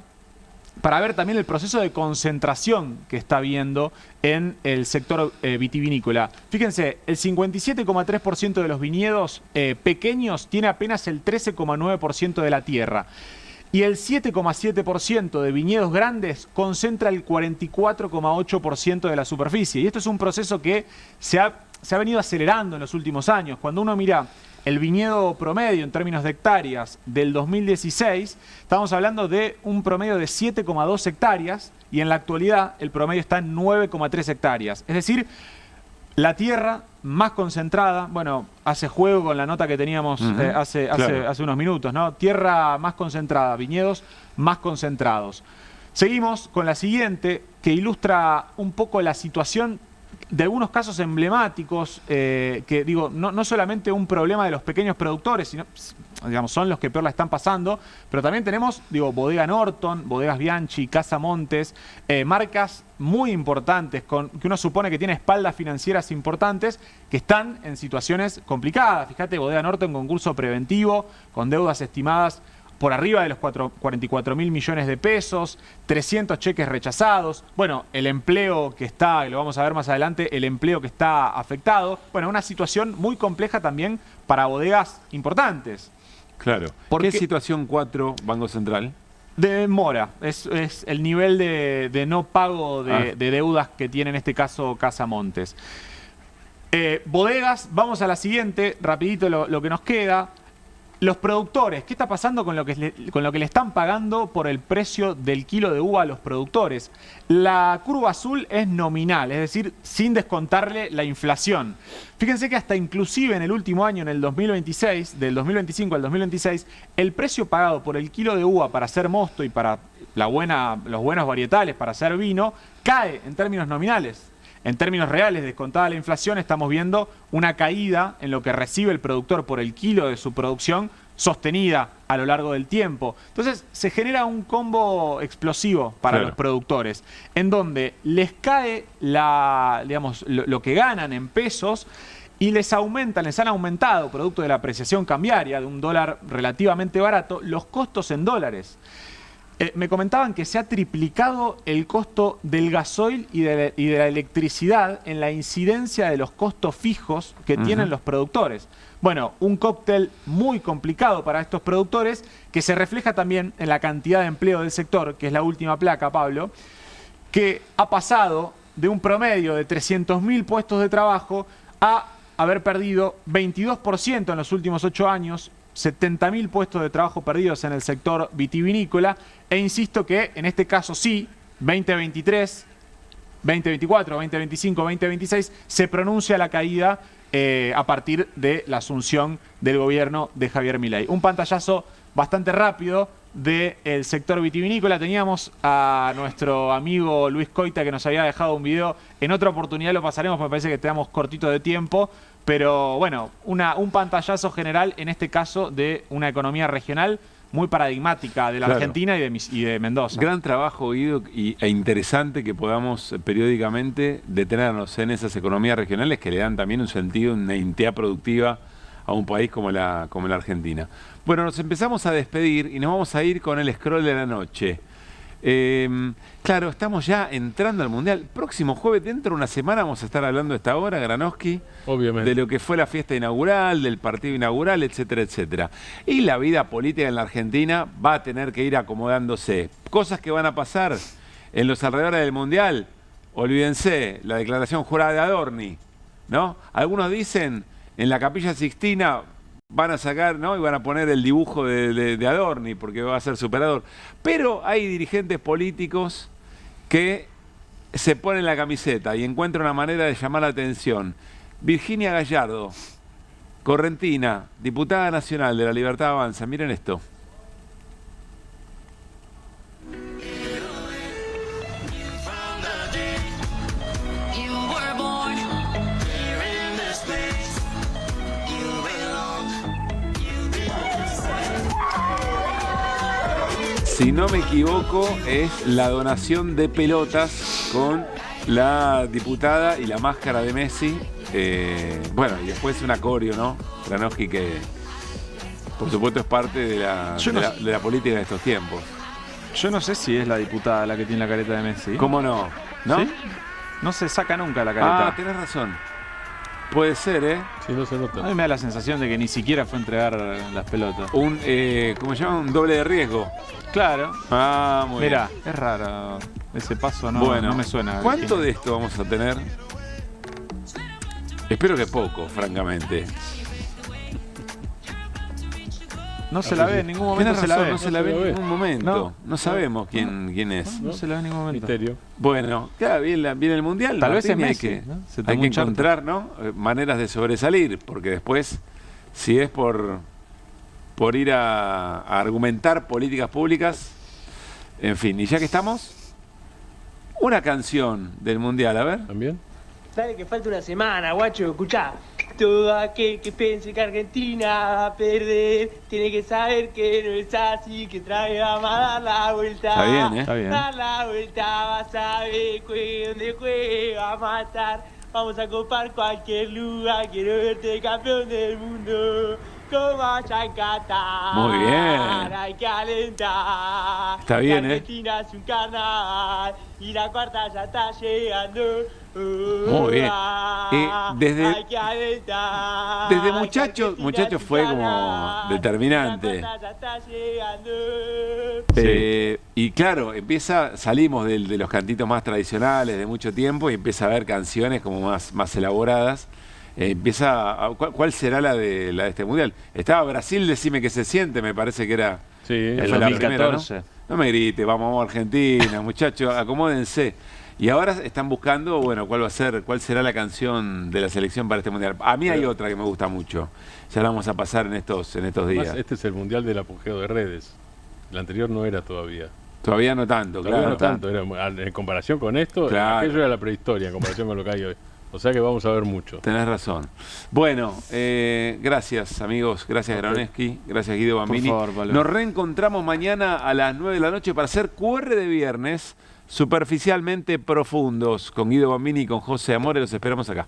para ver también el proceso de concentración que está habiendo en el sector vitivinícola. Fíjense, el 57,3% de los viñedos pequeños tiene apenas el 13,9% de la tierra. Y el 7,7% de viñedos grandes concentra el 44,8% de la superficie. Y esto es un proceso que se ha venido acelerando en los últimos años. Cuando uno mira el viñedo promedio en términos de hectáreas del 2016, estamos hablando de un promedio de 7,2 hectáreas y en la actualidad el promedio está en 9,3 hectáreas. Es decir, la tierra más concentrada, bueno, hace juego con la nota que teníamos hace unos minutos, ¿no? Tierra más concentrada, viñedos más concentrados. Seguimos con la siguiente, que ilustra un poco la situación de algunos casos emblemáticos, que digo, no solamente un problema de los pequeños productores, sino, digamos, son los que peor la están pasando, pero también tenemos, digo, Bodega Norton, Bodegas Bianchi, Casa Montes, marcas muy importantes, que uno supone que tiene espaldas financieras importantes, que están en situaciones complicadas. Fíjate, Bodega Norton con concurso preventivo, con deudas estimadas por arriba de los 44.000 millones de pesos, 300 cheques rechazados, bueno, el empleo que está, y lo vamos a ver más adelante, el empleo que está afectado, bueno, una situación muy compleja también para bodegas importantes. Claro. ¿Por qué situación 4, Banco Central? De mora, es el nivel de no pago de deudas que tiene en este caso Casa Montes. Bodegas, vamos a la siguiente, rapidito lo que nos queda. Los productores, ¿qué está pasando con lo que le están pagando por el precio del kilo de uva a los productores? La curva azul es nominal, es decir, sin descontarle la inflación. Fíjense que hasta inclusive en el último año, en el 2026, del 2025 al 2026, el precio pagado por el kilo de uva para hacer mosto y para los buenos varietales, para hacer vino, cae en términos nominales. En términos reales, descontada la inflación, estamos viendo una caída en lo que recibe el productor por el kilo de su producción sostenida a lo largo del tiempo. Entonces se genera un combo explosivo para los productores, en donde les cae lo que ganan en pesos y les han aumentado, producto de la apreciación cambiaria de un dólar relativamente barato, los costos en dólares. Me comentaban que se ha triplicado el costo del gasoil y de la electricidad en la incidencia de los costos fijos que tienen los productores. Bueno, un cóctel muy complicado para estos productores que se refleja también en la cantidad de empleo del sector, que es la última placa, Pablo, que ha pasado de un promedio de 300.000 puestos de trabajo a haber perdido 22% en los últimos 8 años, 70.000 puestos de trabajo perdidos en el sector vitivinícola, e insisto que en este caso sí, 2023, 2024, 2025, 2026, se pronuncia la caída a partir de la asunción del gobierno de Javier Milei. Un pantallazo bastante rápido del sector vitivinícola. Teníamos a nuestro amigo Luis Coita que nos había dejado un video. En otra oportunidad lo pasaremos, me parece que tenemos cortito de tiempo. Pero bueno, un pantallazo general, en este caso, de una economía regional muy paradigmática de la Argentina y de Mendoza. Gran trabajo, Guido, e interesante que podamos periódicamente detenernos en esas economías regionales que le dan también un sentido, una identidad productiva a un país como la Argentina. Bueno, nos empezamos a despedir y nos vamos a ir con el scroll de la noche. Claro, estamos ya entrando al Mundial. Próximo jueves, dentro de una semana, vamos a estar hablando a esta hora, Granoski, obviamente, de lo que fue la fiesta inaugural, del partido inaugural, etcétera, etcétera. Y la vida política en la Argentina va a tener que ir acomodándose. Cosas que van a pasar en los alrededores del Mundial, olvídense, la declaración jurada de Adorni, ¿no? Algunos dicen, en la Capilla Sixtina van a sacar, ¿no? Y van a poner el dibujo de Adorni porque va a ser superador. Pero hay dirigentes políticos que se ponen la camiseta y encuentran una manera de llamar la atención. Virginia Gallardo, correntina, diputada nacional de La Libertad Avanza. Miren esto. Si no me equivoco, es la donación de pelotas con la diputada y la máscara de Messi. Bueno, y después una coreo, ¿no? Granoski, que por supuesto es parte de la política de estos tiempos. Yo no sé si es la diputada la que tiene la careta de Messi. ¿Cómo no? ¿No? ¿Sí? No se saca nunca la careta. Ah, tenés razón. Puede ser, ¿eh? Sí, no se nota. A mí me da la sensación de que ni siquiera fue a entregar las pelotas. ¿Cómo se llama? Un doble de riesgo. Claro. Ah, muy bien. Mirá, es raro. Ese paso no me suena. ¿Cuánto de esto vamos a tener? Espero que poco, francamente. No se la ve en ningún momento. No se la ve en ningún momento. No sabemos quién es. No se la ve en ningún momento. Misterio. Bueno, claro, viene el Mundial. Tal vez es Martín, Messi, hay que encontrar, ¿no? Maneras de sobresalir, porque después, si es por ir a argumentar políticas públicas, en fin. Y ya que estamos, una canción del Mundial, a ver. ¿También? Dale que falta una semana, guacho, escuchá. Todo aquel que piense que Argentina va a perder tiene que saber que no es así, que trae a dar la vuelta. Está bien, ¿eh? Está bien. Dar la vuelta, vas a ver donde juega a matar. Vamos a copar cualquier lugar, quiero verte campeón del mundo. Como allá en Qatar. Muy bien. Hay que alentar. Está bien, Argentina es un carnaval y la cuarta ya está llegando. Muy bien. Desde muchachos fue como determinante. Y claro, salimos de los cantitos más tradicionales de mucho tiempo y empieza a haber canciones como más elaboradas. ¿Cuál será la de este Mundial? Estaba Brasil, decime que se siente, me parece que era el 2014. Primera, ¿no? Me grite, vamos a Argentina, muchachos, acomódense. Y ahora están buscando, bueno, cuál será la canción de la selección para este Mundial. A mí hay otra que me gusta mucho. Ya la vamos a pasar en estos días. Este es el Mundial del apogeo de redes. El anterior no era todavía. Todavía no tanto, claro. No tanto. En comparación con esto, claro. Aquello era la prehistoria en comparación con lo que hay hoy. O sea que vamos a ver mucho. Tenés razón. Bueno, gracias amigos, gracias Granoski, gracias Guido Bambini. Por favor, Pablo. Nos reencontramos mañana a las 9 de la noche para hacer QR de viernes, superficialmente profundos, con Guido Bambini y con José Amore. Los esperamos acá.